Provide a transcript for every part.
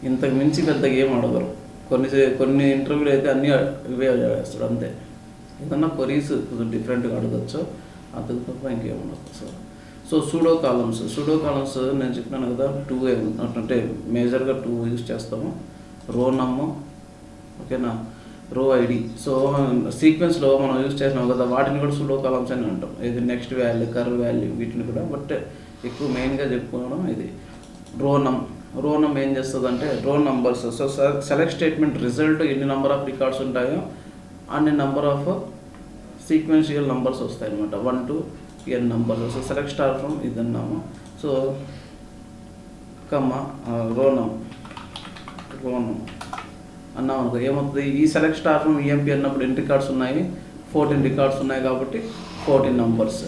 ఇంతకు మించి పెద్దగా ఏం అడగరు. కొన్ని ఇంటర్వ్యూలు అయితే అన్నీ ఇవే చేస్తాడు అంతే. ఏదన్నా క్వరీస్ కొంచెం డిఫరెంట్గా అడగచ్చు, అంతకు తప్ప ఇంకేం ఉండదు. సో సూడో కాలమ్స్ నేను చెప్పినాను కదా, 2 అంటే మేజర్గా 2 యూజ్ చేస్తాము. రో నమ్ము, ఓకేనా, రో ఐడి. సో సీక్వెన్స్లో మనం యూజ్ చేసినాం కదా, వాటిని కూడా సూడో కాలమ్స్ అని అంటాం. ఇది నెక్స్ట్ వాల్యూ, కర్వ్ వాల్యూ, వీటిని కూడా. బట్ ఎక్కువ మెయిన్గా చెప్పుకోవడం ఇది రో నమ్ ఏం చేస్తుంది అంటే రో numbers. So select statement result ఎన్ని నెంబర్ ఆఫ్ రికార్డ్స్ ఉంటాయో అన్ని నెంబర్ ఆఫ్ సీక్వెన్షియల్ నంబర్స్ వస్తాయి అనమాట, 1 to n numbers. So select star from ఇది అన్నాము. సో రో నమ్ అన్నాం అనుకో, ఏమవుతుంది, ఈ సెలెక్ట్ స్టార్ ఫ్రమ్ ఈఎంపీ అన్నప్పుడు ఎన్ని రికార్డ్స్ ఉన్నాయి, 14 రికార్డ్స్ ఉన్నాయి కాబట్టి 14 నంబర్స్,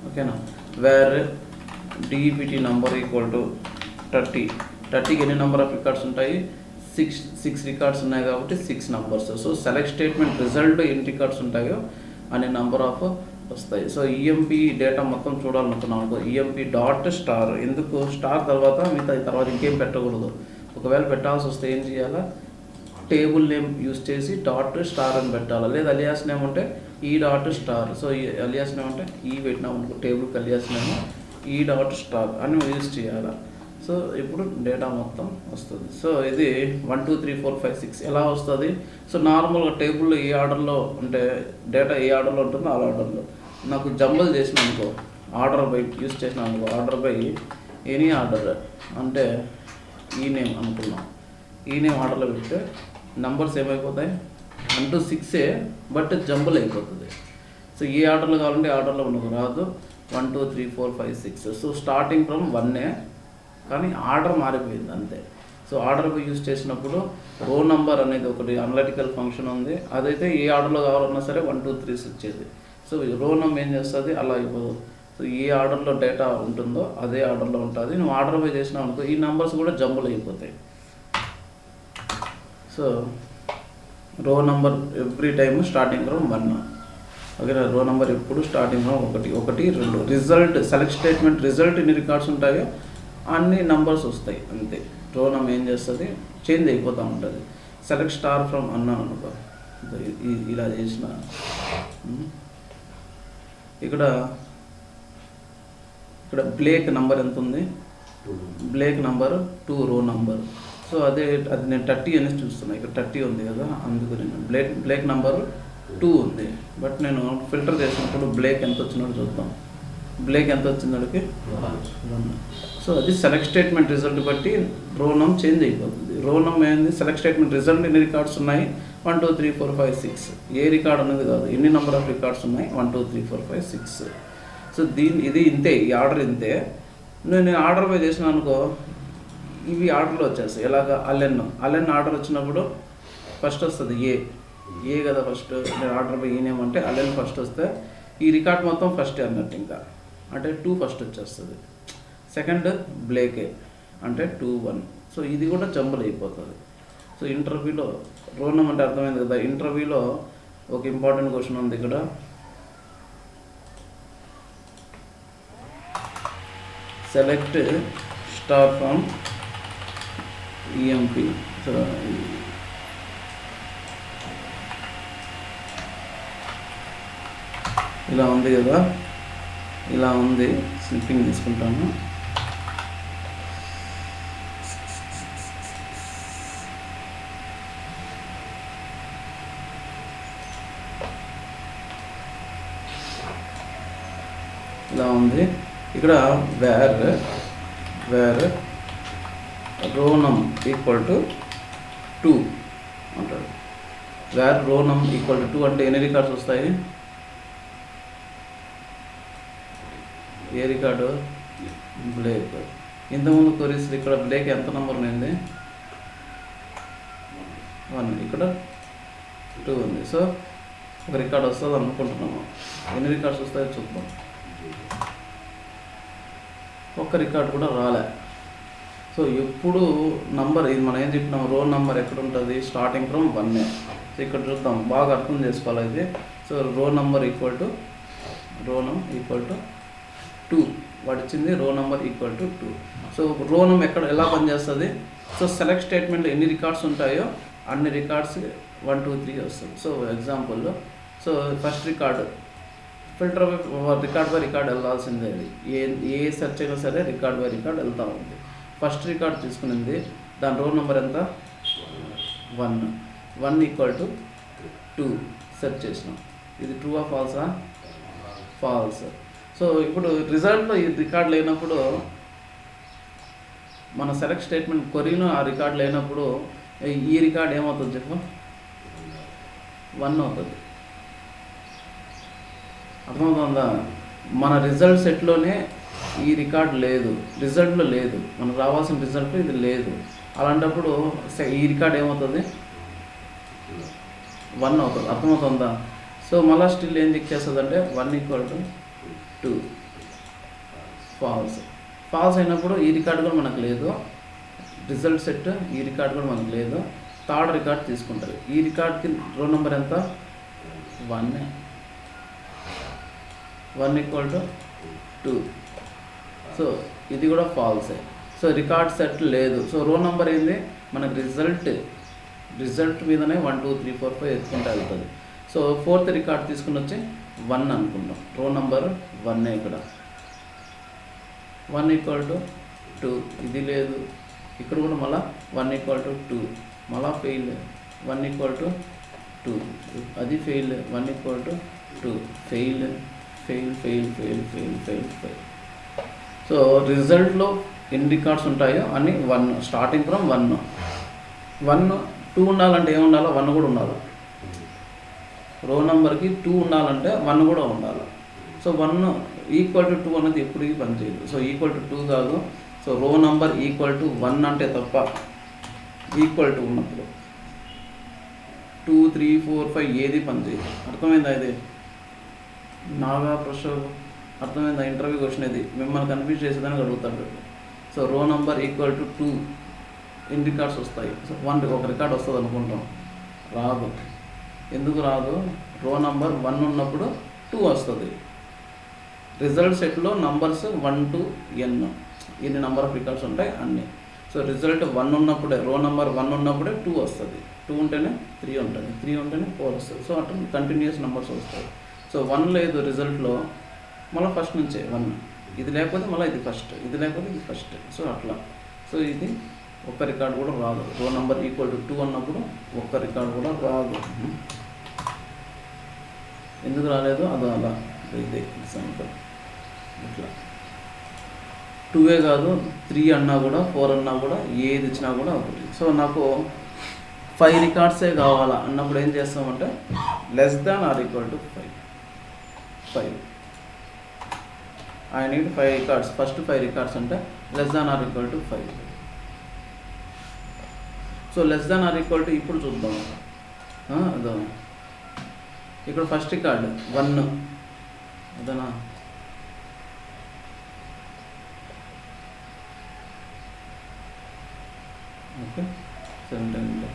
ఓకేనా. వేర్ డిఈపిటీ నంబర్ ఈక్వల్ టు 30కి ఎన్ని నెంబర్ ఆఫ్ రికార్డ్స్ ఉంటాయి, 6 రికార్డ్స్ ఉన్నాయి కాబట్టి 6 numbers. So select statement result ఎన్ని రికార్డ్స్ ఉంటాయో అనే నెంబర్ ఆఫ్ వస్తాయి. సో ఈఎంపీ డేటా మొత్తం చూడాలనుకున్నాం అనుకో, ఈఎంపీ డాట్ స్టార్. ఎందుకు స్టార్ తర్వాత తర్వాత ఇంకేం పెట్టకూడదు. ఒకవేళ పెట్టాల్సి వస్తే ఏం చేయాలా, టేబుల్ నేమ్ యూస్ చేసి డాట్ స్టార్ అని పెట్టాలి. లేదా అలియాస్ నేమ్ ఉంటే ఈ డాట్ స్టార్. సో ఈ అలియాస్ నేమ్ అంటే ఈ పెట్టినాం అనుకో, టేబుల్కి అలియాస్ నేమ్ ఈ డాట్ స్టార్ అని యూజ్ చేయాలి. సో ఇప్పుడు డేటా మొత్తం వస్తుంది. సో ఇది 1 2 3 4 5 6 ఎలా వస్తుంది. సో నార్మల్గా టేబుల్లో ఏ ఆర్డర్లో అంటే డేటా ఏ ఆర్డర్లో ఉంటుందో ఆ ఆర్డర్లో. నాకు జంబల్ చేసిన అనుకో, ఆర్డర్ బై యూజ్ చేసిన అనుకో, ఆర్డర్ బై ఎనీ ఆర్డర్ అంటే ఈ నేమ్ అనుకున్నాం, ఈ నేమ్ ఆర్డర్లో పెడితే నంబర్స్ ఏమైపోతాయి, 1 to 6 బట్ జంబుల్ అయిపోతుంది. సో ఏ ఆర్డర్లో కావాలంటే ఆర్డర్లో ఉండదు, రాదు. 1 2 3 4 5 6. సో స్టార్టింగ్ ఫ్రమ్ 1 కానీ ఆర్డర్ మారిపోయింది అంతే. సో ఆర్డర్ బై యూజ్ చేసినప్పుడు రో నంబర్ అనేది ఒకటి అనలిటికల్ ఫంక్షన్ ఉంది, అదైతే ఏ ఆర్డర్లో కావాలన్నా సరే 1 2 3 ఇచ్చేది. సో రో నంబర్ ఏం చేస్తుంది, అలా అయిపోదు. సో ఏ ఆర్డర్లో డేటా ఉంటుందో అదే ఆర్డర్లో ఉంటుంది. నువ్వు ఆర్డర్ బై చేసినావు అనుకో, ఈ నెంబర్స్ కూడా జంబుల్ అయిపోతాయి. సో రో number every time starting from 1, ఓకేనా. రో నెంబర్ ఎప్పుడు starting from 1 1 2. Result select statement result ఎన్ని రికార్డ్స్ ఉంటాయో అన్ని నంబర్స్ వస్తాయి అంతే. రో నెంబర్ ఏం చేస్తుంది, చేంజ్ అయిపోతూ ఉంటుంది. సెలెక్ట్ స్టార్ ఫ్రమ్ అన్నాను అనుకో, ఇలా చేసిన ఇక్కడ బ్లేక్ నంబర్ ఎంత ఉంది, బ్లేక్ నంబర్ 2 రో నంబర్. సో అది నేను 30 అనేసి చూస్తున్నా, ఇక్కడ 30 ఉంది కదా, అందుకు నేను బ్లేక్ నంబర్ 2 ఉంది. బట్ నేను ఫిల్టర్ చేసినప్పుడు బ్లేక్ ఎంత వచ్చినాడో చూద్దాం. బ్లేక్ ఎంత వచ్చిందడికి 1. సో అది సెలెక్ట్ స్టేట్మెంట్ రిజల్ట్ బట్టి రో నం చేంజ్ అయిపోతుంది. రో నం ఏంది, సెలెక్ట్ స్టేట్మెంట్ రిజల్ట్ ఎన్ని రికార్డ్స్ ఉన్నాయి, 1 2 3 4 5 6. ఏ రికార్డ్ అనేది కాదు, ఎన్ని నెంబర్ ఆఫ్ రికార్డ్స్ ఉన్నాయి, 1 2 3 4 5 6. సో ఇది ఇంతే, ఈ ఆర్డర్ ఇంతే. నేను ఆర్డర్ బై చేసిన అనుకో, ఇవి ఆర్డర్లో వచ్చేస్తాయి. ఎలాగా అలెన్ ఆర్డర్ వచ్చినప్పుడు ఫస్ట్ వస్తుంది ఏ కదా ఫస్ట్. నేను ఆర్డర్ బై నేమ్ అంటే అలెన్ ఫస్ట్ వస్తే ఈ రికార్డ్ మొత్తం ఫస్ట్ అన్నట్టు, ఇంకా అంటే 2 ఫస్ట్ వచ్చేస్తుంది. సెకండ్ బ్లేకే అంటే 2 1. సో ఇది కూడా జంబుల్ అయిపోతుంది. సో ఇంటర్వ్యూలో రో నెంబర్ అంటే అర్థమైంది కదా. ఇంటర్వ్యూలో ఒక ఇంపార్టెంట్ క్వశ్చన్ ఉంది ఇక్కడ, select star from EMP. So ఇలా ఉంది కదా, ఇలా ఉంది. స్నిప్పింగ్ తీసుకుంటాను. ఇలా ఉంది. ఇక్కడ వేర్ రో నం ఈక్వల్ టు 2 అంటాడు. వేర్ రో నం ఈక్వల్ టు 2 అంటే ఎన్ని రికార్డ్స్ వస్తాయి, ఏ రికార్డు, బ్లేక్. ఇంతకుముందు కొరీస్ ఇక్కడ బ్లేక్ ఎంత నెంబర్ ఉంది, 1. ఇక్కడ 2 ఉంది. సో ఒక రికార్డ్ వస్తుంది అనుకుంటున్నాము. ఎన్ని రికార్డ్స్ వస్తాయో చూద్దాం. ఒక్క రికార్డ్ కూడా రాలే. సో ఎప్పుడు నంబర్, ఇది మనం ఏం చెప్పినాం, రో నంబర్ ఎక్కడ ఉంటుంది, స్టార్టింగ్ ఫ్రమ్ 1. సో ఇక్కడ చూద్దాం, బాగా అర్థం చేసుకోవాలి అయితే. సో రో నంబర్ ఈక్వల్ టు 2. వాడు ఇచ్చింది రో నెంబర్ ఈక్వల్ టు 2. సో రో నెంబర్ ఎలా పనిచేస్తుంది? సో సెలెక్ట్ స్టేట్మెంట్లో ఎన్ని రికార్డ్స్ ఉంటాయో అన్ని రికార్డ్స్ 1 2 3 వస్తుంది. సో ఎగ్జాంపుల్లో so first record filter record by record వెళ్ళాల్సిందే. అది ఏ సెర్చ్ అయినా సరే రికార్డ్ బై రికార్డ్ వెళ్తూ ఉంది. ఫస్ట్ రికార్డ్ తీసుకునింది, దాని రోల్ నెంబర్ ఎంత? 1 ఈక్వల్ టు 2 సెర్చ్ చేసినాం. ఇది ట్రూ ఆ ఫాల్సా? ఫాల్స్. సో ఇప్పుడు రిజల్ట్లో ఈ రికార్డ్ లేనప్పుడు మన సెలెక్ట్ స్టేట్మెంట్ కొరీను ఆ రికార్డ్ లేనప్పుడు ఈ రికార్డ్ ఏమవుతుంది చెప్పు? 1 అవుతుంది. అర్థమవుతుందా? మన రిజల్ట్ సెట్లోనే ఈ రికార్డ్ లేదు, రిజల్ట్లో లేదు, మనకు రావాల్సిన రిజల్ట్లో ఇది లేదు. అలాంటప్పుడు ఈ రికార్డ్ ఏమవుతుంది? 1 అవుతుంది. అర్థమవుతుందా? సో మళ్ళీ స్టిల్ ఏం చెక్ చేస్తుంది అంటే 1 ఈక్వల్ టు 2 ఫాల్స్. ఫాల్స్ అయినప్పుడు ఈ రికార్డ్ కూడా మనకు లేదు, రిజల్ట్ సెట్ ఈ రికార్డ్ కూడా మనకు లేదు. థర్డ్ రికార్డ్ తీసుకుంటారు. ఈ రికార్డ్కి రోల్ నెంబర్ ఎంత? 1 ఈక్వల్ టు 2. సో ఇది కూడా ఫాల్సే. సో రికార్డ్ సెట్ లేదు. సో రోల్ నెంబర్ ఏంది? మనకు రిజల్ట్ మీదనే 1 2 3 4 5 ఎత్తుకుంటూ వెళ్తుంది. సో ఫోర్త్ రికార్డ్ తీసుకుని వచ్చి 1 అనుకుంటాం. రోల్ నెంబర్ 1 ఇక్కడ 1 ఈక్వల్ టు 2. ఇది లేదు. ఇక్కడ కూడా మళ్ళీ 1 ఈక్వల్ టు 2 మళ్ళీ ఫెయిల్. 1 ఈక్వల్ టు 2 అది fail. 1 equal to 2 fail. So రిజల్ట్లో ఎన్ని రికార్డ్స్ ఉంటాయో అన్ని 1 స్టార్టింగ్ ఫ్రమ్ 1 2 ఉండాలంటే ఏముండాలో 1 కూడా ఉండాలి. రో నెంబర్కి 2 ఉండాలంటే 1 కూడా ఉండాలి. సో 1 ఈక్వల్ టు 2 అనేది ఎప్పుడు పనిచేయదు. సో ఈక్వల్ టు 2 కాదు. సో రో నెంబర్ ఈక్వల్ టు 1 అంటే తప్ప ఈక్వల్ టు ఉన్నప్పుడు 2 3 4 5 ఏది పనిచేయదు. అర్థమైందా? ఇది నాగా ప్రశ్న అర్థమైందా? ఇంటర్వ్యూకి వచ్చినది మిమ్మల్ని కన్ఫ్యూజ్ చేసేదానికి అడుగుతాడు. సో రో నెంబర్ ఈక్వల్ టు 2 ఎన్ని రికార్డ్స్ వస్తాయి? సో 1 ఒక రికార్డ్ వస్తుంది అనుకుంటాం, రాదు. ఎందుకు రాదు? రో నెంబర్ 1 ఉన్నప్పుడు 2 వస్తుంది. రిజల్ట్ సెట్లో నంబర్స్ 1 to n ఎన్ని నెంబర్ ఆఫ్ రికార్డ్స్ ఉంటాయి అన్నీ. సో రిజల్ట్ 1 ఉన్నప్పుడే, రో నెంబర్ 1 ఉన్నప్పుడే 2 వస్తుంది. 2 ఉంటేనే 3 ఉంటుంది, 3 ఉంటేనే 4 వస్తుంది. సో అట్లా కంటిన్యూస్ నెంబర్స్ వస్తాయి. సో 1 లేదు రిజల్ట్లో, మళ్ళీ ఫస్ట్ నుంచే 1. ఇది లేకపోతే మళ్ళీ ఇది ఫస్ట్, ఇది లేకపోతే ఇది ఫస్ట్. సో అట్లా. సో ఇది ఒక్క రికార్డ్ కూడా రాదు. రో నెంబర్ ఈక్వల్ టు 2 అన్నప్పుడు ఒక్క రికార్డ్ కూడా రాదు. ఎందుకు రాలేదు? అది అలా. ఇదే ఎగ్జాంపుల్. ఇట్లా 2 కాదు 3 అన్నా కూడా 4 అన్నా కూడా ఏది ఇచ్చినా కూడా ఒకటి. సో నాకు 5 రికార్డ్సే కావాలా అన్నప్పుడు ఏం చేస్తామంటే less than are equal to 5. I need 5 records. First 5 records అంటే less than are equal to 5. So less than are equal to ఇప్పుడు చూద్దాం. అదో ఇక్కడ ఫస్ట్ రికార్డ్ 1 అదనా. ఓకే 17.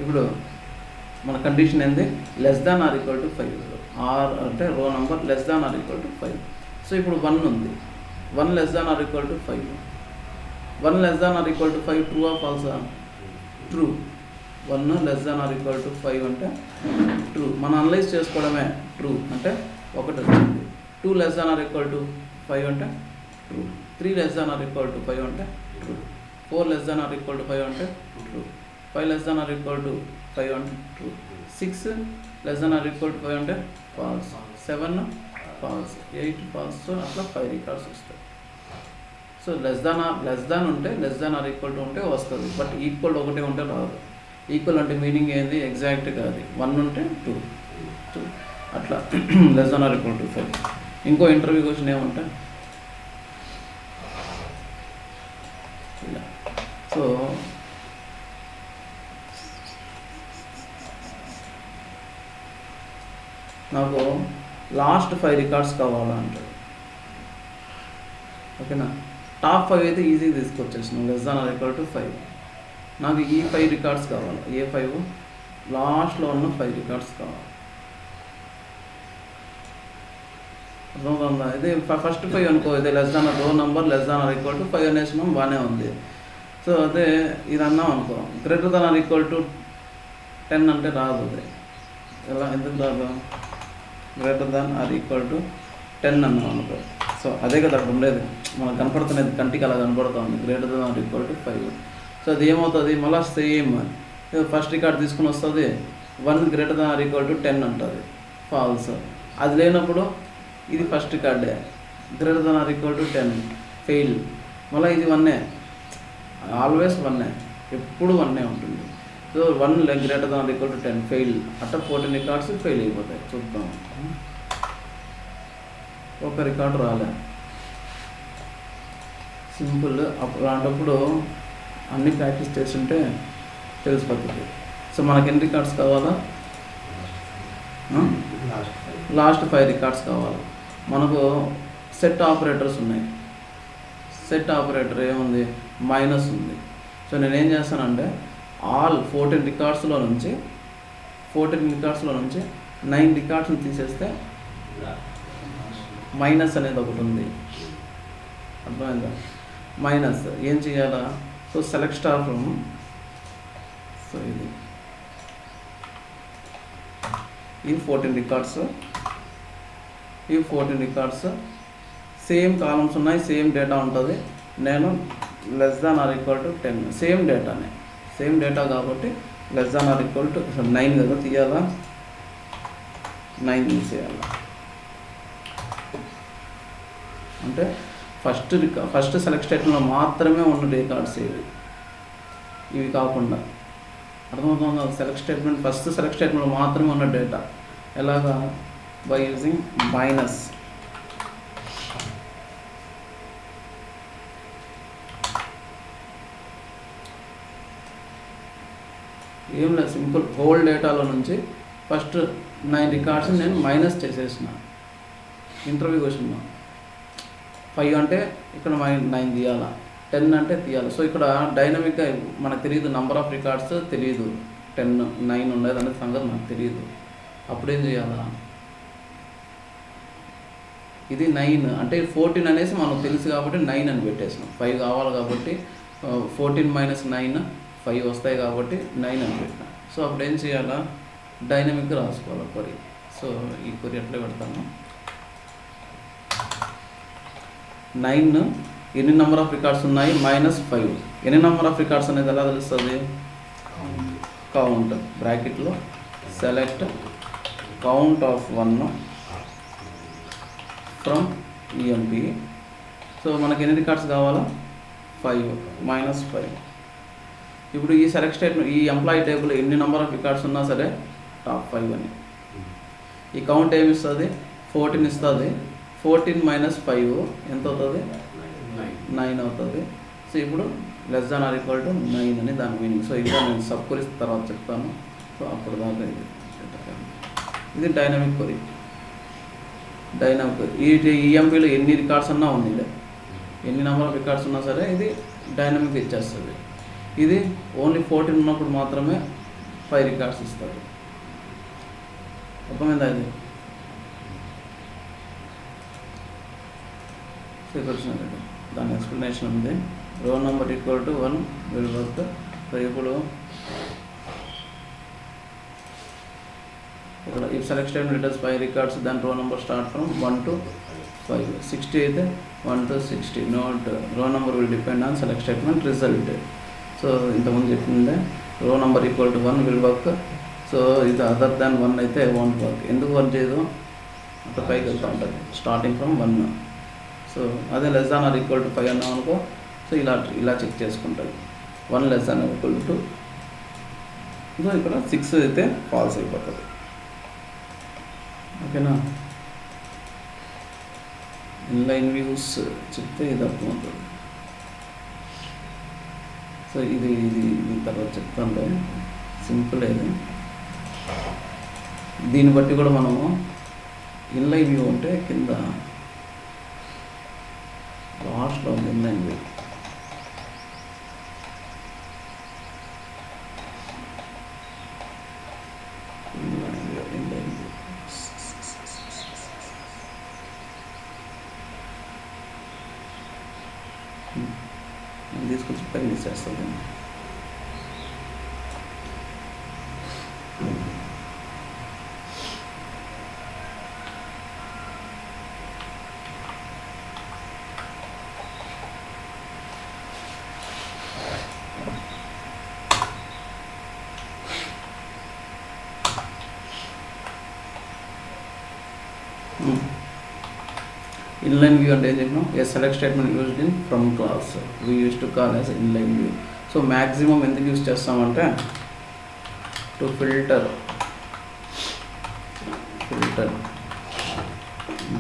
ఇప్పుడు మన కండిషన్ ఏంది? Less than are equal to 5. R అంటే row number less than are equal to 5. So ఇప్పుడు 1 ఉంది. 1 less than are equal to 5. 1 less than are equal to 5 ట్రూ ఆ ఫాల్సా? True. 1 less than are equal to 5 అంటే true. మనం analyse చేసుకోవడమే. True అంటే 1 వచ్చింది. 2 less than are equal to 5 అంటే true. 3 less than are equal to 5 అంటే true. 4 less than are equal to 5 అంటే true. 5 less than are equal to 5 అంటే true. 6 less than are equal to 5 అంటే falls. 7 falls. 8 falls. So అట్లా 5 records వస్తాయి. So less దాన్ ఉంటే less than are equal to ఉంటే వస్తుంది. But equal ఒకటే ఉంటే రాదు. ఈక్వల్ అంటే మీనింగ్ ఏంది? ఎగ్జాక్ట్గా అది 1 ఉంటే 2 అట్లా less than are equal to 5. ఇంకో ఇంటర్వ్యూ క్వశ్చన్ ఏమంటే ఇలా. సో నాకు లాస్ట్ 5 రికార్డ్స్ కావాలా అంటాడు. ఓకేనా? టాప్ 5 అయితే ఈజీగా తీసుకొచ్చేసినాం. Less than are equal to 5. నాకు ఈ 5 రికార్డ్స్ కావాలి. ఏ 5? లాస్ట్లో ఉన్న 5 రికార్డ్స్ కావాలి. అర్థమవుతుందా? ఇది ఫస్ట్ 5 అనుకో, ఇది లెస్ దాన్ రో number less than are equal to 5 అనేసినాం, బాగానే ఉంది. సో అదే ఇది అన్నాం అనుకో, greater than are equal to 10 అంటే రాదు. అది ఎలా, ఎందుకు రాదు? Greater than are equal to 10 అన్నాం అనుకో. సో అదే కదా అక్కడ ఉండేది, మనకు కనపడుతున్నది, కంటికి అలా కనపడుతుంది, greater than are equal to 5. So అది ఏమవుతుంది, మళ్ళీ సేమ్ ఫస్ట్ రికార్డ్ తీసుకుని వస్తుంది, 1 greater than are equal to 10 అంటుంది, ఫాల్స్. అది లేనప్పుడు ఇది ఫస్ట్ రికార్డే, greater than are equal to 10, fail. మళ్ళీ ఇది 1, ఆల్వేస్ 1, ఎప్పుడు 1 ఉంటుంది. So 1 greater than are equal to 10, fail. అట్లా 14 రికార్డ్స్ ఫెయిల్ అయిపోతాయి. చూద్దాం, ఒక రికార్డు రాలే, సింపుల్. అలాంటప్పుడు అన్ని ప్రాక్టీస్ చేస్తుంటే తెలిసిపోతుంది. సో మనకి ఎన్ని రికార్డ్స్ కావాలా? లాస్ట్ 5 రికార్డ్స్ కావాలి. మనకు సెట్ ఆపరేటర్స్ ఉన్నాయి. సెట్ ఆపరేటర్ ఏముంది, మైనస్ ఉంది. సో నేనేం చేస్తానంటే ఆల్ 14 రికార్డ్స్లో నుంచి 9 రికార్డ్స్ని తీసేస్తే మైనస్ అనేది ఒకటి ఉంది. అర్థమైందా? మైనస్ ఏం చేయాలా? So select star from, so ఈ 14 రికార్డ్స్ సేమ్ కాలమ్స్ ఉన్నాయి, సేమ్ డేటా ఉంటుంది. నేను less than are equal to 10, same data కాబట్టి less than are equal to 9 కదా తీయాలా, 9 తీసేయాలా. అంటే ఫస్ట్ సెలెక్ట్ స్టేట్మెంట్లో మాత్రమే ఉన్న రికార్డ్స్ ఇవి కాకుండా. అర్థమవుతుందా? ఫస్ట్ సెలెక్ట్ స్టేట్మెంట్లో మాత్రమే ఉన్న డేటా. ఎలాగా? By using minus. ఏం లేదు, సింపుల్. హోల్ డేటాలో నుంచి ఫస్ట్ 9 రికార్డ్స్ నేను మైనస్ చేసేసిన. ఇంటర్వ్యూ క్వశ్చన్ 5 అంటే ఇక్కడ 9 తీయాలా, 10 అంటే తీయాలి. సో ఇక్కడ డైనమిక్గా మనకు తెలియదు, నెంబర్ ఆఫ్ రికార్డ్స్ తెలియదు, 10, 9 ఉండేది అనేది సంగతి నాకు తెలియదు. అప్పుడేం చేయాలా? ఇది 9 అంటే 14 అనేసి మనకు తెలుసు కాబట్టి 9 అని పెట్టేసినాం. 5 కావాలి కాబట్టి 14 - 9 5 వస్తాయి కాబట్టి 9 అని పెట్టినా. సో అప్పుడు ఏం చేయాలా? డైనమిక్గా రాసుకోవాలి క్వరీ. సో ఈ క్వరీ ఎట్లా పెడతాను, 9 ఎన్ని నెంబర్ ఆఫ్ రికార్డ్స్ ఉన్నాయి -5. ఎన్ని నెంబర్ ఆఫ్ రికార్డ్స్ అనేది ఎలా తెలుస్తుంది? కౌంట్ బ్రాకెట్లో select count of 1 from EMP. So మనకి ఎన్ని రికార్డ్స్ కావాలా? 5 -5. ఇప్పుడు ఈ సెలెక్ట్ స్టేట్మెంట్, ఈ ఎంప్లాయీ టేబుల్ ఎన్ని నెంబర్ ఆఫ్ రికార్డ్స్ ఉన్నా సరే టాప్ 5 అని. ఈ కౌంట్ ఏమి ఇస్తుంది? 14 ఇస్తుంది. 14 - 5 ఎంత అవుతుంది? 9 అవుతుంది. సో ఇప్పుడు less than are equal to 9 అని దాని మీనింగ్. సో ఇంకా నేను సబ్ క్వరీస్ తర్వాత చెప్తాను. సో అప్పుడు దాకా ఇది డైనమిక్ క్వరీ. ఈ EMPలో ఎన్ని రికార్డ్స్ అన్నా ఉంది, ఎన్ని నెంబర్ ఆఫ్ రికార్డ్స్ ఉన్నా సరే ఇది డైనమిక్ ఇచ్చేస్తుంది. ఇది ఓన్లీ 14 ఉన్నప్పుడు మాత్రమే 5 రికార్డ్స్ ఇస్తారు. అర్థమైందా? ఇది దాని ఎక్స్ప్లెనేషన్ ఉంది. రో number equal to 1 will work. So ఇప్పుడు ఇక్కడ ఈ సెలెక్ట్ స్టేట్మెంట్ రిటర్న్స్ 5 రికార్డ్స్, దాని రో నెంబర్ స్టార్ట్ ఫ్రమ్ 1 to 5. 60 అయితే 1 to 60. నోట్ రో number will depend on select statement result. So ఇంతకుముందు చెప్పిందే రో number equal to 1 will work. So ఇది అదర్ దాన్ 1 అయితే వోంట్ వర్క్. ఎందుకు వర్క్ చేయదు? అంత పైకి వెళ్తూ ఉంటుంది, స్టార్టింగ్ ఫ్రమ్ 1. సో అదే less than are equal to 5 అన్నాం అనుకో. సో ఇలా చెక్ చేసుకుంటుంది. 1 less than are equal to. So ఇక్కడ 6 అయితే ఫాల్స్ అయిపోతుంది. ఓకేనా? ఇన్లైన్ వ్యూస్ చెప్తే ఇది అర్థమవుతుంది. సో ఇది తర్వాత చెప్తాను, సింపుల్ ఇది. దీన్ని బట్టి కూడా మనము ఇన్లైన్ వ్యూ అంటే కింద లాస్ట్లో ఉంది ఇన్లైన్ వ్యూ. నేను తీసుకొచ్చి పెన్ తీసేస్తాను. ఇన్లైన్ వ్యూ అంటే ఏం చెప్పినాం? A select statement used in from clause we use to call as inline view. So maximum ఎందుకు యూజ్ చేస్తామంటే to filter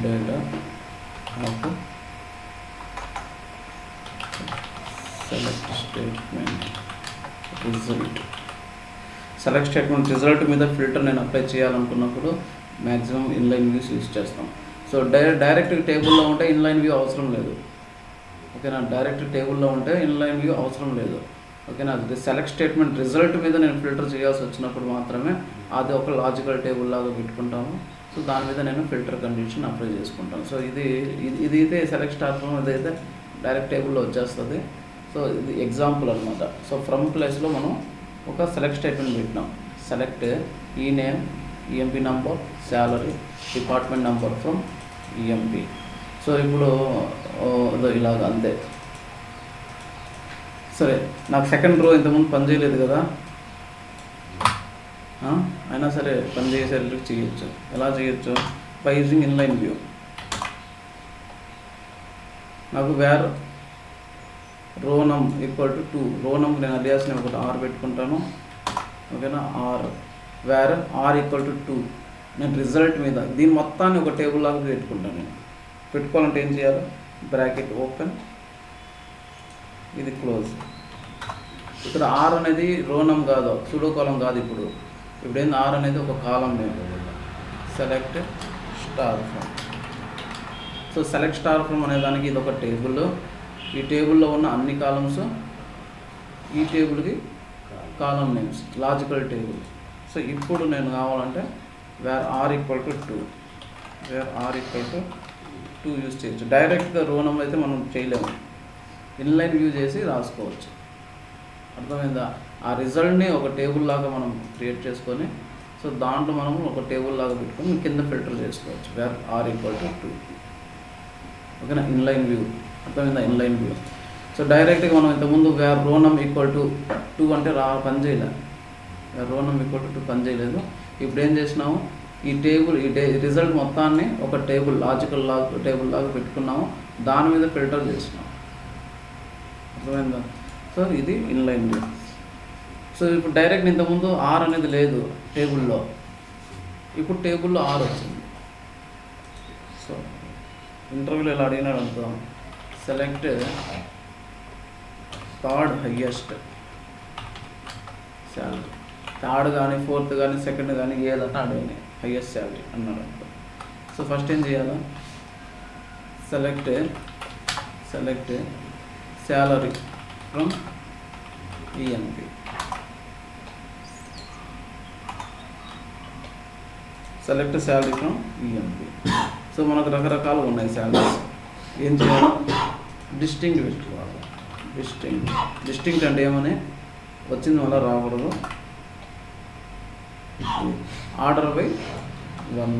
data of select statement result మీద ఫిల్టర్ నేను అప్లై చేయాలనుకున్నప్పుడు మ్యాక్సిమం ఇన్లైన్ వ్యూస్ యూజ్ చేస్తాం. So direct టేబుల్లో ఉంటే inline view అవసరం లేదు. ఓకేనా? డైరెక్ట్ టేబుల్లో ఉంటే ఇన్లైన్ వ్యూ అవసరం లేదు. ఓకేనా? అది సెలెక్ట్ స్టేట్మెంట్ రిజల్ట్ మీద నేను ఫిల్టర్ చేయాల్సి వచ్చినప్పుడు మాత్రమే అది ఒక లాజికల్ టేబుల్ లాగా పెట్టుకుంటాము. సో దాని మీద నేను ఫిల్టర్ కండిషన్ అప్లై చేసుకుంటాను. సో ఇది అయితే సెలెక్ట్ స్టార్ ఇదైతే డైరెక్ట్ టేబుల్లో వచ్చేస్తుంది. సో ఇది ఎగ్జాంపుల్ అనమాట. సో ఫ్రమ్ ప్లేస్లో మనం ఒక సెలెక్ట్ స్టేట్మెంట్ పెట్టినాం. సెలెక్ట్ ఈ name, EMP number, salary, department number from EMP. So ఇప్పుడు ఇలాగ అంతే. సరే, నాకు సెకండ్ రో ఇంతకుముందు పని చేయలేదు కదా, అయినా సరే పని చేసేటట్టు చేయొచ్చు. ఎలా చేయొచ్చు? By using inline view. నాకు where rownum equal to 2, rownum నేను అలియాస్ని ఒకటి ఆర్ పెట్టుకుంటాను. ఓకేనా? R where are equal to 2 నేను రిజల్ట్ మీద దీని మొత్తాన్ని ఒక టేబుల్ లాగా పెట్టుకుంటాను. నేను పెట్టుకోవాలంటే ఏం చేయాలి? బ్రాకెట్ ఓపెన్, ఇది క్లోజ్. ఇక్కడ ఆర్ అనేది రోనమ్ కాదు, సూడో కాలం కాదు. ఇప్పుడు ఏంది? ఆర్ అనేది ఒక కాలం name. Select star from. So select star from అనే దానికి ఇది ఒక టేబుల్. ఈ టేబుల్లో ఉన్న అన్ని కాలమ్స్ ఈ టేబుల్కి column names, logical table. So ఇప్పుడు నేను కావాలంటే where are equal to 2 use చేయొచ్చు. డైరెక్ట్గా రోనమ్ అయితే మనం చేయలేము, ఇన్లైన్ వ్యూ చేసి రాసుకోవచ్చు. అర్థమైందా? ఆ రిజల్ట్ని ఒక టేబుల్ లాగా మనం క్రియేట్ చేసుకొని, సో దాంట్లో మనం ఒక టేబుల్ లాగా పెట్టుకొని కింద ఫిల్టర్ చేసుకోవచ్చు. Where are equal to 2. ఓకేనా? Inline view. అర్థమైందా? Inline view. సో డైరెక్ట్గా మనం ఇంతకుముందు వేర్ రోనమ్ ఈక్వల్ టు 2 అంటే పని చేయలేదు. వేర్ రోనమ్ ఈక్వల్ టు 2 పని చేయలేదు. ఇప్పుడు ఏం చేసినాము? ఈ టేబుల్ రిజల్ట్ మొత్తాన్ని ఒక టేబుల్, లాజికల్ టేబుల్ లాగా పెట్టుకున్నాము. దాని మీద ఫిల్టర్ చేసినాము. అర్థమైందా? సో ఇది ఇన్లైన్ వ్యూ. సో ఇప్పుడు డైరెక్ట్ ఇంతకుముందు ఆర్ అనేది లేదు టేబుల్లో, ఇప్పుడు టేబుల్లో ఆర్ వచ్చింది. సో ఇంటర్వ్యూలో ఇలా అడిగినాడు అనుకో, select third highest salary. Third కానీ, ఫోర్త్ కానీ, సెకండ్ కానీ ఏదన్నా అడగని హయ్యెస్ట్ శాలరీ అన్నాడు అనుకో. సో ఫస్ట్ ఏం చేయాలి? Select salary from EMP. Select salary from EMP. So మనకు రకరకాలు ఉన్నాయి శాలరీస్. ఏం చేయాలి? డిస్టింక్ట్ పెట్టుకోవాలి. డిస్టింక్ట్ అంటే ఏమని వచ్చింది వల్ల రాకూడదు. ఆర్డర్ బై 1,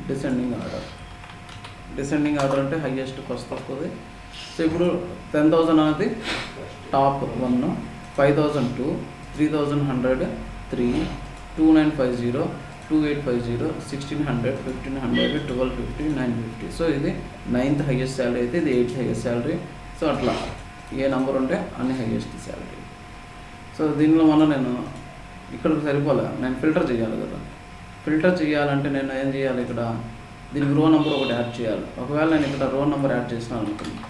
డిసెండింగ్ ఆర్డర్ అంటే హయ్యెస్ట్కి వస్తుంది. సో ఇప్పుడు 10,000 అనేది టాప్ 1, 5,000 2, 3,100 3, 2,950 2,850 1,600 1,500 1,250 950. సో ఇది 9th హైయెస్ట్ శాలరీ అయితే ఇది 8th హైయెస్ట్ శాలరీ. సో అట్లా ఏ నెంబర్ ఉంటే అన్ని హైయెస్ట్ శాలరీ. సో దీనిలో నేను ఇక్కడికి సరిపోలే, నేను ఫిల్టర్ చేయాలి కదా. ఫిల్టర్ చేయాలంటే నేను ఏం చేయాలి? ఇక్కడ దీనికి రో నెంబర్ ఒకటి యాడ్ చేయాలి. ఒకవేళ నేను ఇక్కడ రో నెంబర్ యాడ్ చేసినాను అనుకోండి,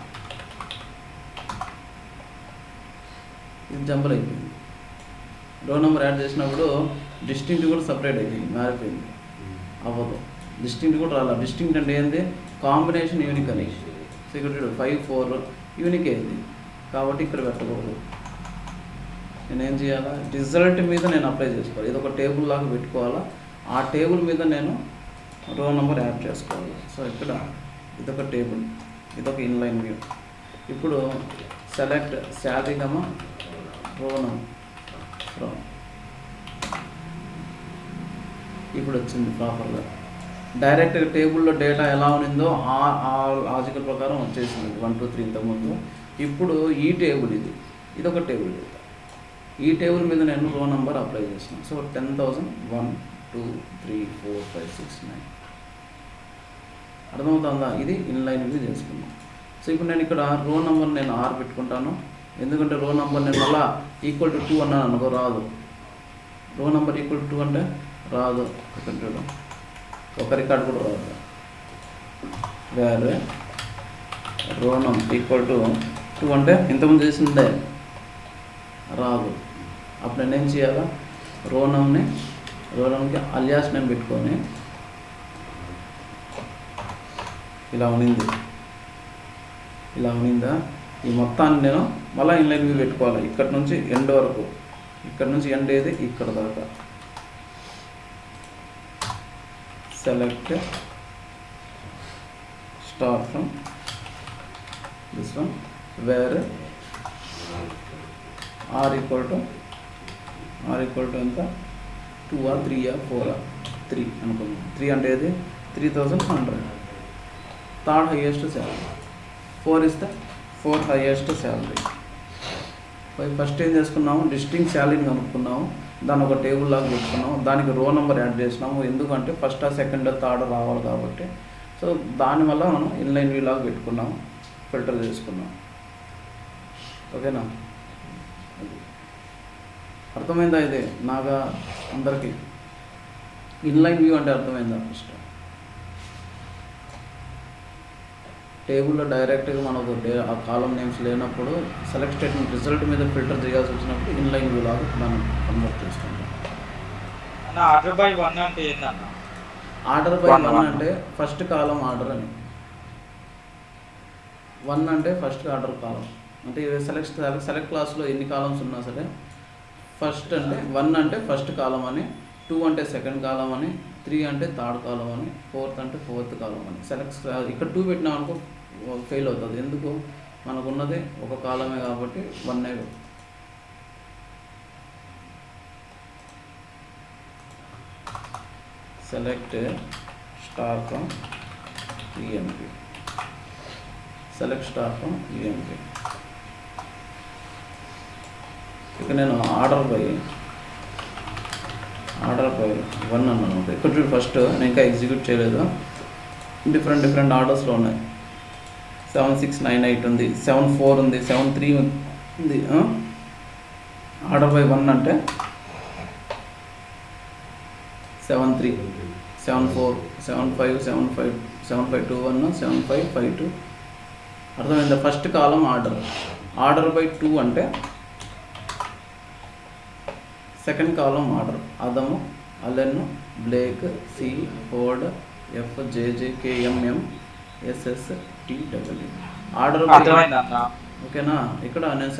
ఇది జంబల్ అయిపోయింది. రో నెంబర్ యాడ్ చేసినప్పుడు డిస్టింక్ట్ కూడా సపరేట్ అయిపోయింది, మారిపోయింది. అవ్వదు. డిస్టింక్ట్ కూడా రాలా. డిస్టింక్ట్ అంటే ఏంది? కాంబినేషన్ యూనిక్ అని. సో ఇక్కడ 5 4 యూనిక్ అయింది కాబట్టి ఇక్కడ పెట్టకూడదు. నేనేం చేయాలా? రిజల్ట్ మీద నేను అప్లై చేసుకోవాలి. ఇది ఒక టేబుల్ లాగా పెట్టుకోవాలా. ఆ టేబుల్ మీద నేను రో నెంబర్ యాడ్ చేసుకోవాలి. సో ఇక్కడ ఇదొక టేబుల్, ఇదొక ఇన్లైన్ వ్యూ. ఇప్పుడు సెలెక్ట్ శాలరీ రో నెంబర్, ఇప్పుడు వచ్చింది ప్రాపర్గా. డైరెక్ట్గా టేబుల్లో డేటా ఎలా ఉన్నిందో ఆ లాజికల్ ప్రకారం వచ్చేసింది 1 2 3 ఇంతకుముందు. ఇప్పుడు ఈ టేబుల్ ఇదొక టేబుల్ డేటా. ఈ టేబుల్ మీద నేను రో నెంబర్ అప్లై చేసినాను. సో 10,000 1 2 3 4 5 6 9. అర్థమవుతుందా? ఇది ఇన్లైన్ వ్యూ చేసుకున్నాం. సో ఇప్పుడు నేను ఇక్కడ రో నెంబర్ నేను ఆర్ పెట్టుకుంటాను. ఎందుకంటే రో నెంబర్ నేను మళ్ళీ =2 అన్నాను అనుకో, రాదు. రో నెంబర్ =2 అంటే రాదు. ఇక్కడ ఒక రికార్డు కూడా రాదు. వేరే రో నెంబర్ =2 అంటే ఇంతకుముందు చేసిందే రాదు. అప్పుడు నేను ఏం చేయాలా? రో నెంబర్కి అలియాస్ నేమ్ పెట్టుకొని ఇలా ఉన్నిందా ఈ మొత్తాన్ని నేను మళ్ళీ ఇన్లైన్ వ్యూ పెట్టుకోవాలి. ఇక్కడ నుంచి ఎండ్ వరకు, ఇక్కడ నుంచి ఎండ్ ఏది ఇక్కడ దాకా. Select star from this one where are equal to ఎంత 2 or 3 or 4 or 3 అనుకుందాం. 3 అంటే ఏది 3,100. Third highest salary. 4 ఇస్తే 4th హైయెస్ట్ శాలరీ. ఫస్ట్ ఏం చేసుకున్నాము? డిస్టింక్ట్ శాలరీని కనుక్కున్నాము, దాన్ని ఒక టేబుల్ లాగా పెట్టుకున్నాము, దానికి రో నెంబర్ యాడ్ చేసినాము. ఎందుకంటే ఫస్ట్ సెకండ్ థర్డ్ రావాలి కాబట్టి. సో దానివల్ల మనం ఇన్లైన్ వ్యూ లాగా పెట్టుకున్నాము, ఫిల్టర్ చేసుకున్నాం. ఓకేనా? అర్థమైందా? ఇది నాగా అందరికీ ఇన్లైన్ వ్యూ అంటే అర్థమైందా? ఫస్ట్ టేబుల్లో డైరెక్ట్గా మనకు ఆ కాలం నేమ్స్ లేనప్పుడు సెలెక్ట్ స్టేట్మెంట్ రిజల్ట్ మీద ఫిల్టర్ చేయాల్సి వచ్చినప్పుడు ఇన్లైన్ వ్యూ లాగా మనం కన్వర్ట్ చేసుకుంటాం. ఆర్డర్ బై 1 అంటే ఏంటన్నా? ఆర్డర్ బై 1 అంటే ఫస్ట్ కాలం ఆర్డర్ అని. 1 అంటే ఫస్ట్ ఆర్డర్ కాలం. అంటే సెలెక్ట్ క్లాస్లో ఎన్ని కాలమ్స్ ఉన్నా సరే ఫస్ట్ అంటే 1 అంటే ఫస్ట్ కాలం అని, 2 అంటే సెకండ్ కాలం అని, 3 అంటే థర్డ్ కాలం అని, 4th అంటే 4th కాలం అని. సెలెక్ట్ ఇక్కడ 2 పెట్టినాం అనుకో ఫెయిల్ అవుతుంది. ఎందుకు? మనకున్నది ఒక కాలమే కాబట్టి 1. Select star from EMP. Select star from EMP. ఇక నేను ఆర్డర్ బై 1 అన్నాను. ఇక్కడ చూడు, ఫస్ట్ నేను ఇంకా ఎగ్జిక్యూట్ చేయలేదు. డిఫరెంట్ ఆర్డర్స్లో ఉన్నాయి. 7 6 9 8 ఉంది, 7 4 ఉంది, 7 3 ఉంది. ఆర్డర్ బై 1 అంటే 7 3 7 4 7 5 7 5 7 5 2 1 7 5 5 2. అర్థమైందా? ఫస్ట్ కాలం ఆర్డర్ బై 2 అంటే second column order Adams, Allen, Blake, C, Ford, F, JJ, KMM, SS, TW. Order. ఓకేనా? ఇక్కడ నేను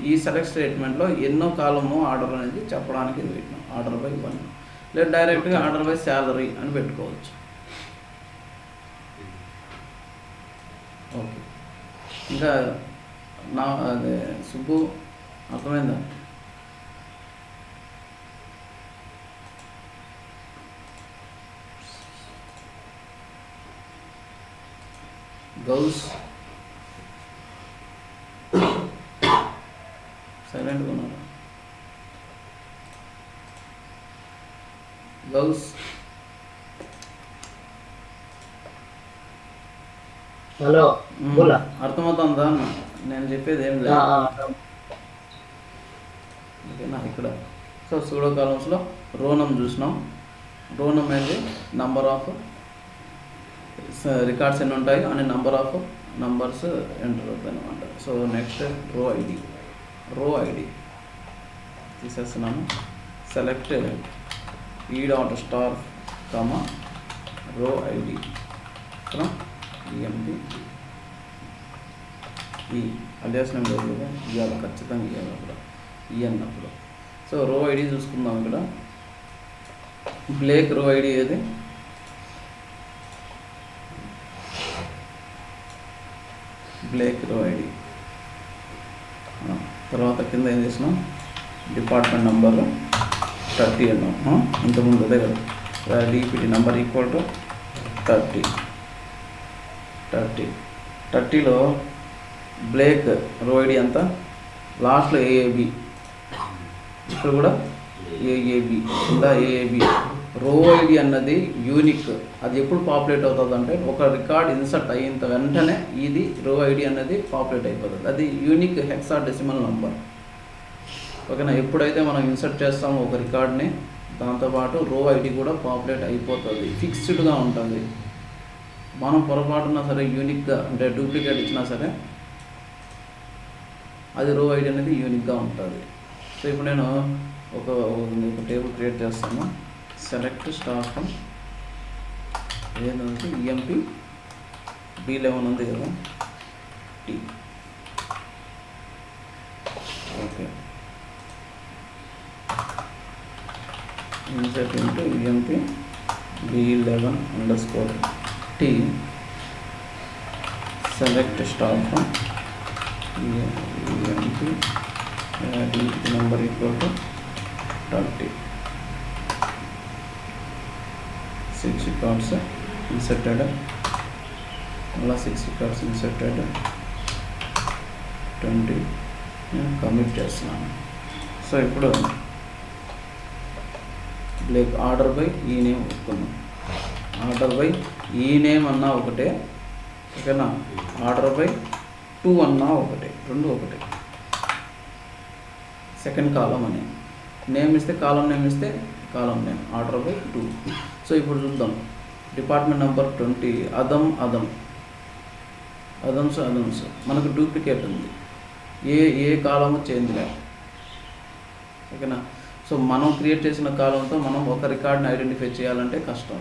ఈ సెలెక్ట్ స్టేట్మెంట్లో ఎన్నో కాలము ఆర్డర్ అనేది చెప్పడానికి ఇది పెట్టినాం. ఆర్డర్ బై 1 లేదా డైరెక్ట్గా ఆర్డర్ బై శాలరీ అని పెట్టుకోవచ్చు. ఓకే, ఇంకా అదే సుబ్బు అర్థమైందా? గౌస్ సైలెంట్గా ఉన్నారు. గౌస్ హలో, అర్థమవుతుందా? నేను చెప్పేది ఏం లేదు. ఓకేనా? ఇక్కడ సో సూడో కాలమ్స్లో రోనం చూసినాం. రోనం అనేది నంబర్ ఆఫ్ రికార్డ్స్ ఎన్ని ఉంటాయి అనే నంబర్ ఆఫ్ నంబర్స్ ఎంటర్ అవుతాయి అనమాట. సో నెక్స్ట్ రో ఐడి తీసేస్తున్నాను. సెలెక్ట్ ఈ డాట్ స్టార్ కామా రో ఐడి ఫ్రమ్ ఈఎంపీ. ఈ అలియాస్ నెంబర్ ఇవ్వాలి, ఖచ్చితంగా ఇవ్వాలి అప్పుడు ఈ అన్నప్పుడు. సో రో ఐడి చూసుకుందాం. ఇక్కడ బ్లేక్ రో ఐడి ఏది? Blake row ID. తర్వాత కింద ఏం చేసినాం, డిపార్ట్మెంట్ నెంబర్ 30 అన్నాం. ఇంతకుముందు అదే కదా, డిపిటి నెంబర్ ఈక్వల్ టు 30లో బ్లేక్ రో ఐడి ఎంత? లాస్ట్లో ఏఏబి, ఇక్కడ కూడా ఏఏబి, కింద ఏఏబి. రో ఐడి అన్నది యూనిక్. అది ఎప్పుడు పాపులేట్ అవుతుంది అంటే, ఒక రికార్డ్ ఇన్సర్ట్ అయిన వెంటనే ఇది రో ఐడి అన్నది పాపులేట్ అయిపోతుంది. అది యూనిక్ హెక్సాడెసిమల్ నంబర్. ఓకేనా? ఎప్పుడైతే మనం ఇన్సర్ట్ చేస్తామో ఒక రికార్డ్ని, దాంతోపాటు రో ఐడి కూడా పాపులేట్ అయిపోతుంది, ఫిక్స్డ్గా ఉంటుంది. మనం పొరపాటున్నా సరే యూనిక్గా అంటే డూప్లికేట్ ఇచ్చినా సరే అది రో ఐడి అనేది యూనిక్గా ఉంటుంది. సో ఇప్పుడు నేను ఒక టేబుల్ క్రియేట్ చేస్తాను. సెలెక్ట్ స్టార్ ఫ్రమ్ ఏదంటే ఈఎంపి B11 ఉంది కదా, T. Okay, insert into EMP B11_T. Select star from EMP number equal to 30. 6 records inserted, మళ్ళీ 6 రికార్డ్స్ ఇన్సర్టెడ్, 20 నేను కమిట్ చేస్తున్నాను. సో ఇప్పుడు బ్లేక్ ఆర్డర్ బై ఈ నేమ్ ఒప్పుకున్నాం. ఆర్డర్ బై ఈ నేమ్ అన్నా ఒకటే, ఓకేనా? ఆర్డర్ బై 2 అన్నా ఒకటే, రెండు ఒకటే. సెకండ్ కాలం అని నేమ్ ఇస్తే, కాలం నేమ్ ఇస్తే కాలం నేమ్, ఆర్డర్ బై 2. సో ఇప్పుడు చూద్దాం. డిపార్ట్మెంట్ నెంబర్ 20 అదమ్స్ మనకు డూప్లికేట్ ఉంది, ఏ కాలము చేంజ్ లేదు. ఓకేనా? సో మనం క్రియేట్ చేసిన కాలంతో మనం ఒక రికార్డ్ని ఐడెంటిఫై చేయాలంటే కష్టం.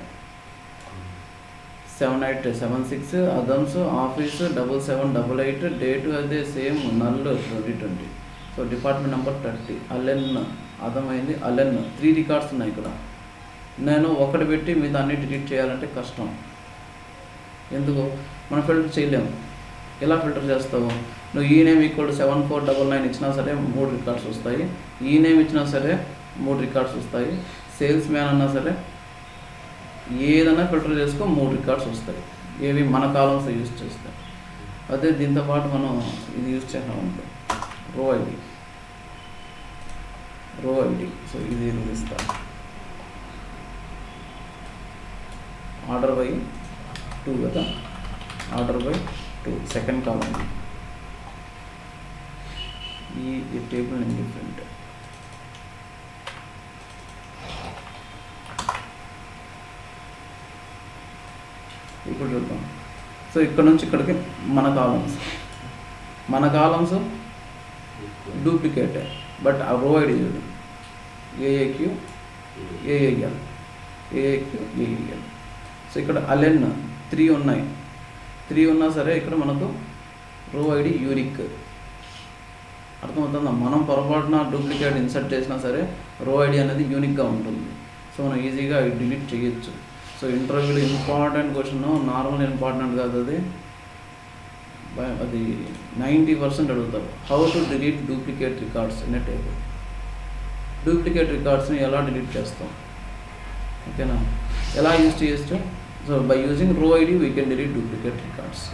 7876 అదమ్స్ ఆఫీస్ 7788, డేటు అదే same, null 2020. So department number 30 Allen అర్థమైంది. అలెన్ 3 రికార్డ్స్ ఉన్నాయి ఇక్కడ. నేను ఒకటి పెట్టి మీద అన్ని డిలీట్ చేయాలంటే కష్టం. ఎందుకు? మనం ఫిల్టర్ చేయలేము. ఎలా ఫిల్టర్ చేస్తావు? నువ్వు ఈ నేమ్ ఈక్వల్ టు 7499 ఇచ్చినా సరే 3 రికార్డ్స్ వస్తాయి, ఈ నేమ్ ఇచ్చినా సరే 3 రికార్డ్స్ వస్తాయి, సేల్స్ మ్యాన్ అన్నా సరే ఏదైనా ఫిల్టర్ చేసుకో 3 రికార్డ్స్ వస్తాయి. ఏవి? మన కాలమ్స్ యూజ్ చేస్తాయి. అదే దీంతో పాటు మనం ఇది యూజ్ చేసామంటే రో ఐడి. సో ఇది ఇస్తాను. ఆర్డర్ బై 2 కదా, ఆర్డర్ బై 2 సెకండ్ కాలం. ఈ టేబుల్ నేను డిఫరెంట్. ఇప్పుడు చూద్దాం. సో ఇక్కడ నుంచి ఇక్కడికి మన కాలమ్స్ డూప్లికేట్, బట్ ఆ రో ఐడి చూడు, AAQ AAL. సో ఇక్కడ అలెన్ 3 ఉన్నాయి. 3 ఉన్నా సరే ఇక్కడ మనకు రో ఐడి యూనిక్. అర్థమవుతుందా? మనం పొరపాటున డూప్లికేట్ ఇన్సర్ట్ చేసినా సరే రో ఐడి అనేది యూనిక్గా ఉంటుంది. సో మనం ఈజీగా డిలీట్ చేయొచ్చు. సో ఇంటర్వ్యూలో ఇంపార్టెంట్ క్వశ్చన్, నార్మల్ ఇంపార్టెంట్ కాదు అది 90% అడుగుతారు. How to delete duplicate records in a table. Duplicate రికార్డ్స్ని ఎలా డిలీట్ చేస్తాం? ఓకేనా? ఎలా యూజ్ చేయొచ్చు? So by using row ID we can delete duplicate records.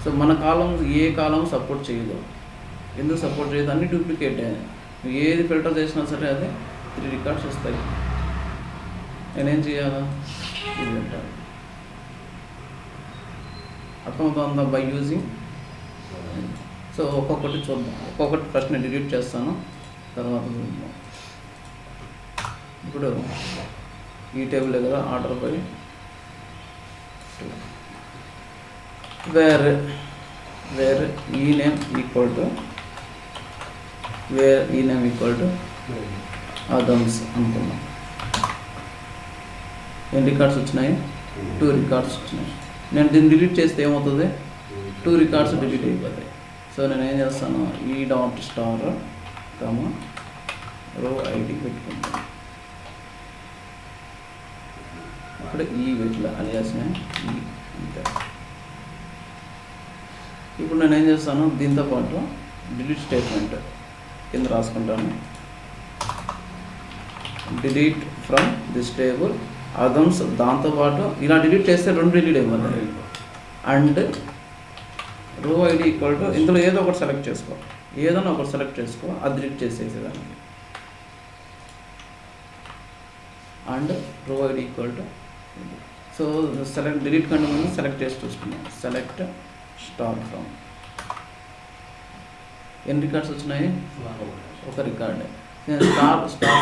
So మన కాలమ్స్ ఏ కాలం సపోర్ట్ చేయదు. ఎందుకు సపోర్ట్ చేయదు? అన్ని డూప్లికేటే. ఏది ఫిల్టర్ చేసినా సరే అదే 3 రికార్డ్స్ వస్తాయి. నేనేం చేయాలా? ఇది పెట్టాలి. అర్థమవుతుందా? By using. సో ఒక్కొక్కటి చూద్దాం. ఒక్కొక్కటి ఫస్ట్ నేను డిలీట్ చేస్తాను, తర్వాత చూద్దాం. ఇప్పుడు ఈ టేబుల్ దగ్గర ఆర్డర్ బై 2 వేర్ ఈ నేమ్ ఈక్వల్ టు అదమ్స్ అనుకున్నాం. ఎన్ని రికార్డ్స్ వచ్చినాయి? 2 రికార్డ్స్ వచ్చినాయి. నేను దీన్ని డిలీట్ చేస్తే ఏమవుతుంది? 2 రికార్డ్స్ డిలీట్ అయిపోతాయి. సో నేను ఏం చేస్తాను? ఈ డాట్ స్టార్ రో ఐడి పెట్టుకుంటాను. ఇక్కడ ఈ వీటిలో అలియాస్ నేమ్ ఈ అంతే. ఇప్పుడు నేను ఏం చేస్తాను, దీంతో పాటు డిలీట్ స్టేట్మెంట్ కింద రాసుకుంటాను. డిలీట్ ఫ్రమ్ దిస్ టేబుల్ అదమ్స్, దాంతోపాటు ఇలా డిలీట్ చేస్తే 2 డిలీట్ అయిపోతాయి. And row ID equal to ఇందులో ఏదో ఒకటి సెలెక్ట్ చేసుకో, ఏదైనా ఒకటి సెలెక్ట్ చేసుకో, అది delete చేసేసేదానికి. And row ID equal to, so select delete కంటే ముందు సెలెక్ట్ చేసి చూసుకున్నాం. సెలెక్ట్ స్టార్ ఫ్రమ్, ఎన్ని రికార్డ్స్ వచ్చినాయి, ఒక రికార్డ్. నేను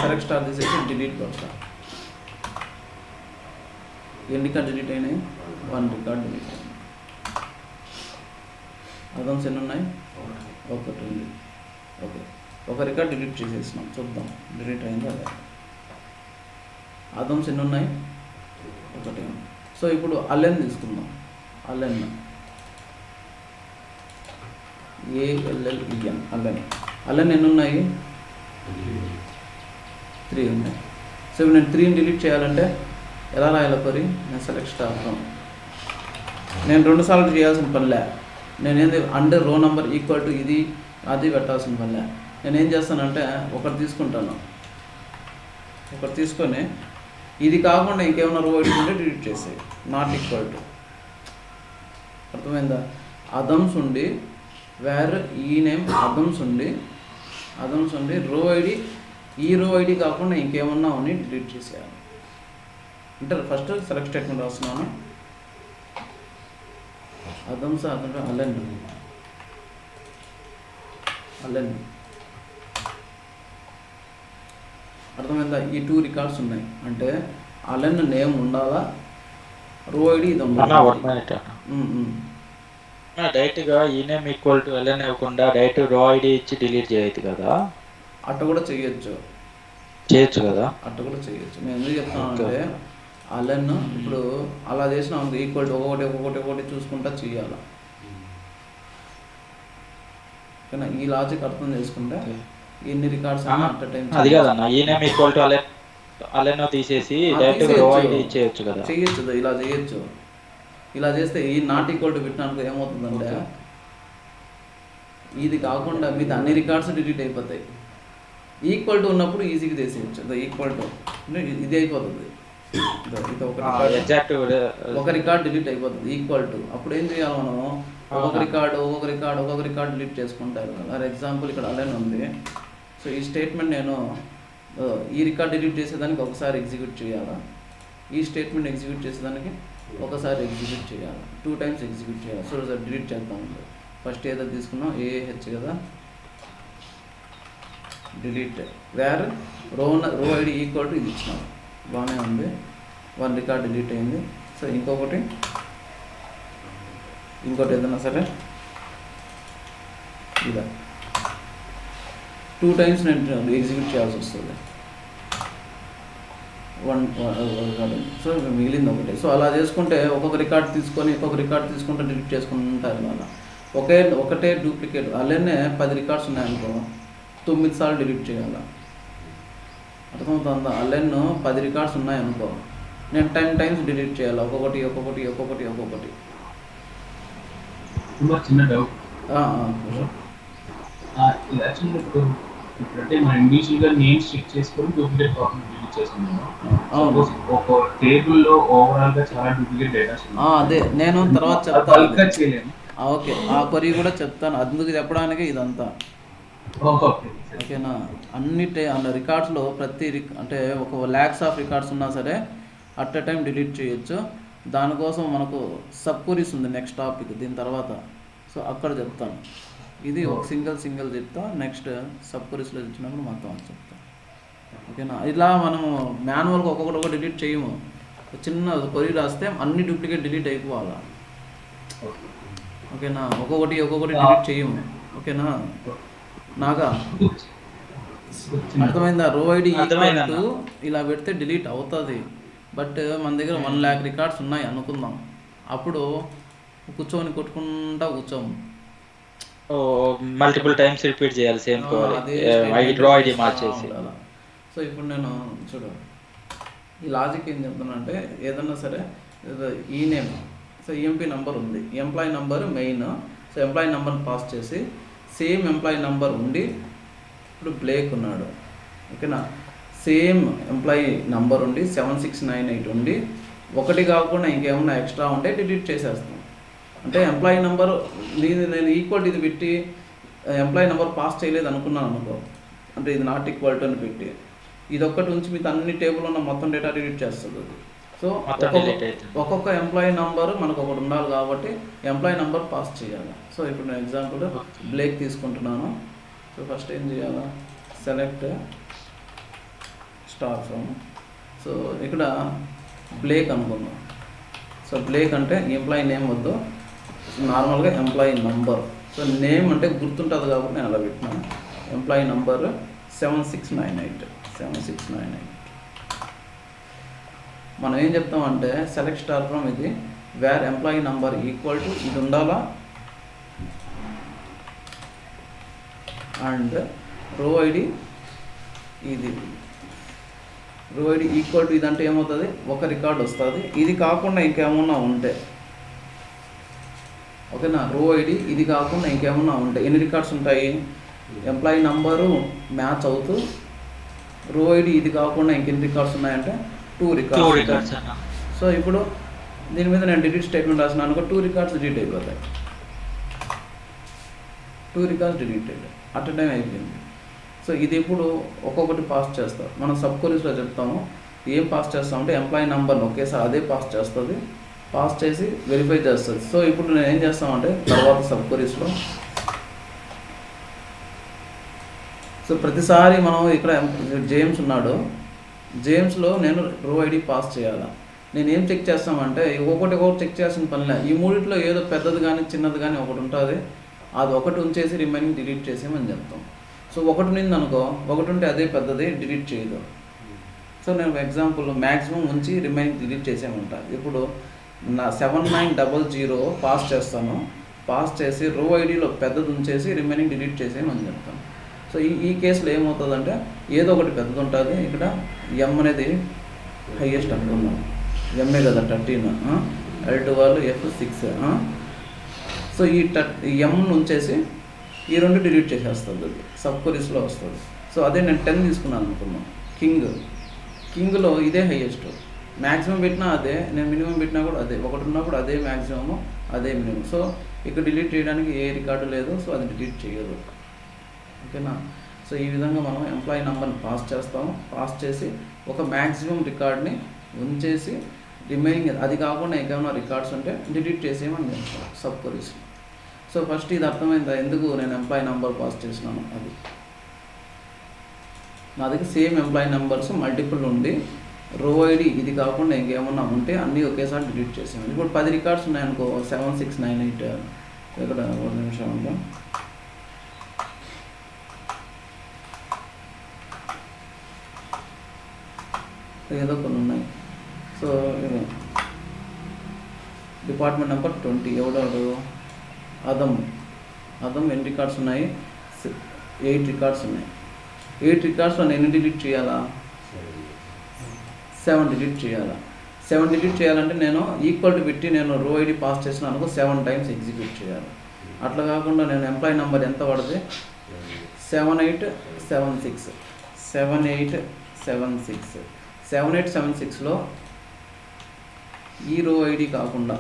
సెలెక్ట్ స్టార్ తీసేసి డిలీట్ కొడతా. ఎన్ని రికార్డ్ డిలీట్ అయినాయి, 1 రికార్డ్ డిలీట్ అయింది. అదమ్స్ ఎన్ని ఉన్నాయి, ఒకటి ఉంది. ఓకే, ఒక రికార్డ్ డిలీట్ చేసేసినాం, చూద్దాం డిలీట్ అయిందో అదే. అదమ్స్ ఎన్ని ఉన్నాయి, ఒకటి. సో ఇప్పుడు అలెన్ తీసుకుందాం. Allen ALLEN Allen. అలెన్ ఎన్ని ఉన్నాయి, 3 ఉన్నాయి. సో ఇప్పుడు నేను 3ని డిలీట్ చేయాలంటే ఎలా రాయాలి కొరి, నేను సెలెక్ట్ స్టార్ ఫ్రమ్, నేను 2 సార్లు చేయాల్సిన పనిలే. నేనేంది under row number equal to ఇది అది పెట్టాల్సిన పనిలే. నేనేం చేస్తానంటే ఒకటి తీసుకుంటాను, ఒకటి తీసుకొని ఇది కాకుండా ఇంకేమైనా రో ఐడి ఉంటే డిలీట్ చేసేయి. నాట్ ఈక్వల్ టు, అర్థమైందా? అదమ్స్ ఉండి వేర్ ఈ నేమ్ అదమ్స్ ఉండి రో ఐడి, ఈ రో ఐడి కాకుండా ఇంకేమన్నా ఉన్నాయి డిలీట్ చేసేయాలి. అంటే ఫస్ట్ సెలెక్ట్ స్టేట్మెంట్ రాస్తున్నాను. అదమ్స్ అదంటే అలెన్ అర్థమైందా? ఈ 2 రికార్డ్స్ ఉన్నాయి అంటే అలెన్ నేమ్ ఉండాలా, రో ఐడి ఇది ఉండాలి. డైరెక్ట్గా ఈ నేమ్ ఈక్వల్ టు ఎల్ఎన్ ఇవ్వకుండా డైరెక్ట్ రో ఐడి ఇచ్చి డిలీట్ చేయొద్దు కదా? అట్ట కూడా చేయొచ్చు కదా? అట్ట కూడా చేయొచ్చు. నేను ఎందుకు చెప్తాను అంటే అలెన్ ఇప్పుడు అలా చేసిన ఈక్వల్ టు ఒక్కొక్కటి చూసుకుంటా చేయాలి. కానీ ఈ లాజిక్ అర్థం చేసుకుంటే ఎన్ని రికార్డ్స్ అట్ టైం అది కాదన్న, ఈ నేమ్ ఈక్వల్ టు అలెన్ తీసేసి డైరెక్ట్ రో ఐడి ఇచ్చేయొచ్చు కదా? చేయొచ్చు, ఇలా చేయొచ్చు. ఇలా చేస్తే ఈ నాట్ ఈక్వల్ టు పెట్టినానికి ఏమవుతుందంటే ఇది కాకుండా మీది అన్ని రికార్డ్స్ డిలీట్ అయిపోతాయి. ఈక్వల్ టు ఉన్నప్పుడు ఈజీగా చేసేయచ్చు. ఈక్వల్ టు అంటే ఇది అయిపోతుంది, ఇది ఒక రికార్డ్ డిలీట్ అయిపోతుంది. ఈక్వల్ టు అప్పుడు ఏం చేయాలి మనం, ఒక్కొక్క రికార్డ్ డిలీట్ చేసుకుంటారు. ఫర్ ఎగ్జాంపుల్ ఇక్కడ అలెన్ ఉంది. సో ఈ స్టేట్మెంట్ నేను ఈ రికార్డ్ డిలీట్ చేసేదానికి ఒకసారి ఎగ్జిక్యూట్ చేయాలా, ఈ స్టేట్మెంట్ ఎగ్జిక్యూట్ చేసేదానికి ఒకసారి ఎగ్జిక్యూట్ చేయాలి, 2 టైమ్స్ ఎగ్జిక్యూట్ చేయాలి. సో సార్ డిలీట్ చేద్దాం. ఫస్ట్ ఏదో తీసుకున్నాం AH కదా, delete wear row ID equal to ఇది ఇచ్చినాం, బాగానే ఉంది. 1 రికార్డ్ డిలీట్ అయింది. సో ఇంకొకటి ఏదైనా సరే ఇలా 2 టైమ్స్ నేను ఎగ్జిక్యూట్ చేయాల్సి వస్తుంది. 1 సో మిగిలింది ఒకటి. సో అలా చేసుకుంటే ఒక్కొక్క రికార్డ్ తీసుకుంటే డిలీట్ చేసుకుంటారు. అలా ఒకటే డూప్లికేట్ అలెనే 10 రికార్డ్స్ ఉన్నాయనుకో 9 సార్లు డిలీట్ చేయాలి. అర్థమవుతుందా? అలెన్ 10 రికార్డ్స్ ఉన్నాయనుకో నేను 10 టైమ్స్ డిలీట్ చేయాలి, ఒక్కొక్కటి. చిన్న డౌట్, ఇప్పుడంటే మనం ఇండివిజువల్గా నేమ్స్ చెక్ చేసుకొని డూప్లికేట్ కాపీ డిలీట్ చేసుకున్నాము. ఒక టేబుల్లో ఓవరాల్గా చాలా డూప్లికేట్ డేటా అదే నేను తర్వాత చెప్తాను. ఓకే, ఆ క్వరీ కూడా చెప్తాను. అందుకు చెప్పడానికి ఇదంతా ఓకేనా. అన్ని రికార్డ్స్లో అంటే ఒక lakhs ఆఫ్ రికార్డ్స్ ఉన్నా సరే అట్ ఎ టైం డిలీట్ చేయొచ్చు. దానికోసం మనకు సబ్ క్వరీస్ ఉంది నెక్స్ట్ టాపిక్ దీని తర్వాత. సో అక్కడ చెప్తాను. ఇది ఒక సింగిల్ చెప్తా, నెక్స్ట్ సబ్ క్వరీస్లో ఇచ్చినప్పుడు మొత్తం అని చెప్తాను. ఓకేనా. ఇలా మనము మాన్యువల్గా ఒక్కొక్కటి డిలీట్ చేయము. చిన్న క్వరీ రాస్తే అన్ని డూప్లికేట్ డిలీట్ అయిపోవాలా. ఓకేనా. ఒక్కొక్కటి డిలీట్ చేయము. ఓకేనా. నాగా అర్థమైందా? రో ఐడి ఇలా పెడితే డిలీట్ అవుతుంది. బట్ మన దగ్గర 1 lakh రికార్డ్స్ ఉన్నాయి అనుకుందాం. అప్పుడు కూర్చొని కూర్చోము, మల్టిపుల్ టైమ్స్ రిపీట్ చేయాలి సేమ్ రో ఐడి మార్చేసి. సో ఇప్పుడు నేను చూడు ఈ లాజిక్ ఏం చెప్తున్నానంటే ఏదన్నా సరే ఈ నేమ్, సో ఈఎంపీ నెంబర్ ఉంది, employee number main, so employee నెంబర్ని పాస్ చేసి సేమ్ ఎంప్లాయీ నెంబర్ ఉండి ఇప్పుడు బ్లేక్ ఉన్నాడు, ఓకేనా, సేమ్ ఎంప్లాయీ నెంబర్ ఉండి 7698 ఉండి ఒకటి కాకుండా ఇంకేమన్నా ఎక్స్ట్రా ఉంటే డిలీట్ చేసేస్తాం. అంటే ఎంప్లాయీ నెంబర్ నేను ఈక్వల్ ఇది పెట్టి ఎంప్లాయీ నెంబర్ పాస్ చేయలేదు అనుకున్నాను అనుకో, అంటే ఇది నాట్ ఈక్వల్ టు అని పెట్టి ఇది ఒక్కటి ఉంచి మీకు అన్ని టేబుల్ ఉన్న మొత్తం డేటా డిలీట్ చేస్తుంది అది. సో ఒక్కొక్క ఎంప్లాయీ నెంబర్ మనకు ఒకటి ఉండాలి కాబట్టి ఎంప్లాయీ నెంబర్ పాస్ చేయాలి. సో ఇప్పుడు నేను ఎగ్జాంపుల్ బ్లేక్ తీసుకుంటున్నాను. సో ఫస్ట్ ఏం చేయాలా, సెలెక్ట్ స్టార్ ఫ్రమ్, సో ఇక్కడ బ్లేక్ అనుకుందాం. సో బ్లేక్ అంటే ఎంప్లాయీ నేమ్ వద్దు, నార్మల్గా ఎంప్లాయీ నంబర్. సో నేమ్ అంటే గుర్తుంటుంది కాబట్టి నేను అలా పెట్టినాను. Employee number 7698. మనం ఏం చెప్తామంటే సెలెక్ట్ స్టార్ ఫ్రమ్ ఇది wear employee number equal to ఇది ఉండాలా అండ్ రో ఐడి ఇది, రో ఐడి ఈక్వల్ టు ఇదంటే ఏమవుతుంది, ఒక రికార్డ్ వస్తుంది. ఇది కాకుండా ఇంకేమన్నా ఉంటే, ఓకేనా, రో ఐడి ఇది కాకుండా ఇంకేమన్నా ఉంటే ఎన్ని రికార్డ్స్ ఉంటాయి, ఎంప్లాయీ నంబరు మ్యాచ్ అవుతూ రో ఐడి ఇది కాకుండా ఇంకెన్ని రికార్డ్స్ ఉన్నాయంటే 2 రికార్డ్స్. సో ఇప్పుడు దీని మీద నేను డిలీట్ స్టేట్మెంట్ రాసినా అనుకో 2 రికార్డ్స్ డిలీట్ అయిపోతాయి. 2 రికార్డ్స్ డిలీటెడ్ అట్ టైం అయిపోయింది. సో ఇది ఇప్పుడు ఒక్కొక్కటి పాస్ చేస్తాం. మనం సబ్ క్వరీస్లో చెప్తాము ఏం పాస్ చేస్తామంటే ఎంప్లాయీ నెంబర్ని ఒకేసారి అదే పాస్ చేస్తుంది, పాస్ చేసి వెరిఫై చేస్తుంది. సో ఇప్పుడు నేను ఏం చేస్తామంటే తర్వాత సబ్ క్వరీస్లో సో ప్రతిసారి మనం ఇక్కడ జేమ్స్ ఉన్నాడు, జేమ్స్లో నేను రో ఐడి పాస్ చేయాలా. నేను ఏం చెక్ చేస్తామంటే ఒకటి చెక్ చేసిన పనిలే, ఈ మూడిట్లో ఏదో పెద్దది కానీ చిన్నది కానీ ఒకటి ఉంటుంది, అది ఒకటి ఉంచేసి రిమైనింగ్ డిలీట్ చేసేమని చెప్తాం. సో ఒకటి ఉంది అనుకో, ఒకటి ఉంటే అదే పెద్దది డిలీట్ చేయదు. సో నేను ఎగ్జాంపుల్ మ్యాక్సిమం ఉంచి రిమైనింగ్ డిలీట్ చేసేమంట. ఇప్పుడు నా 7900 పాస్ చేస్తాను, పాస్ చేసి రో ఐడిలో పెద్దది ఉంచేసి రిమైనింగ్ డిలీట్ చేసేయమని చెప్తాను. సో ఈ కేసులో ఏమవుతుందంటే ఏదో ఒకటి పెద్దది ఉంటుంది, ఇక్కడ ఎం అనేది హైయెస్ట్ అనుకుందాం, ఎంఏ కదా 13, L12 F6. సో ఈ ఎంను ఉంచేసి ఈ 2 డిలీట్ చేసేస్తుంది, అది సబ్ క్వరీస్లో వస్తుంది. సో అదే నేను 10 తీసుకున్నాను అనుకున్నాను, కింగ్లో ఇదే హైయెస్ట్, మ్యాక్సిమం పెట్టినా అదే, నేను మినిమం పెట్టినా కూడా అదే, ఒకటి ఉన్నప్పుడు అదే మ్యాక్సిమము అదే మినిమం. సో ఇక్కడ డిలీట్ చేయడానికి ఏ రికార్డు లేదు, సో అది డిలీట్ చేయదు, ఓకేనా. సో ఈ విధంగా మనం ఎంప్లాయీ నెంబర్ని పాస్ చేస్తాము, పాస్ చేసి ఒక మ్యాక్సిమం రికార్డ్ని ఉంచేసి రిమైనింగ్ అది కాకుండా ఇంకేమైనా రికార్డ్స్ ఉంటే డిలీట్ చేసేయమని చెప్తాం సబ్ క్వరీస్. సో ఫస్ట్ ఇది అర్థమైందా ఎందుకు నేను ఎంప్లాయీ నెంబర్ పాస్ చేసినాను. అది నా దగ్గర సేమ్ ఎంప్లాయీ నెంబర్స్ మల్టిపుల్ ఉండి రో ఐడి ఇది కాకుండా ఇంకేమన్నా ఉంటే అన్నీ ఒకేసారి డిలీట్ చేసాము. ఇప్పుడు 10 రికార్డ్స్ ఉన్నాయనుకో, 7698 ఇక్కడ 1 నిమిషం ఉంటాం, ఏదో కొన్ని ఉన్నాయి. సో డిపార్ట్మెంట్ నెంబర్ 20 ఎవడాడు అదమ్ ఎన్ని రికార్డ్స్ ఉన్నాయి, 8 రికార్డ్స్ ఉన్నాయి. 8 రికార్డ్స్లో నేను ఎన్ని డిలీట్ చేయాలా, 7 డిలీట్ చేయాలా. 7 డిలీట్ చేయాలంటే నేను ఈక్వల్ టు పెట్టి నేను రో ఐడి పాస్ చేసిన అనుకో 7 టైమ్స్ ఎగ్జిక్యూట్ చేయాలి. అట్లా కాకుండా నేను ఎంప్లాయీ నెంబర్ ఎంత పడితే 7876లో ఈ రో ఐడి కాకుండా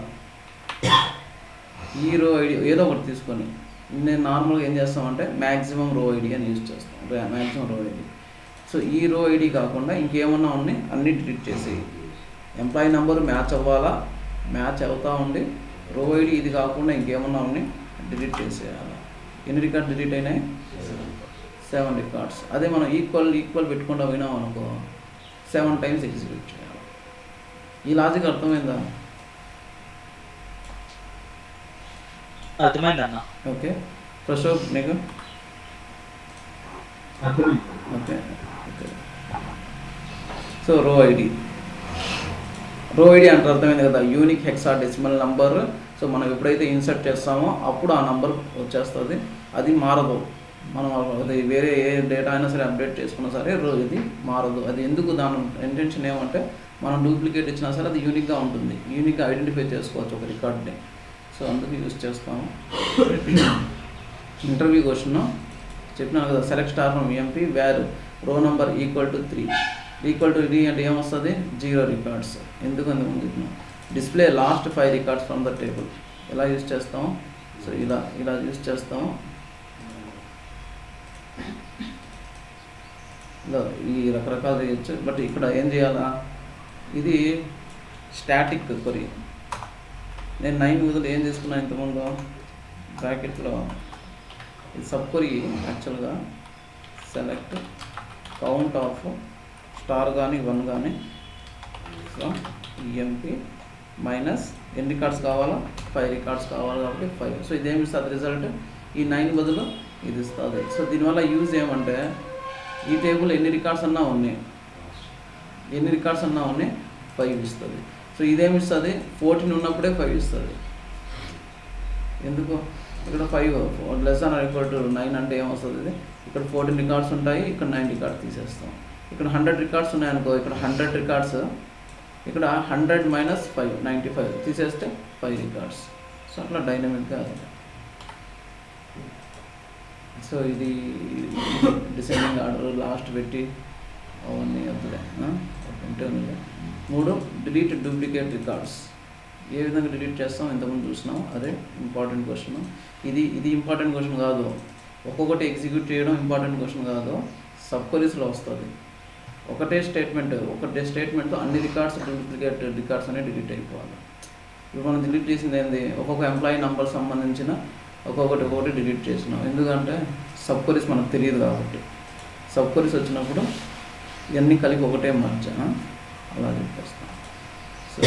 ఈ రో ఐడి ఏదో ఒకటి తీసుకొని నేను నార్మల్గా ఏం చేస్తామంటే మ్యాక్సిమం రో ఐడి అని యూజ్ చేస్తాం, మ్యాక్సిమం రో ఐడి. సో ఈ రో ఐడి కాకుండా ఇంకేమన్నా ఉన్నాయి అన్నీ డిలీట్ చేసి ఎంప్లాయీ నెంబర్ మ్యాచ్ అవ్వాలా, మ్యాచ్ అవుతూ ఉండి రో ఐడి ఇది కాకుండా ఇంకేమన్నా ఉన్నాయి డిలీట్ చేసేయాలి. ఎన్ని రికార్డ్స్ డిలీట్ అయినాయి, 7 రికార్డ్స్. అదే మనం ఈక్వల్ పెట్టుకుంటూ పోయినాం అనుకో 7 టైమ్స్ ఎగ్జిక్యూట్ చేయాలి. ఈ లాజిక్ అర్థమైందా? అర్థమైందన్న. ఓకే ప్రశోభ్ నీకు ఓకే. సో రో ఐడి అంటే అర్థమైంది కదా, యూనిక్ హెక్సాడెసిమల్ నంబర్. సో మనం ఎప్పుడైతే ఇన్సర్ట్ చేస్తామో అప్పుడు ఆ నంబర్ వచ్చేస్తుంది, అది మారదు. మనం అది వేరే ఏ డేటా అయినా సరే అప్డేట్ చేసుకున్నా సరే ఇది మారదు. అది ఎందుకు దాని ఇంటెన్షన్ ఏమంటే మనం డూప్లికేట్ ఇచ్చినా సరే అది యూనిక్గా ఉంటుంది, యూనిక్గా ఐడెంటిఫై చేసుకోవచ్చు ఒక రికార్డ్ని. సో అందుకు యూజ్ చేస్తాము. ఇంటర్వ్యూ క్వశ్చన్ చెప్పినాను కదా, select star from EMP where row number equal to 3 equal to ఇది అంటే ఏమొస్తుంది 0 రికార్డ్స్. ఎందుకు ముందు చెప్పినాం, display last 5 records from the table. ఎలా యూజ్ చేస్తాము, సో ఇలా యూజ్ చేస్తాము. ఇలా ఈ రకరకాలు చేయొచ్చు. బట్ ఇక్కడ ఏం చేయాలా, ఇది స్టాటిక్ క్వరీ. నేను 9 బదులు ఏం చేసుకున్నాను ఇంతకుముందు బ్రాకెట్లో, ఇది సబ్ క్వరీ యాక్చువల్గా సెలెక్ట్ కౌంట్ ఆఫ్ స్టార్ కానీ 1 కానీ ఫ్రమ్ ఈఎంపీ మైనస్ ఎన్ని రికార్డ్స్ కావాలా 5 రికార్డ్స్ కావాలి కాబట్టి 5. సో ఇదేమి ఇస్తుంది రిజల్ట్, ఈ 9 బదులు ఇది ఇస్తుంది. సో దీనివల్ల యూజ్ ఏమంటే ఈ టేబుల్ ఎన్ని రికార్డ్స్ అన్నా ఉన్నాయి 5 ఇస్తుంది. సో ఇదేమి ఇస్తుంది 14 ఉన్నప్పుడే 5 ఇస్తుంది. ఎందుకు ఇక్కడ 5 less than are equal to 9 అంటే ఏమొస్తుంది, ఇది ఇక్కడ 14 రికార్డ్స్ ఉంటాయి, ఇక్కడ 9 రికార్డ్స్ తీసేస్తాం. ఇక్కడ 100 రికార్డ్స్ ఉన్నాయనుకో, ఇక్కడ 100 రికార్డ్స్, ఇక్కడ 100 మైనస్ 5 95 తీసేస్తే 5 రికార్డ్స్. సో అట్లా డైనమిక్గా. సో ఇది డిసెండింగ్ ఆర్డర్ లాస్ట్ పెట్టి అవన్నీ వద్దులే ఉంటుంది. 3 డిలీట్ డూప్లికేట్ రికార్డ్స్. ఏ విధంగా డిలీట్ చేస్తాం ఇంతకుముందు చూసినాం, అదే ఇంపార్టెంట్ క్వశ్చన్. ఇది ఇంపార్టెంట్ క్వశ్చన్ కాదు, ఒక్కొక్కటి ఎగ్జిక్యూట్ చేయడం ఇంపార్టెంట్ క్వశ్చన్ కాదు, సబ్ క్వరీస్లో వస్తుంది. ఒకటే స్టేట్మెంట్తో అన్ని డూప్లికేట్ రికార్డ్స్ అనేవి డిలీట్ అయిపోవాలి. ఇప్పుడు మనం డిలీట్ చేసింది ఏంది, ఒక్కొక్క ఎంప్లాయీ నెంబర్ సంబంధించిన ఒక్కొక్కటి డిలీట్ చేసినాం. ఎందుకంటే సబ్ క్వరీస్ మనకు తెలియదు కాబట్టి. సబ్ క్వరీస్ వచ్చినప్పుడు ఇవన్నీ కలిపి ఒకటే మార్చా అలా చెప్పేస్తాం. సో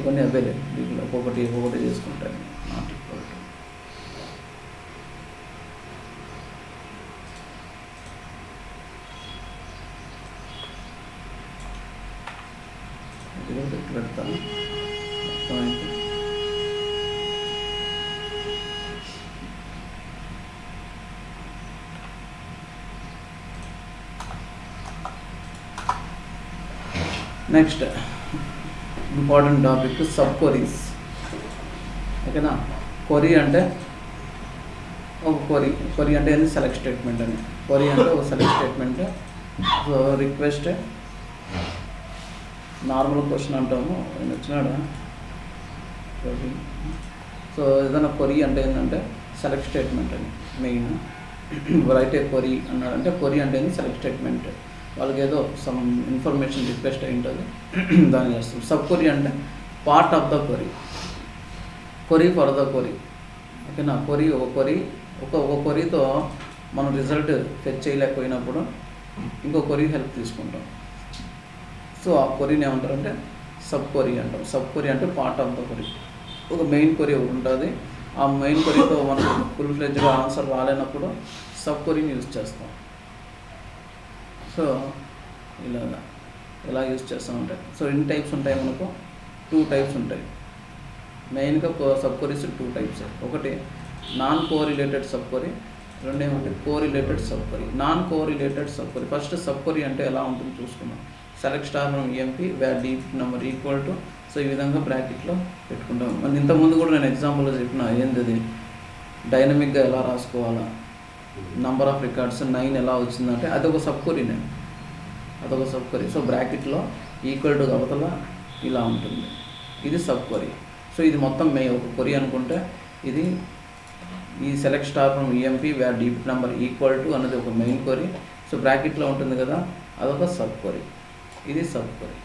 ఇవన్నీ అవైలబుల్, దీంట్లో ఒక్కొక్కటి చేసుకుంటాను. నాట్ ఈక్వల్ టు పెడతాను. Next important topic sub queries. ఓకేనా, క్వరీ అంటే ఒక క్వరీ అంటే ఏంది సెలెక్ట్ స్టేట్మెంట్ అని. క్వరీ అంటే ఒక select statement. So request normal question అంటాము, ఆయన వచ్చినాడా క్వరీ. సో ఏదైనా క్వరీ అంటే ఏంటంటే సెలెక్ట్ స్టేట్మెంట్ అని మెయిన్. రైట్ ఏ క్వరీ అన్నాడంటే క్వరీ అంటే ఏంది సెలెక్ట్ స్టేట్మెంట్. వాళ్ళకి ఏదో సమ్ ఇన్ఫర్మేషన్ రిక్వెస్ట్ అయి ఉంటుంది, దాన్ని చేస్తాం. సబ్ క్వరీ అంటే part of the query for the query. ఓకేనా, ఒక క్వరీతో మనం రిజల్ట్ ఫెచ్ చేయలేకపోయినప్పుడు ఇంకో క్వరీ హెల్ప్ తీసుకుంటాం. సో ఆ క్వరీని ఏమంటారంటే సబ్ క్వరీ అంటాం. సబ్ క్వరీ అంటే పార్ట్ ఆఫ్ ద క్వరీ. ఒక మెయిన్ క్వరీ ఒకటి ఉంటుంది, ఆ మెయిన్ క్వరీతో మనకు ఫుల్ ఫ్లెడ్జ్గా ఆన్సర్ రాలేనప్పుడు సబ్ క్వరీని యూజ్ చేస్తాం. సో ఎలా యూజ్ చేస్తామంటే, సో ఇన్ని టైప్స్ ఉంటాయి మనకు. 2 టైప్స్ ఉంటాయి మెయిన్గా సబ్ క్వరీస్. 2 టైప్స్, ఒకటి నాన్ కోరిలేటెడ్ సబ్ క్వరీ, రెండు ఏమంటే correlated sub query. Non correlated sub query. First sub query అంటే ఎలా ఉంటుంది చూసుకున్నాం. Select star from EMP where dept number equal to, so ఈ విధంగా బ్రాకెట్లో పెట్టుకుంటాం. మరి ఇంతకుముందు కూడా నేను ఎగ్జాంపుల్లో చెప్పిన ఏంది డైనమిక్గా ఎలా రాసుకోవాలా, నంబర్ ఆఫ్ రికార్డ్స్ 9 ఎలా వచ్చిందంటే అదొక సబ్ క్వరీనే, అదొక సబ్ క్వరీ. సో బ్రాకెట్లో ఈక్వల్ టు అవతల ఇలా ఉంటుంది, ఇది సబ్ క్వరీ. సో ఇది మొత్తం ఒక క్వరీ అనుకుంటే ఇది ఈ select star from EMP where dept number equal to అన్నది ఒక మెయిన్ క్వరీ. సో బ్రాకెట్లో ఉంటుంది కదా, అదొక సబ్ క్వరీ, ఇది సబ్ క్వరీ.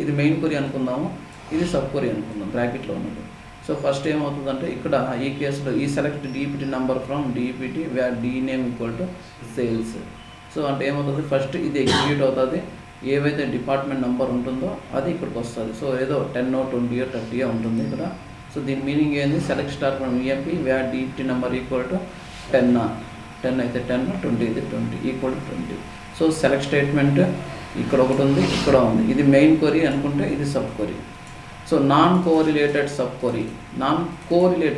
ఇది మెయిన్ క్వరీ అనుకుందాము, ఇది సబ్ క్వరీ అనుకుందాం బ్రాకెట్లో ఉన్నది. సో ఫస్ట్ ఏమవుతుందంటే ఇక్కడ ఈ కేసులో ఈ select DPT number from DPT where D name equal to sales. So అంటే ఏమవుతుంది, ఫస్ట్ ఇది ఎగ్జిక్యూట్ అవుతుంది, ఏవైతే డిపార్ట్మెంట్ నెంబర్ ఉంటుందో అది ఇక్కడికి వస్తుంది. సో ఏదో 10 20 30 ఉంటుంది ఇక్కడ. సో దీని మీనింగ్ ఏంది, select star from EMP where DPT number equal to 10 అయితే 10 20 అయితే 20 equal to 20. So select statement ఇక్కడ ఒకటి ఉంది, ఇక్కడ ఉంది, ఇది మెయిన్ క్వరీ అనుకుంటే ఇది sub query. So non correlated sub query.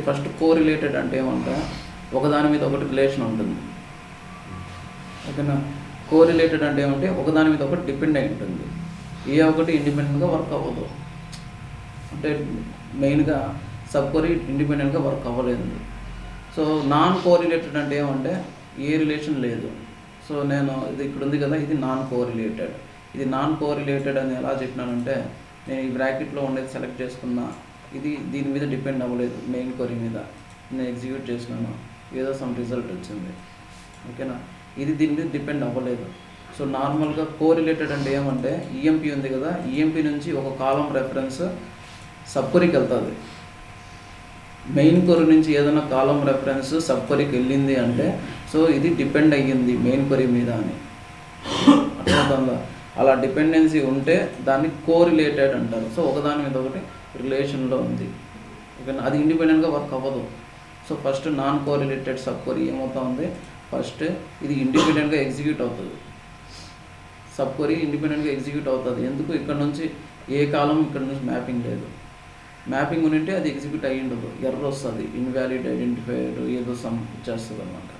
First correlated అంటే ఏమంటే ఒకదాని మీద ఒకటి రిలేషన్ ఉంటుంది. ఓకేనా, కోరిలేటెడ్ అంటే ఏమంటే ఒకదాని మీద ఒకటి డిపెండ్ అయి ఉంటుంది. ఏ ఒకటి ఇండిపెండెంట్గా వర్క్ అవ్వదు, అంటే మెయిన్గా సబ్ క్వరీ ఇండిపెండెంట్గా వర్క్ అవ్వలేదు. సో నాన్ కోరిలేటెడ్ అంటే ఏమంటే ఏ రిలేషన్ లేదు. సో నేను ఇది ఇక్కడ ఉంది కదా, ఇది నాన్ కోరిలేటెడ్. ఇది నాన్ కోరిలేటెడ్ అని ఎలా చెప్పినానంటే, నేను ఈ బ్రాకెట్లో ఉండేది సెలెక్ట్ చేసుకున్నా, ఇది దీని మీద డిపెండ్ అవ్వలేదు, మెయిన్ క్వరీ మీద నేను ఎగ్జిక్యూట్ చేసినాను, ఏదో సమ్ రిజల్ట్ వచ్చింది, ఓకేనా. ఇది దీని మీద డిపెండ్ అవ్వలేదు. సో నార్మల్గా కోరిలేటెడ్ అంటే ఏమంటే ఈఎంపీ ఉంది కదా, ఈఎంపీ నుంచి ఒక కాలం రెఫరెన్స్ సబ్ క్వరీకి వెళ్తుంది. మెయిన్ క్వరీ నుంచి ఏదైనా కాలం రెఫరెన్స్ సబ్ క్వరీకి వెళ్ళింది అంటే సో ఇది డిపెండ్ అయ్యింది మెయిన్ క్వరీ మీద అని అర్థమవుతుందా. అలా డిపెండెన్సీ ఉంటే దాన్ని కోరిలేటెడ్ అంటారు. సో ఒకదాని మీద ఒకటి రిలేషన్లో ఉంది, ఓకేనా. అది ఇండిపెండెంట్గా వర్క్ అవ్వదు. So first non correlated sub query ఏమవుతా ఉంది, ఫస్ట్ ఇది ఇండిపెండెంట్గా ఎగ్జిక్యూట్ అవుతుంది, సబ్ క్వరీ ఇండిపెండెంట్గా ఎగ్జిక్యూట్ అవుతుంది. ఎందుకు, ఇక్కడ నుంచి ఏ కాలం ఇక్కడ నుంచి మ్యాపింగ్ లేదు, మ్యాపింగ్ ఉంటే అది ఎగ్జిక్యూట్ అయ్యి ఉండదు, ఎర్రర్ వస్తుంది, ఇన్వాలిడ్ ఐడెంటిఫైడ్ ఏదో సమ్ ఇచ్చేస్తుంది అన్నమాట,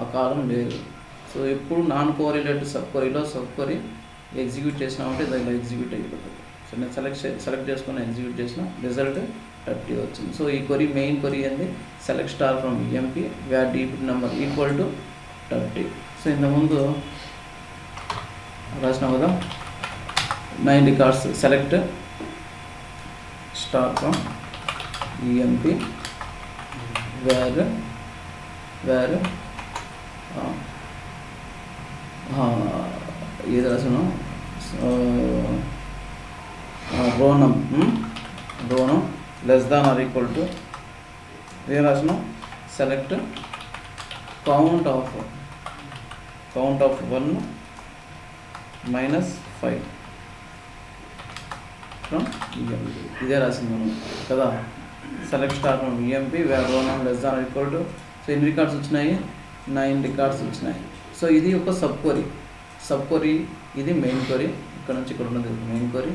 ఆ కాలం లేదు. సో ఎప్పుడు నాన్ కోరిలేటెడ్ సబ్ క్వరీలో సబ్ క్వరీ ఎగ్జిక్యూట్ చేసినామంటే దానిలో ఎగ్జిక్యూట్ అయిపోతుంది. సో నేను సెలెక్ట్ చేసుకొని ఎగ్జిక్యూట్ చేసిన రిజల్ట్ 30 వచ్చింది. సో ఈ క్వరీ మెయిన్ క్వరీ ఏంది, select star from EMP where DPT number equal to 30. So ఇంతకుముందు రాసినాం కదా 9 records, select star from EMP where ఏది రాసాను, rownum less than are equal to ఏం రాసాను, select count of 1 -5 from EMP. ఇదే రాసింది మనం కదా, select star from EMP where rownum less than are equal to. So ఎన్ని రికార్డ్స్ వచ్చినాయి, 9 రికార్డ్స్ వచ్చినాయి. సో ఇది ఒక సబ్ క్వరీ, ఇది మెయిన్ క్వరీ, ఇక్కడ నుంచి ఇక్కడ ఉన్నది మెయిన్ క్వరీ,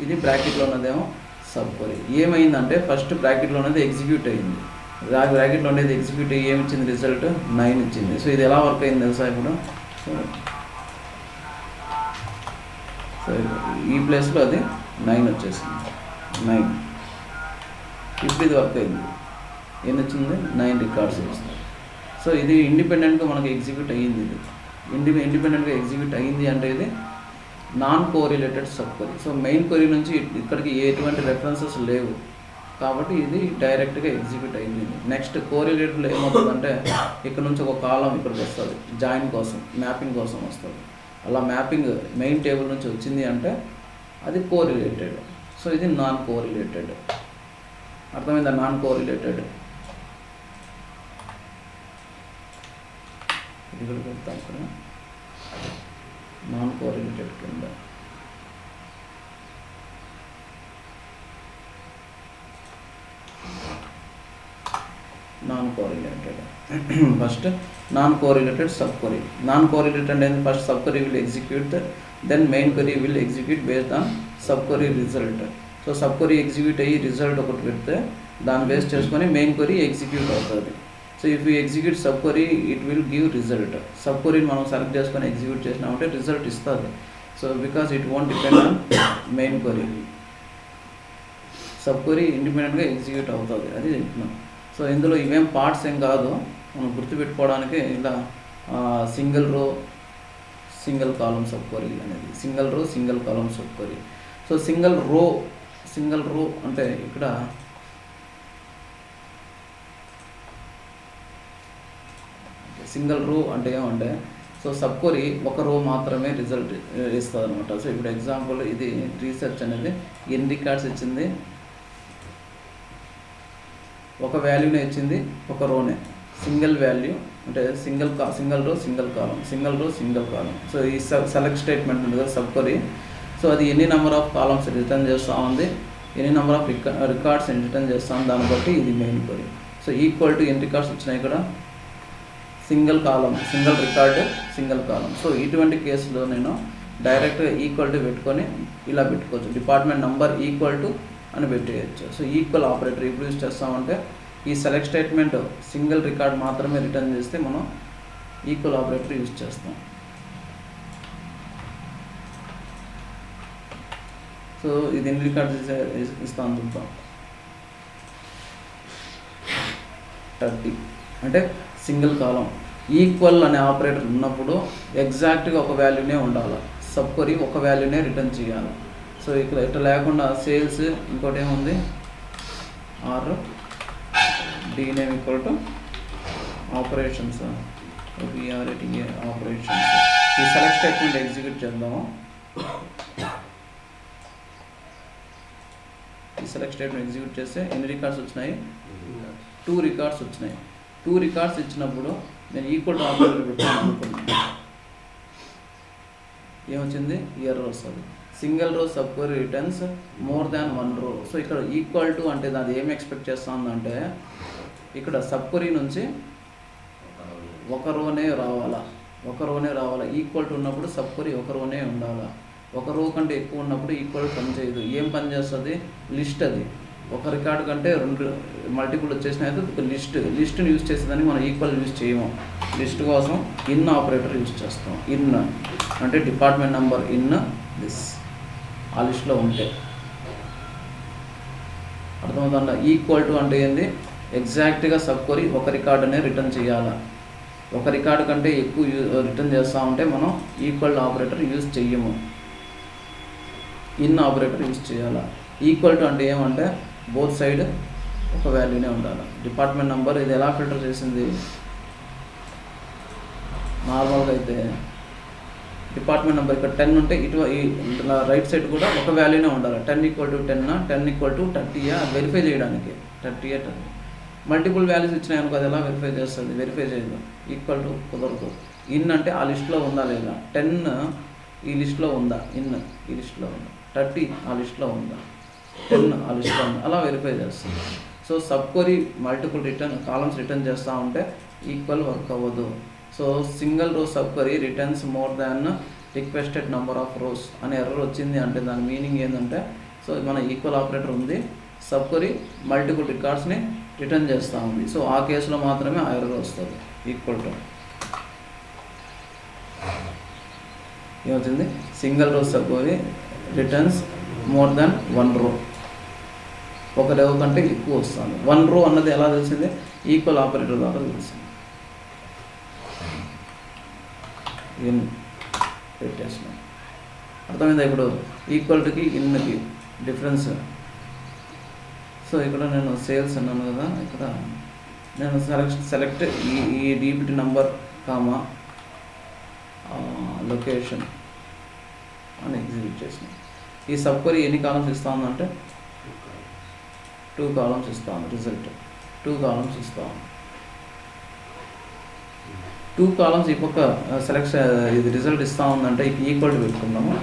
ఇది బ్రాకెట్లో ఉన్నదేమో సబ్ క్వరీ. ఏమైందంటే ఫస్ట్ బ్రాకెట్లో ఉన్నది ఎగ్జిక్యూట్ అయ్యింది, బ్రాకెట్లో ఉండేది ఎగ్జిక్యూట్ అయ్యి ఏమి ఇచ్చింది, రిజల్ట్ 9 ఇచ్చింది. సో ఇది ఎలా వర్క్ అయింది తెలుసా ఇప్పుడు, సో ఈ ప్లేస్లో అది 9 వచ్చేసింది, 9. ఇప్పుడు ఇది వర్క్ అయింది, ఎన్ని వచ్చింది, 9 రికార్డ్స్ వస్తుంది. సో ఇది ఇండిపెండెంట్గా మనకి ఎగ్జిక్యూట్ అయ్యింది, ఇది ఇండిపెండెంట్గా ఎగ్జిక్యూట్ అయ్యింది అంటే ఇది non correlated sub query. So main query నుంచి ఇక్కడికి ఎటువంటి రెఫరెన్సెస్ లేవు కాబట్టి ఇది డైరెక్ట్గా ఎగ్జిక్యూట్ అయింది. నెక్స్ట్ కోరిలేటెడ్లో ఏమవుతుందంటే ఇక్కడ నుంచి ఒక కాలం ఇక్కడికి వస్తుంది, జాయిన్ కోసం మ్యాపింగ్ కోసం వస్తుంది. అలా మ్యాపింగ్ మెయిన్ టేబుల్ నుంచి వచ్చింది అంటే అది కోరిలేటెడ్. సో ఇది నాన్ కోరిలేటెడ్, అర్థమైందా, నాన్ కోరిలేటెడ్. ఇక్కడ పెడతాం, ఇక్కడ నాన్ కోరిలేటెడ్ కింద non correlated. First non correlated sub query. Non correlated అంటే first sub query will execute, then main query will execute based on sub query result. So sub query execute అయ్యి result ఒకటి పెడితే దాన్ని base చేసుకొని main query execute అవుతుంది. So if you execute sub query it will give result. Sub క్వరీని మనం select చేసుకొని execute చేసినామంటే result ఇస్తుంది. So because it won't depend on main query, sub query ఇండిపెండెంట్గా ఎగ్జిక్యూట్ అవుతుంది, అది చెప్తున్నాం. సో ఇందులో ఇవేం పార్ట్స్ ఏం కాదు, మనం గుర్తుపెట్టుకోవడానికి ఇలా single row single column sub query అనేది, single row single column sub query. So single row అంటే ఇక్కడ సింగిల్ రో అంటే ఏమంటే సో సబ్ క్వరీ ఒక రో మాత్రమే రిజల్ట్ ఇస్తుంది అనమాట. సో ఇప్పుడు ఎగ్జాంపుల్ ఇది రీసెర్చ్ అనేది ఎన్ని రికార్డ్స్ ఇచ్చింది, ఒక వాల్యూనే ఇచ్చింది, ఒక రోనే, సింగిల్ వాల్యూ అంటే సింగిల్ రో సింగిల్ కాలం. సో ఈ సెలెక్ట్ స్టేట్మెంట్ ఉంది కదా సబ్ క్వరీ, సో అది ఎన్ని నెంబర్ ఆఫ్ కాలమ్స్ రిటర్న్ చేస్తూ ఉంది, ఎన్ని నెంబర్ ఆఫ్ రికార్డ్స్ రిటర్న్ చేస్తూ ఉంది, దాన్ని బట్టి ఇది main query. So equal to ఎన్ని రికార్డ్స్ వచ్చినాయి ఇక్కడ, సింగిల్ కాలం, సింగిల్ రికార్డు, సింగిల్ కాలం. సో ఇటువంటి కేసులో నేను డైరెక్ట్గా ఈక్వల్ టు పెట్టుకొని ఇలా పెట్టుకోవచ్చు, డిపార్ట్మెంట్ నెంబర్ ఈక్వల్ టు అని పెట్టేయచ్చు. సో ఈక్వల్ ఆపరేటర్ ఇప్పుడు యూజ్ చేస్తామంటే ఈ సెలెక్ట్ స్టేట్మెంట్ సింగిల్ రికార్డ్ మాత్రమే రిటర్న్ చేస్తే మనం ఈక్వల్ ఆపరేటర్ యూజ్ చేస్తాం. సో ఇది ఎన్ని రికార్డ్స్ ఇస్తాను చూద్దాం. 30 అంటే సింగిల్ కాలం. ఈక్వల్ అనే ఆపరేటర్ ఉన్నప్పుడు ఎగ్జాక్ట్గా ఒక వాల్యూనే ఉండాలి. సబ్ క్వరీ ఒక వాల్యూనే రిటర్న్ చేయాలి. సో ఇక్కడ ఇట్లా లేకుండా సేల్స్ ఇంకోటి ఏముంది or D name equal to operations బిఆర్ఏటిఏ ఆపరేషన్స్. ఈ సెలెక్ట్ స్టేట్మెంట్ ఎగ్జిక్యూట్ చేద్దాము. ఈ సెలెక్ట్ స్టేట్మెంట్ ఎగ్జిక్యూట్ చేస్తే ఎన్ని రికార్డ్స్ వచ్చినాయి? 2 రికార్డ్స్ వచ్చినాయి. 2 రికార్డ్స్ ఇచ్చినప్పుడు నేను ఈక్వల్ టు ఆపరేటర్ పెట్టాను అనుకున్నాను. ఏమొచ్చింది? ఎర్రర్ వస్తుంది. సింగిల్ రో sub query returns more than 1 రో. సో ఇక్కడ ఈక్వల్ టు అంటే దాన్ని ఏమి ఎక్స్పెక్ట్ చేస్తుందంటే ఇక్కడ సబ్ క్వరీ నుంచి ఒక రోనే రావాలా, ఒక రోనే రావాలా. ఈక్వల్ టు ఉన్నప్పుడు సబ్ క్వరీ ఒక రోనే ఉండాలా. ఒక రో కంటే ఎక్కువ ఉన్నప్పుడు ఈక్వల్ పని చేయదు. ఏం పని చేస్తుంది? లిస్ట్. అది ఒక రికార్డు కంటే 2 మల్టిపుల్ వచ్చేసినైతే ఒక లిస్ట్ని యూజ్ చేసేదాన్ని మనం ఈక్వల్ యూజ్ చేయము. లిస్ట్ కోసం ఇన్ ఆపరేటర్ యూజ్ చేస్తాం. ఇన్ అంటే డిపార్ట్మెంట్ నెంబర్ ఇన్ దిస్ ఆ లిస్ట్లో ఉంటే అర్థమవుతుందా? ఈక్వల్ టు అంటే ఏంది? ఎగ్జాక్ట్గా సబ్ క్వరీ ఒక రికార్డునే రిటర్న్ చేయాలి. ఒక రికార్డు కంటే ఎక్కువ రిటర్న్ చేస్తూ ఉంటే మనం ఈక్వల్ ఆపరేటర్ యూజ్ చెయ్యము, ఇన్ ఆపరేటర్ యూజ్ చేయాలి. ఈక్వల్ టు అంటే ఏమంటే బోత్ సైడ్ ఒక వాల్యూనే ఉండాలి. డిపార్ట్మెంట్ నెంబర్ ఇది ఎలా ఫిల్టర్ చేసింది? నార్మల్గా అయితే డిపార్ట్మెంట్ నెంబర్ ఇక్కడ 10 ఉంటే ఇట్లా రైట్ సైడ్ కూడా ఒక వాల్యూనే ఉండాలి. 10 = 10, 10 = 30 వెరిఫై చేయడానికి 30 మల్టిపుల్ వాల్యూస్ ఇచ్చినాయి అనుకో, అది ఎలా వెరిఫై చేస్తుంది? వెరిఫై చేయదు. ఈక్వల్ టు కుదరదు. ఇన్ అంటే ఆ లిస్ట్లో ఉందా లేదా? 10 ఈ లిస్ట్లో ఉందా? ఇన్ ఈ లిస్ట్లో ఉందా? 30 ఆ లిస్ట్లో ఉందా? 10 ఆ లిస్ట్లో ఉందా? అలా వెరిఫై చేస్తుంది. So sub query multiple columns return చేస్తూ ఉంటే ఈక్వల్ వర్క్ అవ్వదు. సో సింగిల్ రో sub query returns more than requested number of rose అనే ఎర్రర్ వచ్చింది అంటే దాని మీనింగ్ ఏంటంటే సో మన ఈక్వల్ ఆపరేటర్ ఉంది, సబ్ క్వరీ మల్టిపుల్ రికార్డ్స్ని రిటర్న్ చేస్తూ ఉంది. సో ఆ కేసులో మాత్రమే ఆ ఎర్రర్ వస్తుంది. ఈక్వల్ టు ఏమవుతుంది? సింగిల్ రో sub query returns more than 1 రో. ఒక రో కంటే ఎక్కువ వస్తుంది. 1 రో అన్నది ఎలా తెలిసింది? ఈక్వల్ ఆపరేటర్ ద్వారా తెలిసింది. ఇన్ పెట్టేసినాం. అర్థమైందా? ఇప్పుడు ఈక్వల్ టుకి ఇన్కి డిఫరెన్స్. సో ఇక్కడ నేను సేల్స్ అన్నాను కదా, ఇక్కడ నేను సెలెక్ట్ ఈ డీబీటీ నంబర్ కామా లొకేషన్ అని ఎగ్జిక్యూట్ చేసినాం. ఈ సబ్ క్వరీ ఎన్ని కాలమ్స్ ఇస్తా ఉందంటే 2 కాలమ్స్ ఇస్తా ఉంది. రిజల్ట్ 2 కాలమ్స్ ఇస్తా ఉంది. 2 కాలమ్స్ ఈ పక్క ఇది రిజల్ట్ ఇస్తూ ఉందంటే ఈక్వల్ టు పెట్టుకున్నాము.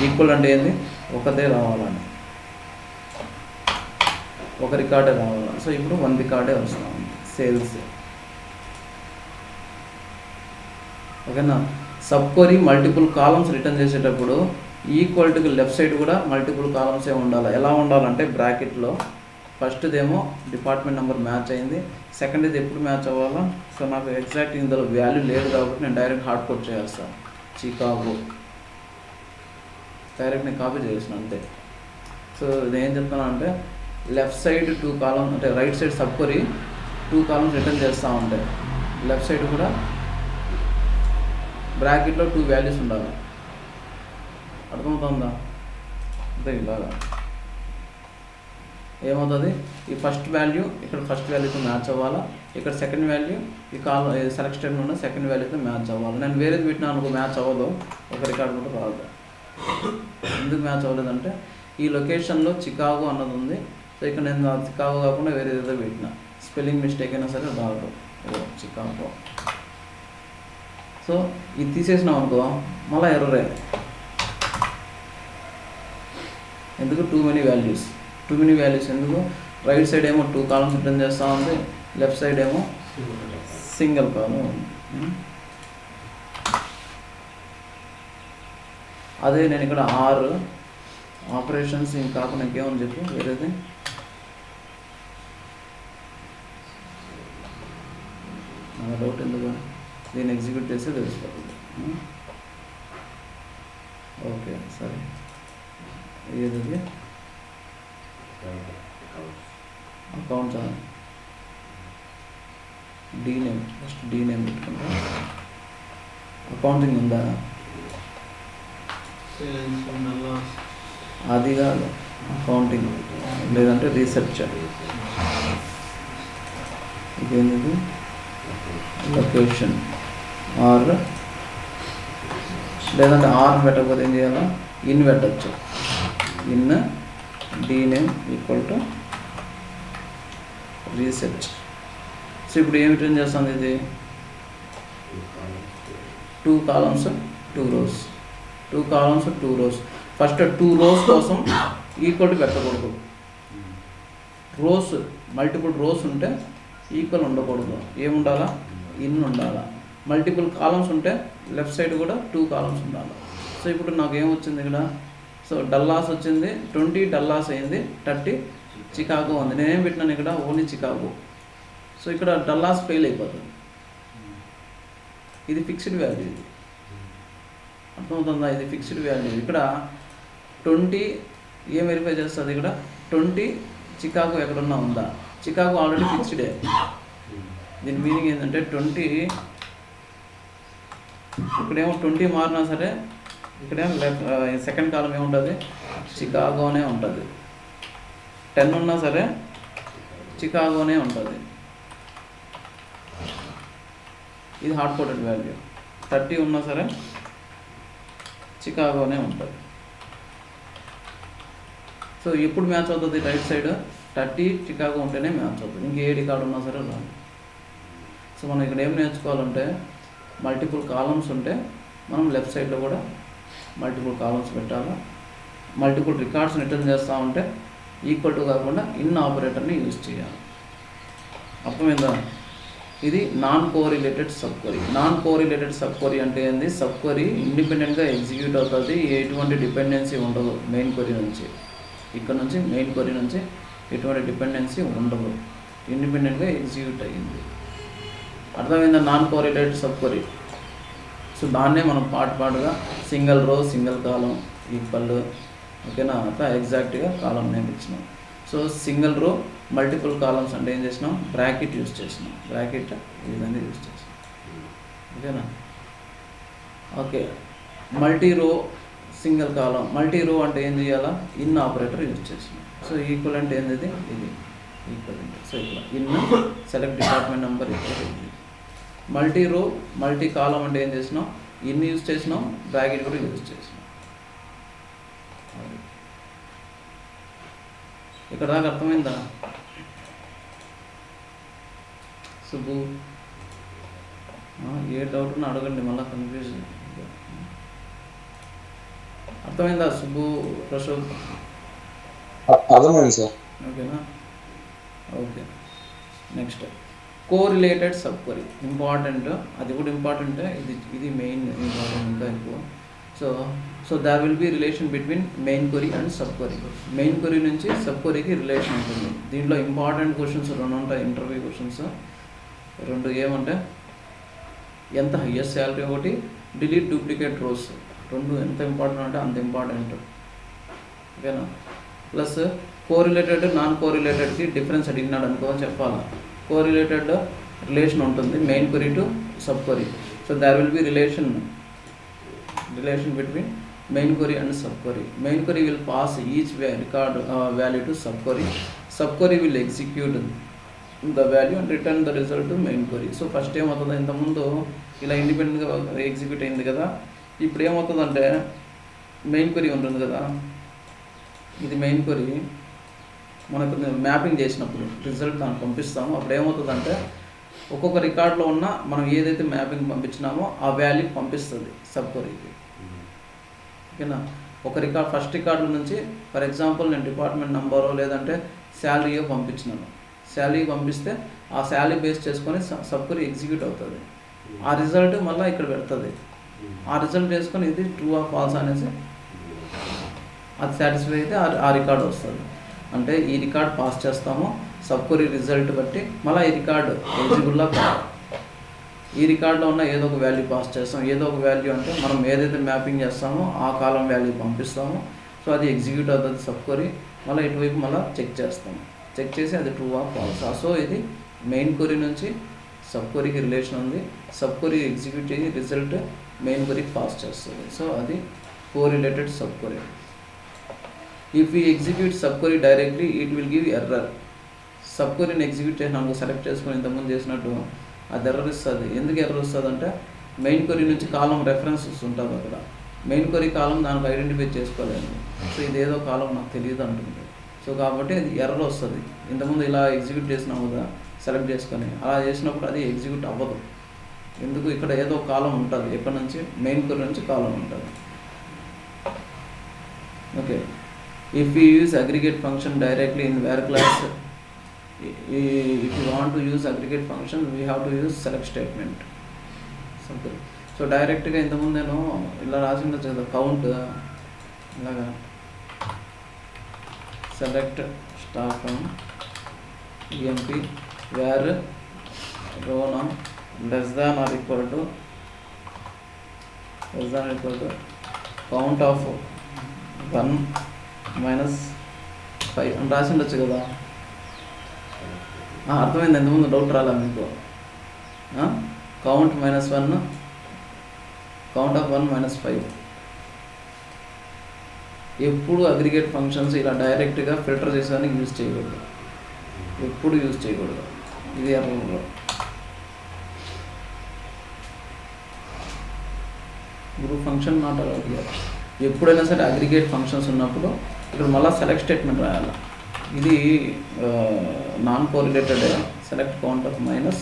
ఈక్వల్ అంటే ఏంది? ఒకటే రావాలని, ఒక రికార్డే రావాలి. సో ఇప్పుడు 1 రికార్డే వస్తూ ఉంది సేల్స్. ఓకేనా? Sub query multiple columns return చేసేటప్పుడు ఈక్వల్ టుకి లెఫ్ట్ సైడ్ కూడా మల్టిపుల్ కాలమ్సే ఉండాలి. ఎలా ఉండాలంటే బ్రాకెట్లో ఫస్ట్దేమో డిపార్ట్మెంట్ నెంబర్ మ్యాచ్ అయింది, సెకండ్ది ఎప్పుడు మ్యాచ్ అవ్వాలా? సో నాకు ఎగ్జాక్ట్ ఇందులో వాల్యూ లేదు కాబట్టి నేను డైరెక్ట్ హార్డ్ కోడ్ చేస్తాను. చికాగో డైరెక్ట్ నేను కాపీ చేసిన అంతే. సో ఇది ఏం చెప్తాను అంటే లెఫ్ట్ సైడ్ 2 కాలమ్స్ అంటే right side sub query 2 columns return చేస్తూ ఉంటాయి. లెఫ్ట్ సైడ్ కూడా బ్రాకెట్లో 2 వాల్యూస్ ఉండాలి. అర్థమవుతుందా? అంతే. ఇలాగా ఏమవుతుంది? ఈ ఫస్ట్ వాల్యూ ఇక్కడ ఫస్ట్ వాల్యూతో మ్యాచ్ అవ్వాలా, ఇక్కడ సెకండ్ వాల్యూ ఈ సెలెక్ట్ స్టేట్మెంట్ ఉన్న సెకండ్ వాల్యూతో మ్యాచ్ అవ్వాలి. నేను వేరేది పెట్టినా అనుకో మ్యాచ్ అవ్వదు, ఒక రికార్డు కూడా రాదు. ఎందుకు మ్యాచ్ అవ్వలేదంటే ఈ లొకేషన్లో చికాగో అన్నది ఉంది. సో ఇక్కడ నేను చికాగో కాకుండా వేరే ఏదో పెట్టిన, స్పెల్లింగ్ మిస్టేక్ అయినా సరే రాదు. చికాగో. సో ఇది తీసేసినాం అనుకో మళ్ళీ ఎర్రరే. ఎందుకు? టూ మెనీ వాల్యూస్ ఎందుకు? రైట్ సైడ్ ఏమో 2 కాలమ్స్ రిటర్న్ చేస్తూ ఉంది, లెఫ్ట్ సైడ్ ఏమో సింగిల్ కాలం ఉంది. అదే నేను ఇక్కడ ఆపరేషన్స్ ఇంకా కాకుండా ఇంకేమని చెప్పు వేరేది. నా డౌట్ ఎందుకు? దీన్ని ఎగ్జిక్యూట్ చేస్తే తెలిసిపోతుంది. ఓకే సరే. ఏది accounts D name, first D name పెట్టుకుంటా. అకౌంటింగ్ ఉందా? అది కాదు, అకౌంటింగ్ లేదంటే రీసెర్చ్. ఇదేంటి లొకేషన్ ఆర్, లేదంటే ఆర్ పెట్టకపోతే ఏం చేయాలా, ఇన్ పెట్టచ్చు. In D name equal to research. So ఇప్పుడు ఏమి రిటర్న్ చేస్తుంది ఇది? 2 columns 2 rows, 2 columns 2 rows. First 2 rows కోసం ఈక్వల్ టు పెట్టకూడదు. రోస్ మల్టిపుల్ రోస్ ఉంటే ఈక్వల్ ఉండకూడదు. ఏముండాలా? ఇన్ ఉండాలా. మల్టిపుల్ కాలమ్స్ ఉంటే లెఫ్ట్ సైడ్ కూడా 2 columns ఉండాలి. సో ఇప్పుడు నాకు ఏమొచ్చింది ఇక్కడ? సో డల్లాస్ వచ్చింది, 20 డల్లాస్ అయింది, 30 చికాగో ఉంది. నేనేం పెట్టినాను ఇక్కడ? Only Chicago. సో ఇక్కడ డల్లాస్ ఫెయిల్ అయిపోతుంది. ఇది ఫిక్స్డ్ వాల్యూ. ఇది అర్థమవుతుందా? ఇది ఫిక్స్డ్ వాల్యూ. ఇక్కడ 20 ఏం వెరిఫై చేస్తుంది? ఇక్కడ 20 చికాగో ఎక్కడున్నా ఉందా? చికాగో ఆల్రెడీ ఫిక్స్డే. దీని మీనింగ్ ఏంటంటే 20 ఇక్కడేమో 20 మారినా సరే ఇక్కడేమో సెకండ్ కాలం ఏముంటుంది? చికాగోనే ఉంటుంది. 10 ఉన్నా సరే చికాగోనే ఉంటుంది. ఇది హార్డ్ కోడెడ్ వాల్యూ. 30 ఉన్నా సరే చికాగోనే ఉంటుంది. సో ఎప్పుడు మ్యాచ్ అవుతుంది? రైట్ సైడ్ 30 చికాగో ఉంటేనే మ్యాచ్ అవుతుంది. ఇంక ఏ రికార్డు ఉన్నా సరే రాదు. సో మనం ఇక్కడ ఏం నేర్చుకోవాలంటే మల్టిపుల్ కాలమ్స్ ఉంటే మనం లెఫ్ట్ సైడ్లో కూడా మల్టిపుల్ కాలమ్స్ పెట్టాలి. మల్టిపుల్ రికార్డ్స్ రిటర్న్ చేస్తూ ఉంటే ఈక్వల్ టు కాకుండా ఇన్ ఆపరేటర్ని యూజ్ చేయాలి. అర్థమైందా? ఇది non correlated sub query. Non correlated sub query అంటే ఏంది? సబ్ క్వరీ ఇండిపెండెంట్గా ఎగ్జిక్యూట్ అవుతుంది, ఎటువంటి డిపెండెన్సీ ఉండదు మెయిన్ క్వరీ నుంచి. ఇక్కడ నుంచి మెయిన్ క్వరీ నుంచి ఎటువంటి డిపెండెన్సీ ఉండదు, ఇండిపెండెంట్గా ఎగ్జిక్యూట్ అయ్యింది. అర్థమైందా? Non correlated sub query. So దాన్నే మనం పార్ట్గా single row single column equal, ఓకేనా? అట్లా ఎగ్జాక్ట్గా కాలం నేమ్ ఇచ్చినాం. So single row multiple columns అంటే ఏం చేసినాం? బ్రాకెట్ యూజ్ చేసినాం. బ్రాకెట్ ఈ విధంగా యూజ్ చేసినాం, ఓకేనా? Okay. Multi row single column. Multi row అంటే ఏం చేయాలా? ఇన్ ఆపరేటర్ యూజ్ చేసినాం. సో ఈక్వల్ అంటే ఏంది? ఇది ఈక్వల్ అంటే. సో ఇట్లా in select department number equal. Multi row multi column అంటే ఏం చేసినాం? ఇన్ యూజ్ చేసినాం, బ్రాకెట్ కూడా యూజ్ చేసినాం. ఇక్కడ దాకా అర్థమైందా? సుబ్బు ఏ డౌట్ ఉన్నా అడగండి, మళ్ళీ కన్ఫ్యూజ్. అర్థమైందా సుబ్బు, ప్రశోక్? అర్థమైంది సార్. ఓకేనా? Okay. Next correlated sub query. Important, అది కూడా ఇంపార్టెంట్. ఇది మెయిన్ ఇంపార్టెంట్, ఇంకా ఎక్కువ. So there will be relation between main query and sub query. Main query నుంచి సబ్ క్వరీకి రిలేషన్ ఉంటుంది. దీంట్లో ఇంపార్టెంట్ క్వశ్చన్స్ 2 ఉంటాయి, ఇంటర్వ్యూ క్వశ్చన్స్ 2. ఏమంటే ఎంత హైయెస్ట్ శాలరీ, ఒకటి డిలీట్ డూప్లికేట్ రోస్. 2 ఎంత ఇంపార్టెంట్ అంటే అంత ఇంపార్టెంట్, ఓకేనా? ప్లస్ కోరిలేటెడ్ నాన్ కోరిలేటెడ్కి డిఫరెన్స్ అడిగినాడు అనుకో చెప్పాలా. కోరిలేటెడ్ రిలేషన్ ఉంటుంది main query to sub query. So there will be relation between main query and sub query. Main query will pass each record value to sub query. Sub query will execute the value and return the result to main query. So first ఏమవుతుంది? ఇంతకుముందు ఇలా ఇండిపెండెంట్గా execute అయింది కదా. ఇప్పుడు ఏమవుతుందంటే main query ఉంటుంది కదా, ఇది మెయిన్ క్వెరీ మనకు మ్యాపింగ్ చేసినప్పుడు రిజల్ట్ దాన్ని పంపిస్తాము. అప్పుడు ఏమవుతుందంటే ఒక్కొక్క రికార్డులో ఉన్న మనం ఏదైతే మ్యాపింగ్ పంపించినామో ఆ వాల్యూ పంపిస్తుంది సబ్ క్వెరీకి, ఓకేనా? ఒక రికార్డ్ ఫస్ట్ రికార్డు నుంచి ఫర్ ఎగ్జాంపుల్ నేను డిపార్ట్మెంట్ నెంబరో లేదంటే శాలరీయో పంపించినాను. శాలరీ పంపిస్తే ఆ శాలరీ బేస్ చేసుకొని సబ్ క్వెరీ ఎగ్జిక్యూట్ అవుతుంది. ఆ రిజల్ట్ మళ్ళీ ఇక్కడ పెడుతుంది. ఆ రిజల్ట్ చేసుకొని ఇది ట్రూ ఆర్ ఫాల్స్ అనేసి అది సాటిస్ఫై అయితే ఆ రికార్డు వస్తుంది. అంటే ఈ రికార్డ్ పాస్ చేస్తాము, సబ్ క్వెరీ రిజల్ట్ బట్టి మళ్ళీ ఈ రికార్డు ఎలిజిబుల్లా కాదు. ఈ రికార్డులో ఉన్న ఏదో ఒక వాల్యూ పాస్ చేస్తాం. ఏదో ఒక వాల్యూ అంటే మనం ఏదైతే మ్యాపింగ్ చేస్తామో ఆ కాలం వాల్యూ పంపిస్తాము. సో సో అది ఎగ్జిక్యూట్ అవుతుంది సబ్ క్వరీ. మళ్ళీ ఇటువైపు మళ్ళీ చెక్ చేస్తాం, చెక్ చేసి అది ట్రూ ఆర్ ఫాల్స్. సో ఇది మెయిన్ క్వరీ నుంచి సబ్ క్వరీకి రిలేషన్ ఉంది. సబ్ క్వరీ ఎగ్జిక్యూట్ చేసి రిజల్ట్ మెయిన్ క్వరీకి పాస్ చేస్తుంది. సో అది correlated sub query. If you execute sub query directly it will give error. Sub క్వరీని ఎగ్జిక్యూట్ చేసినాక సెలెక్ట్ చేసుకుని ఇంతకుముందు చేసినట్టు అది ఎర్రర్ ఇస్తుంది. ఎందుకు ఎర్రర్ వస్తుంది అంటే మెయిన్ క్వరీ నుంచి కాలం రెఫరెన్సెస్ ఉంటుంది అక్కడ. మెయిన్ క్వరీ కాలం దానికి ఐడెంటిఫై చేసుకోలేదు. సో ఇదేదో కాలం నాకు తెలియదు అంటుంది. సో కాబట్టి అది ఎర్రర్ వస్తుంది. ఇంతకుముందు ఇలా ఎగ్జిక్యూట్ చేసినాం కదా సెలెక్ట్ చేసుకొని, అలా చేసినప్పుడు అది ఎగ్జిక్యూట్ అవ్వదు. ఎందుకు ఇక్కడ ఏదో కాలం ఉంటుంది, ఎక్కడి నుంచి మెయిన్ క్వరీ నుంచి కాలం ఉంటుంది. Okay, if you use aggregate function directly in where class, if you want to use aggregate function we have to use select statement. Simple. So డైరెక్ట్గా ఇంతకుముందు నేను ఇలా రాసి ఉండొచ్చు కదా, కౌంట్ ఇలాగా select star from EMP where rownum less than are equal to count of 1 - 5 అని రాసి ఉండొచ్చు కదా. అర్థమైంది, ఎంతమంది డౌట్ రాలా మీకు? Count -1 count of 1 - 5. ఎప్పుడు అగ్రిగేట్ ఫంక్షన్స్ ఇలా డైరెక్ట్గా ఫిల్టర్ చేసేదానికి యూజ్ చేయకూడదు, ఎప్పుడు యూజ్ చేయకూడదు. ఇది ఎర్రర్లో group function not allowed here. ఎప్పుడైనా సరే అగ్రిగేట్ ఫంక్షన్స్ ఉన్నప్పుడు ఇక్కడ మళ్ళీ సెలెక్ట్ స్టేట్మెంట్ రాయాలి. ఇది non correlated. Select count of -5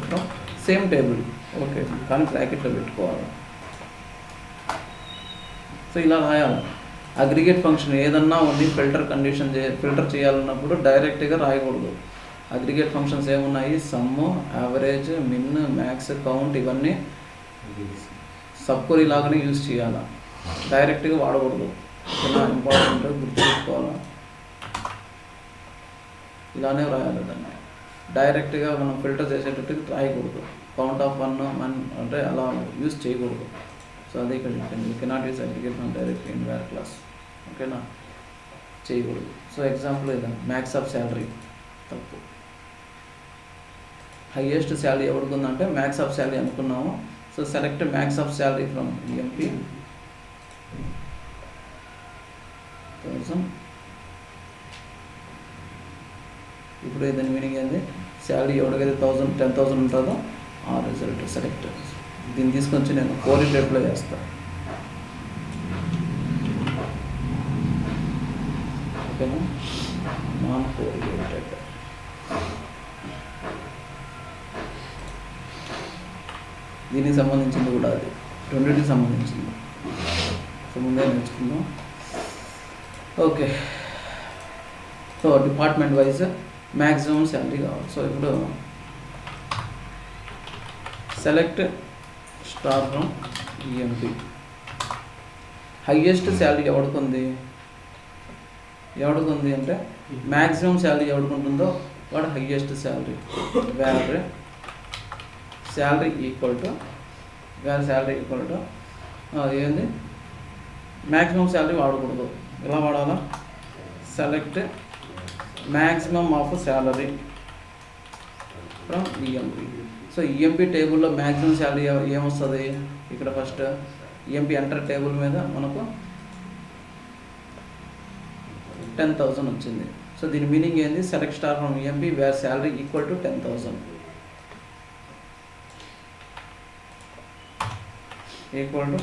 from same table. Okay, కానీ బ్రాకెట్లో పెట్టుకోవాలి. సో ఇలా రాయాలి. అగ్రిగేట్ ఫంక్షన్ ఏదన్నా ఓన్లీ ఫిల్టర్ చేయాలన్నప్పుడు డైరెక్ట్గా రాయకూడదు. అగ్రిగేట్ ఫంక్షన్స్ ఏమున్నాయి, సమ్, యావరేజ్, మిన్, మ్యాక్స్, కౌంట్, ఇవన్నీ సబ్ క్వరీ లాగానే యూజ్ చేయాలి, డైరెక్ట్గా వాడకూడదు. చాలా ఇంపార్టెంట్, గుర్తుపెట్టుకోవాలి. ఇలానే రాయాలి దాన్ని. డైరెక్ట్గా మనం ఫిల్టర్ చేసేటట్టు రాయకూడదు. కౌంట్ ఆఫ్ 1 అంటే అలా యూజ్ చేయకూడదు. సో అదే ఇక్కడ you cannot use aggregate function directly in where class. ఓకేనా, చేయకూడదు. సో ఎగ్జాంపుల్ ఇదా, మ్యాక్స్ ఆఫ్ శాలరీ తప్పు. హైయెస్ట్ శాలరీ ఎవరికి ఉందంటే మ్యాక్స్ ఆఫ్ శాలరీ అనుకున్నాము. So select max of salary from EMP 1000. ఇప్పుడు దాని మీనింగ్ ఏంది, శాలరీ ఎవరికైతే 10,000 ఉంటుందో ఆ రిజల్ట్ సెలెక్ట్. దీన్ని తీసుకొచ్చి నేను కోరిలేటెడ్లో చేస్తాను. ఓకేనా, నాన్ కోరిలేటెడ్. దీనికి సంబంధించింది కూడా అది, రెండింటికి సంబంధించింది. సో ముందే నేర్చుకుందాం. Okay, so department wise maximum salary కావాలి. సో ఇప్పుడు select star from EMP. Highest salary ఎవరికి ఉంది అంటే మ్యాక్సిమం శాలరీ ఎవరికి ఉంటుందో వాడు highest salary. Wear salary equal to ఏంది, మ్యాక్సిమం శాలరీ వాడకూడదు. ఎలా వాడాలా, select maximum of salary from EMP. So EMP టేబుల్లో మ్యాక్సిమం శాలరీ ఏమొస్తుంది, ఇక్కడ ఫస్ట్ ఈఎంపీ ఎంటర్ టేబుల్ మీద మనకు 10,000 వచ్చింది. సో దీని మీనింగ్ ఏంది, select star from EMP wear salary equal to 10,000 equal to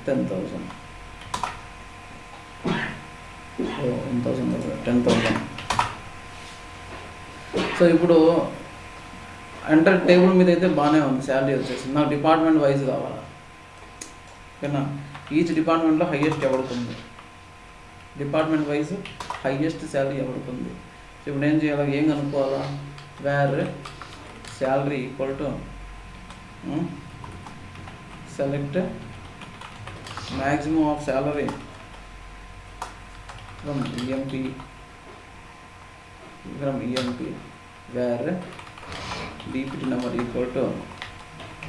10,000. 10,000. So ఇప్పుడు ఎంటర్ టేబుల్ మీద అయితే బాగానే ఉంది, శాలరీ వచ్చేసింది. నాకు డిపార్ట్మెంట్ వైజ్ కావాలా. ఓకేనా, ఈచ్ డిపార్ట్మెంట్లో హైయెస్ట్ ఎవడుతుంది, డిపార్ట్మెంట్ వైజ్ హైయెస్ట్ శాలరీ ఎవడుతుంది. సో ఇప్పుడు ఏం చేయాలి, ఏం కనుక్కోవాలా, where salary equal to select maximum of salary from EMP where DPT number equal to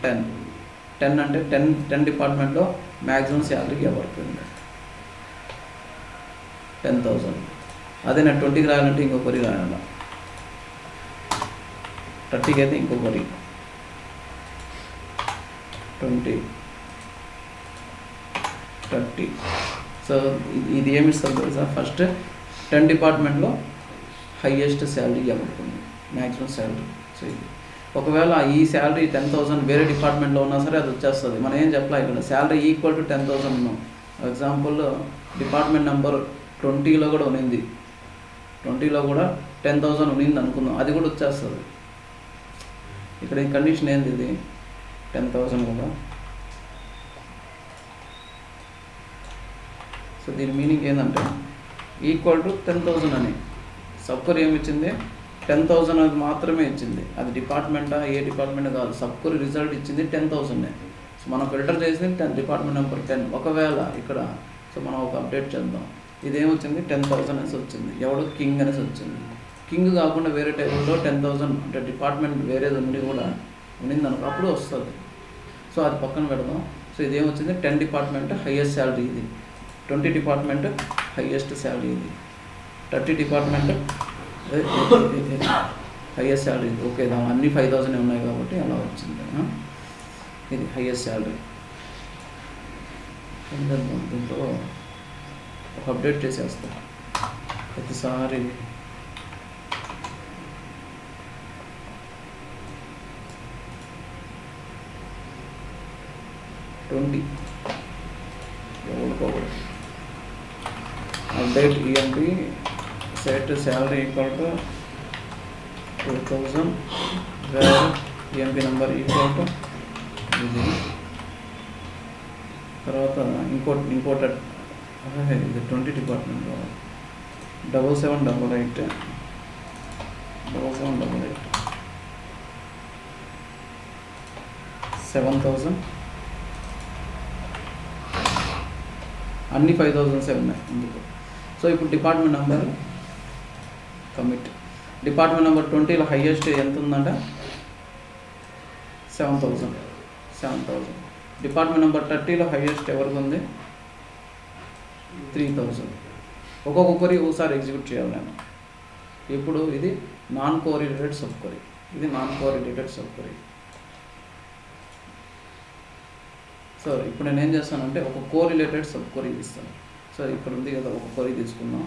10 అంటే 10 డిపార్ట్మెంట్లో మ్యాక్సిమం శాలరీ ఎవరికి ఉంది. 10,000. అదే నేను 20కి రాయాలంటే ఇంకో కొరి రాయాలి, 30కి అయితే ఇంకో కొరి, 20, 30. సో ఇది ఏమి ఇస్తుంది తెలుసా? ఫస్ట్ 10 డిపార్ట్మెంట్లో హైయెస్ట్ శాలరీ అనుకుంది, మ్యాక్సిమం శాలరీ. సో ఇది ఒకవేళ ఈ శాలరీ 10,000 వేరే డిపార్ట్మెంట్లో ఉన్నా సరే అది వచ్చేస్తుంది. మనం ఏం చెప్పాలి, ఇక్కడ శాలరీ ఈక్వల్ టు 10,000 ఉన్నాం. ఎగ్జాంపుల్ డిపార్ట్మెంట్ నెంబర్ 20లో కూడా ఉన్నింది, 20లో కూడా 10,000 ఉన్నింది అనుకుందాం, అది కూడా వచ్చేస్తుంది. ఇక్కడ ఈ కండిషన్ ఏంది, ఇది 10,000 కదా. సో దీని మీనింగ్ ఏంటంటే ఈక్వల్ టు 10,000 అని సబ్కొరీ ఏమి ఇచ్చింది, 10,000 అది మాత్రమే ఇచ్చింది. అది డిపార్ట్మెంటా ఏ డిపార్ట్మెంట్ కాదు, సబ్కొరీ రిజల్ట్ ఇచ్చింది 10,000. సో మనం ఫిల్టర్ చేసింది డిపార్ట్మెంట్ నెంబర్ 10. ఒకవేళ ఇక్కడ సో మనం ఒక అప్డేట్ చేద్దాం, ఇదేమొచ్చింది 10,000 అనేసి వచ్చింది, ఎవడు కింగ్ అనేసి వచ్చింది. కింగ్ కాకుండా వేరే టైంలో 10,000 అంటే డిపార్ట్మెంట్ వేరేది ఉండి కూడా ఉన్నింది అనుకో, అప్పుడు వస్తుంది. సో అది పక్కన పెడదాం. సో ఇదేమొచ్చింది 10 డిపార్ట్మెంట్ హైయెస్ట్ శాలరీ ఇది, 20 డిపార్ట్మెంట్ హైయెస్ట్ శాలరీ ఇది, 30 డిపార్ట్మెంట్ హైయెస్ట్ శాలరీ ఇది. ఓకే, దాని అన్ని 5,000 ఉన్నాయి కాబట్టి అలా వచ్చింది. ఇది హైయెస్ట్ శాలరీ. దీంట్లో ఒక అప్డేట్ చేసేస్తాం ప్రతిసారి. Update EMP set salary equal to 2,000 where EMP number equal to ఇది. తర్వాత ఇంకోటి ఇది 20 డిపార్ట్మెంట్లో 7788 7,000 అన్ని 5,000 ఉన్నాయి ఇందుకు. సో ఇప్పుడు department number commit, department number 20లో హైయెస్ట్ ఎంత ఉందంటే 7,000. డిపార్ట్మెంట్ నెంబర్ 30లో హైయెస్ట్ ఎవరికి ఉంది 3,000. ఒక్కొక్కరి ఒకసారి ఎగ్జిక్యూట్ చేయాలి నేను. ఇప్పుడు ఇది నాన్ కోరిలేటెడ్ సబ్ క్వరీ, ఇది non correlated sub query. So ఇప్పుడు నేను ఏం చేస్తానంటే ఒక కోరిలేటెడ్ సబ్ క్వరీ ఇస్తాను. సో ఇక్కడ ఉంది కదా, ఒక క్వరీ తీసుకుందాం.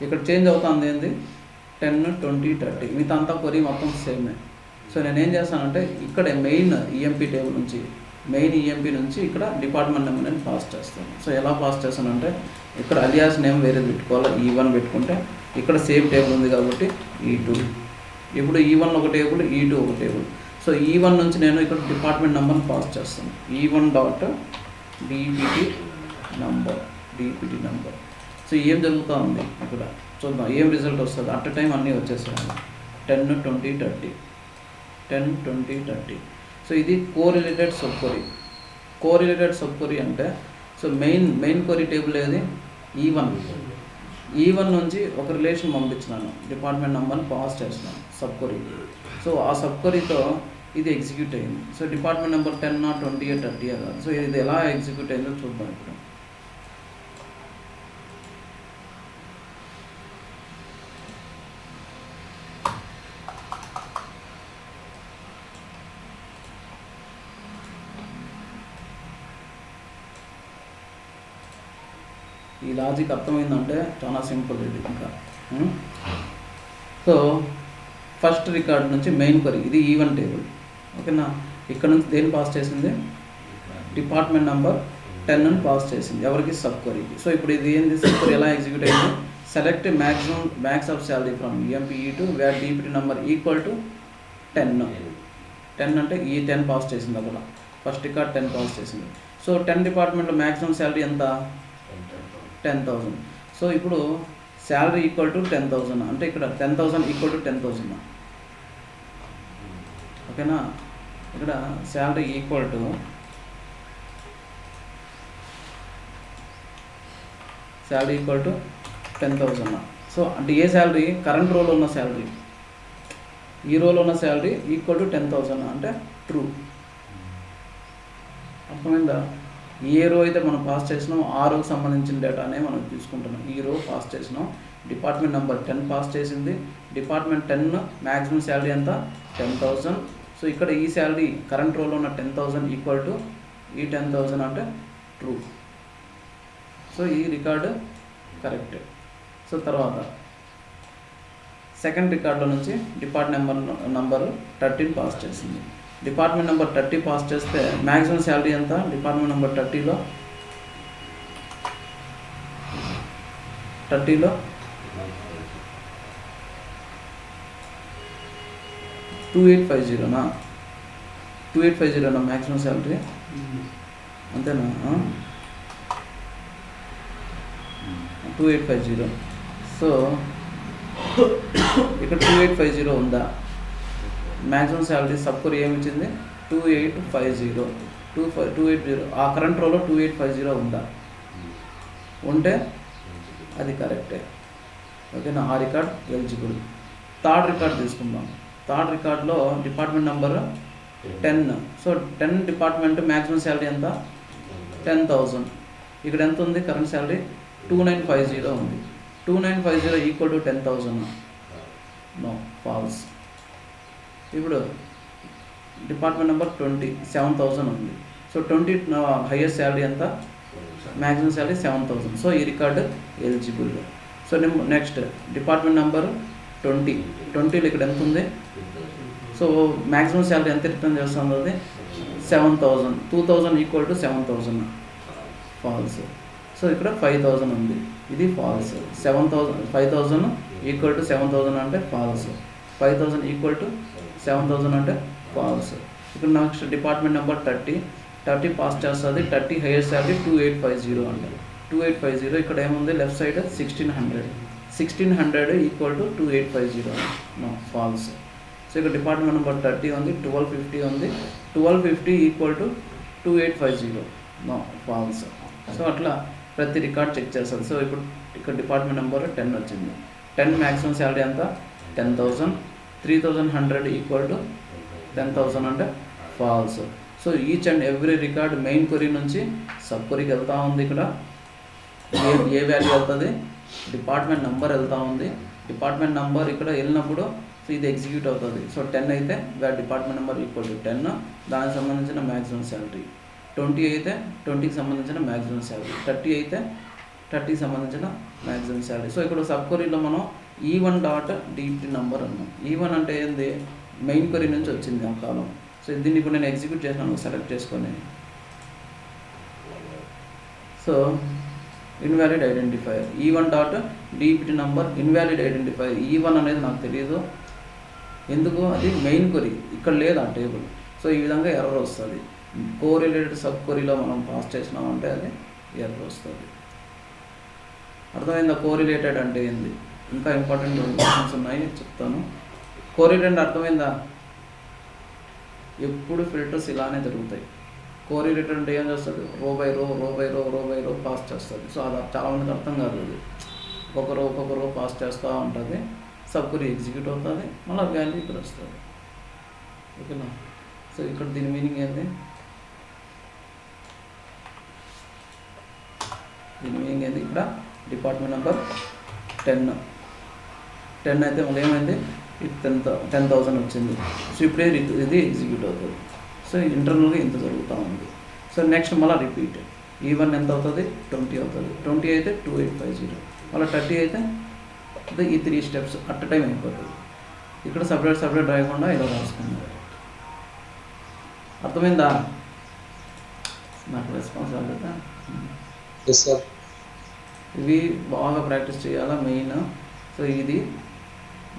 ఇక్కడ చేంజ్ అవుతుంది ఏంది 10, 20, 30 మిగతా అంతా క్వరీ మొత్తం సేమే. సో నేను ఏం చేస్తానంటే ఇక్కడ మెయిన్ ఈఎంపీ టేబుల్ నుంచి ఇక్కడ డిపార్ట్మెంట్ నెంబర్ నేను పాస్ చేస్తాను. సో ఎలా పాస్ చేస్తానంటే ఇక్కడ అలియాస్ నేమ్ వేరేది పెట్టుకోవాలి, E1 పెట్టుకుంటే ఇక్కడ సేమ్ టేబుల్ ఉంది కాబట్టి E2. ఇప్పుడు E1 ఒక టేబుల్, E2 ఒక టేబుల్. సో E1 నుంచి నేను ఇక్కడ డిపార్ట్మెంట్ నెంబర్ని పాస్ చేస్తాను, E1 dot DPT number. So ఏం జరుగుతూ ఉంది ఇక్కడ చూద్దాం, ఏం రిజల్ట్ వస్తుంది. అట్ టైం అన్నీ వచ్చేసాయి 10, 20, 30. సో ఇది కోరిలేటెడ్ సబ్ క్వరీ అంటే సో మెయిన్ క్వరీ టేబుల్ ఏది E1 నుంచి ఒక రిలేషన్ పంపించినాను, డిపార్ట్మెంట్ నెంబర్ని పాస్ చేస్తున్నాను సబ్ క్వరీ. సో ఆ సబ్ క్వరీతో ఇది ఎగ్జిక్యూట్ అయింది. సో డిపార్ట్మెంట్ నెంబర్ 10, 20, 30 కాదు. సో ఇది ఎలా ఎగ్జిక్యూట్ అయిందో చూద్దాం ఇప్పుడు. ఈ లాజిక్ అర్థమైందంటే చాలా సింపుల్ ఇది ఇంకా. సో ఫస్ట్ రికార్డ్ నుంచి మెయిన్ క్వరీ ఇది E1 టేబుల్, ఓకేనా. ఇక్కడ నుంచి దేని పాస్ చేసింది డిపార్ట్మెంట్ నెంబర్ 10 అని పాస్ చేసింది ఎవరికి సబ్ క్వరీకి. సో ఇప్పుడు ఇది ఏంది సబ్ క్వరీ ఎలా ఎగ్జిక్యూట్ అయింది, select max of salary from EMP E2 where DPT number equal to 10 అంటే ఈ 10 పాస్ చేసింది, అక్కడ ఫస్ట్ రికార్డ్ 10 పాస్ చేసింది. సో 10 డిపార్ట్మెంట్లో మ్యాక్సిమం శాలరీ ఎంత 10,000. సో ఇప్పుడు శాలరీ ఈక్వల్ టు 10,000 అంటే ఇక్కడ 10,000 ఈక్వల్ టు 10,000, ఓకేనా. ఇక్కడ salary equal to salary equal to 10,000. So అంటే ఏ శాలరీ కరెంట్ రోల్ ఉన్న శాలరీ, ఈ రోల్ ఉన్న శాలరీ ఈక్వల్ టు 10,000 అంటే ట్రూ. అర్థమైందా? ఏ రో అయితే మనం పాస్ చేసినాం ఆ రోకి సంబంధించిన డేటానే మనం తీసుకుంటున్నాం. ఈ రో పాస్ చేసినాం, డిపార్ట్మెంట్ నెంబర్ 10 పాస్ చేసింది, డిపార్ట్మెంట్ 10 మ్యాక్సిమం శాలరీ ఎంత 10,000. సో ఇక్కడ ఈ శాలరీ కరెంట్ రోలో ఉన్న 10,000 ఈక్వల్ టు ఈ 10,000 అంటే ట్రూ. సో ఈ రికార్డు కరెక్ట్. సో తర్వాత సెకండ్ రికార్డులో నుంచి డిపార్ట్మెంట్ నెంబర్ 13 పాస్ చేసింది. డిపార్ట్మెంట్ నెంబర్ 30 పాస్ చేస్తే మ్యాక్సిమం శాలరీ ఎంత డిపార్ట్మెంట్ నెంబర్ 30లో 2850నా 2850 మ్యాక్సిమం శాలరీ అంతేనా? 2850. సో ఇక్కడ 2850 ఉందా? మ్యాక్సిమం శాలరీ సబ్ కొరీ ఏమి ఇచ్చింది 2850. 280 ఆ కరెంట్ రోలో 2850 ఉందా? ఉంటే అది కరెక్టే. ఓకేనా? ఆ రికార్డ్ ఎలిజిబుల్. థర్డ్ రికార్డ్ తీసుకుందాం. థర్డ్ రికార్డ్లో department number 10. So 10 department maximum salary ఎంత 10,000. ఇక్కడ ఎంత ఉంది కరెంట్ శాలరీ 2950 ఉంది. 2950 ఈక్వల్ టు 10,000. No, false. ఇప్పుడు డిపార్ట్మెంట్ నెంబర్ 20 7,000 ఉంది. సో 20 హైయెస్ట్ శాలరీ ఎంత మ్యాక్సిమం శాలరీ 7,000. సో ఈ record eligible. So next department number 20లో ఇక్కడ ఎంత ఉంది? సో మ్యాక్సిమం శాలరీ ఎంత రిటర్న్ చేస్తుంది? అది 7,000. 2,000 ఈక్వల్ టు 7,000. ఫాల్స్. సో ఇక్కడ 5,000 ఉంది. ఇది ఫాల్స్. 5,000 ఈక్వల్ టు 7,000 అంటే ఫాల్స్. 5,000 ఈక్వల్ టు 7,000 అంటే ఫాల్స్. ఇక్కడ నెక్స్ట్ డిపార్ట్మెంట్ నెంబర్ 30 పాస్ చేస్తుంది. 30 హైయెస్ట్ శాలరీ 2850 అంటే 2850. ఇక్కడ ఏముంది left side 1600 equal to 2850. No, false. So ఇక్కడ డిపార్ట్మెంట్ నెంబర్ 30 ఉంది, 1250 ఉంది. 1250 equal to 2850. No, false. So అట్లా ప్రతి రికార్డ్ చెక్ చేస్తారు. సో ఇప్పుడు ఇక్కడ డిపార్ట్మెంట్ నెంబర్ 10 వచ్చింది. 10 మ్యాక్సిమం శాలరీ ఎంత 10,000. 3,100 ఈక్వల్ టు 10,000 అంటే false. So each and every record main query నుంచి సబ్ క్వరీకి వెళ్తూ ఉంది. ఇక్కడ ఏ వాల్యూ వెళ్తుంది డిపార్ట్మెంట్ నెంబర్ వెళ్తూ ఉంది. డిపార్ట్మెంట్ నెంబర్ ఇక్కడ వెళ్ళినప్పుడు సో ఇది ఎగ్జిక్యూట్ అవుతుంది. సో 10 అయితే డిపార్ట్మెంట్ నెంబర్ ఈక్వల్ టు 10, దానికి సంబంధించిన మ్యాక్సిమం శాలరీ. 20 అయితే 20కి సంబంధించిన మ్యాక్సిమం శాలరీ. 30 అయితే 30కి సంబంధించిన మ్యాక్సిమం శాలరీ. సో ఇక్కడ సబ్ క్వరీలో మనం E1.DPT నెంబర్ అన్నాం. E1 అంటే ఏంది మెయిన్ క్వరీ నుంచి వచ్చింది ఆ కాలం. సో దీన్ని ఇప్పుడు నేను ఎగ్జిక్యూట్ చేసినాను సెలెక్ట్ చేసుకొని. So invalid identifier E1.DPT number invalid identifier. E1 అనేది నాకు తెలియదు ఎందుకు, అది మెయిన్ క్వరీ ఇక్కడ లేదు ఆ టేబుల్. సో ఈ విధంగా ఎర్రర్ వస్తుంది. కోరిలేటెడ్ సబ్ క్వరీలో మనం పాస్ చేసినామంటే అది ఎర్రర్ వస్తుంది. అర్థమైందా? కోరిలేటెడ్ అంటే ఏంది? ఇంకా ఇంపార్టెంట్ క్వశ్చన్స్ ఉన్నాయి చెప్తాను. కోరిలేటెడ్ అర్థమైందా? ఎప్పుడు ఫిల్టర్స్ ఇలానే జరుగుతాయి. కోరిలేటెడ్ అంటే ఏం చేస్తుంది? రో బై రో పాస్ చేస్తుంది. సో అది చాలామందికి అర్థం కాదు. అది ఒక్కొక్క రో పాస్ చేస్తూ ఉంటుంది. సబ్ క్వరీ ఎగ్జిక్యూట్ అవుతుంది, మళ్ళీ వాల్యూ ఇక్కడ వస్తుంది. ఓకేనా? సో ఇక్కడ దీని మీనింగ్ ఏంది? ఇక్కడ డిపార్ట్మెంట్ నెంబర్ 10 అయితే మళ్ళీ ఏమైంది 10,000 వచ్చింది. సో ఇప్పుడే ఇది ఎగ్జిక్యూట్ అవుతుంది. సో ఇంటర్నల్గా ఇంత జరుగుతూ ఉంది. సో నెక్స్ట్ మళ్ళీ రిపీట్. E1 ఎంత అవుతుంది 20 అవుతుంది. 20 అయితే 2850, మళ్ళీ 30 అయితే ఈ 3 స్టెప్స్ అట్ టైం అయిపోతుంది. ఇక్కడ సపరేట్ రాయకుండా ఇలా రాసుకుందాం. అర్థమైందా? నాకు రెస్పాన్స్ అవ్వలేదా? ఇవి బాగా ప్రాక్టీస్ చేయాలా మెయిన్. సో ఇది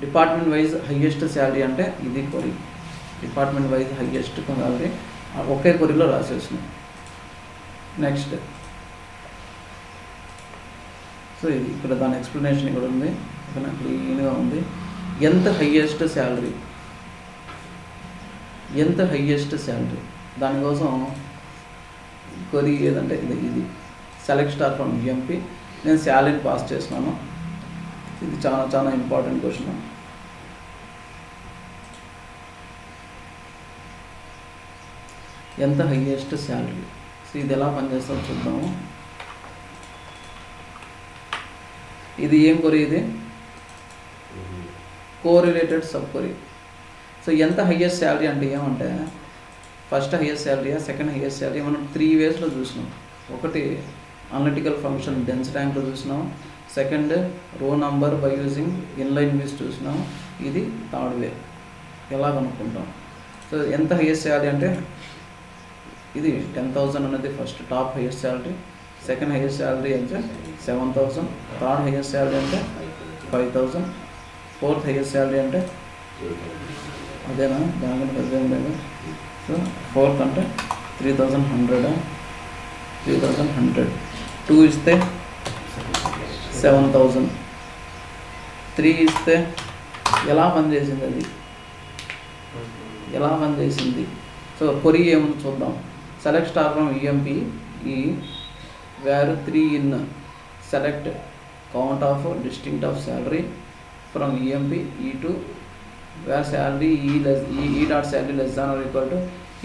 డిపార్ట్మెంట్ వైజ్ హయ్యెస్ట్ శాలరీ అంటే ఇది query. Department wise highest salary ఒకే క్వరీలో రాసేసినాం. నెక్స్ట్ సో ఇది ఇక్కడ దాని ఎక్స్ప్లెనేషన్ ఇక్కడ ఉంది. ఇక్కడ క్లీన్గా ఉంది. ఎంత హయ్యెస్ట్ శాలరీ దానికోసం క్వరీ ఏదంటే ఇది సెలెక్ట్ స్టార్ ఫ్రమ్ ఎంపీ. నేను శాలరీని పాస్ చేసినాను. ఇది చాలా ఇంపార్టెంట్ క్వశ్చన్. ఎంత హయ్యెస్ట్ శాలరీ. సో ఇది ఎలా పనిచేస్తుందో చూద్దాము. ఇది ఏం కొరీ, ఇది కోరిలేటెడ్ సబ్ కొరీ. సో ఎంత హైయెస్ట్ శాలరీ అంటే ఏమంటే first highest salary, second highest salary మనం 3 వేస్లో చూసినాం. ఒకటి అనలిటికల్ ఫంక్షన్ డెన్స్ ర్యాంక్లో చూసినాం, second row number by using inline views చూసినాం, ఇది థర్డ్ వే ఎలా కనుక్కుంటాం. సో ఎంత హైయెస్ట్ శాలరీ అంటే ఇది 10,000 అనేది first top highest salary, second highest salary అంటే 7,000, థర్డ్ హైయెస్ట్ శాలరీ అంటే 5,000, ఫోర్త్ హైయెస్ట్ శాలరీ అంటే అదేనా దానికంటే పెద్ద లేదు. సో ఫోర్త్ అంటే 3,100, 2 ఇస్తే 7,000, 3 ఇస్తే ఎలా పనిచేసింది, అది ఎలా పనిచేసింది. సో కొరీ ఏమని చూద్దాం. Select star from EMP E where 3 in select count of distinct of salary from EMP E2 where salary E dot salary less than are equal to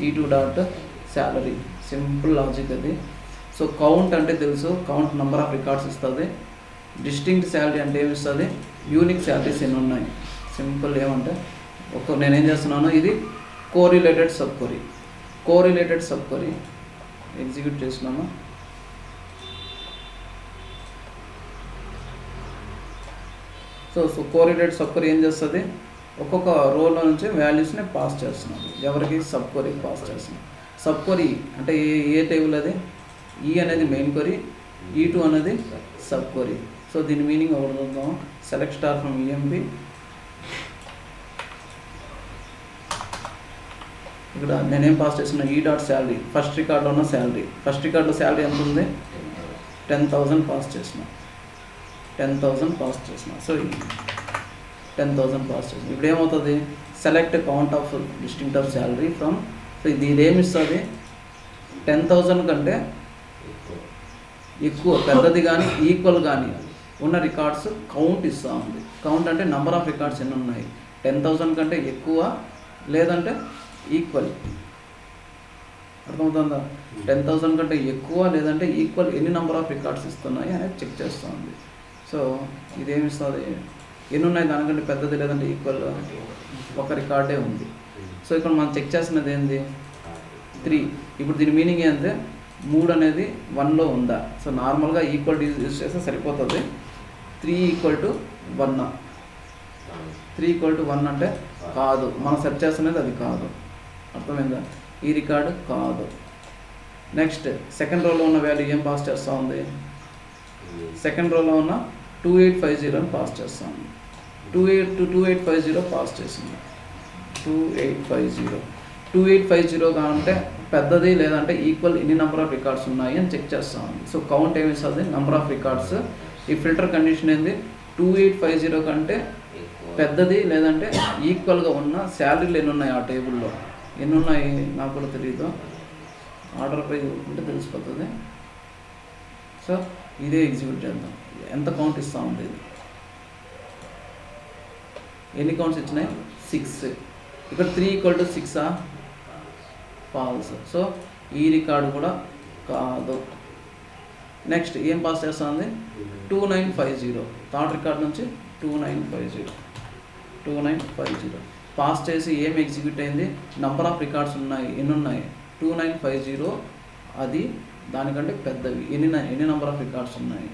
E2 dot salary. Simple logic అది. So count అంటే తెలుసు, count number of records ఇస్తుంది. Distinct salary అంటే ఏమి ఇస్తుంది, unique salaries ఎన్ని ఉన్నాయి. Simple ఏమంటే నేనేం చేస్తున్నాను, ఇది correlated sub కొరీ. Correlated sub కొరీ execute చేస్తున్నాను. సో కోరిలేటెడ్ సబ్ కొరీ ఏం చేస్తుంది, ఒక్కొక్క రోలో నుంచి వాల్యూస్ని పాస్ చేస్తున్నాను. ఎవరికి, సబ్ కొరీకి పాస్ చేస్తున్నాను. సబ్ కొరీ అంటే ఏ టేబుల్ అది, ఈ అనేది మెయిన్ కొరీ, E2 అనేది సబ్ కొరీ. సో దీని మీనింగ్ ఒకటి చూద్దాం. సెలెక్ట్ స్టార్ ఫ్రమ్ ఈఎంపీ, ఇక్కడ నేనేం పాస్ చేస్తున్నా, ఈ డాట్ శాలరీ ఫస్ట్ రికార్డులో ఉన్న శాలరీ, ఫస్ట్ రికార్డులో శాలరీ ఎంత ఉంది 10,000 పాస్ చేసిన, 10,000 పాస్ చేసిన. సో 10,000 పాస్ చేసిన. ఇప్పుడు ఏమవుతుంది, select count of distinct of salary from. So ఇది ఏమిస్తుంది, 10,000 కంటే ఎక్కువ పెద్దది కానీ ఈక్వల్ కానీ ఉన్న రికార్డ్స్ కౌంట్ ఇస్తూ ఉంది. కౌంట్ అంటే నెంబర్ ఆఫ్ రికార్డ్స్ ఎన్ని ఉన్నాయి, 10,000 కంటే ఎక్కువ లేదంటే ఈక్వల్. అర్థమవుతుందా, 10,000 కంటే ఎక్కువ లేదంటే ఈక్వల్ ఎన్ని నెంబర్ ఆఫ్ రికార్డ్స్ ఇస్తున్నాయి అనేది చెక్ చేస్తూ ఉంది. సో ఇదేమి ఇస్తుంది, ఎన్ని ఉన్నాయి దానికంటే పెద్దది లేదంటే ఈక్వల్ ఒక రికార్డే ఉంది. సో ఇక్కడ మనం చెక్ చేస్తున్నది ఏంది 3. ఇప్పుడు దీని మీనింగ్ ఏంటంటే 3 అనేది 1లో ఉందా. సో నార్మల్గా ఈక్వల్ యూజ్ చేస్తే సరిపోతుంది. 3 = 1, 3 = 1 అంటే కాదు, మనం సెర్చ్ చేస్తున్నది అది కాదు. అర్థమైందా, ఈ రికార్డు కాదు. నెక్స్ట్ సెకండ్ రోలో ఉన్న వాల్యూ ఏం పాస్ చేస్తూ ఉంది, సెకండ్ రోలో ఉన్న 2850 అని పాస్ చేస్తూ ఉంది. 2850 పాస్ చేసింది. 2850 అంటే పెద్దది లేదంటే ఈక్వల్ ఎన్ని నెంబర్ ఆఫ్ రికార్డ్స్ ఉన్నాయి అని చెక్ చేస్తూ ఉంది. సో కౌంట్ ఏమి ఇస్తుంది, నెంబర్ ఆఫ్ రికార్డ్స్. ఈ ఫిల్టర్ కండిషన్ ఏంది, 2850 కంటే పెద్దది లేదంటే ఈక్వల్గా ఉన్న శాలరీలు ఎన్ని ఉన్నాయి ఆ టేబుల్లో, ఎన్ని ఉన్నాయి నాకు కూడా తెలియదు, ఆర్డర్ పై ఉంటే తెలిసిపోతుంది. సో ఇదే ఎగ్జిక్యూట్ చేద్దాం. ఎంత కౌంట్ ఇస్తూ ఉంది ఇది, ఎన్ని కౌంట్స్ ఇచ్చినాయి 6. ఇక్కడ 3 = 6 ఫాల్స్. సో ఈ రికార్డు కూడా కాదు. నెక్స్ట్ ఏం పాస్ చేస్తుంది, 2950 థర్డ్ రికార్డ్ నుంచి 2950 పాస్ చేసి ఏం ఎగ్జిక్యూట్ అయింది, నంబర్ ఆఫ్ రికార్డ్స్ ఉన్నాయి ఎన్ని ఉన్నాయి 2950, అది దానికంటే పెద్దవి ఎన్ని నెంబర్ ఆఫ్ రికార్డ్స్ ఉన్నాయి,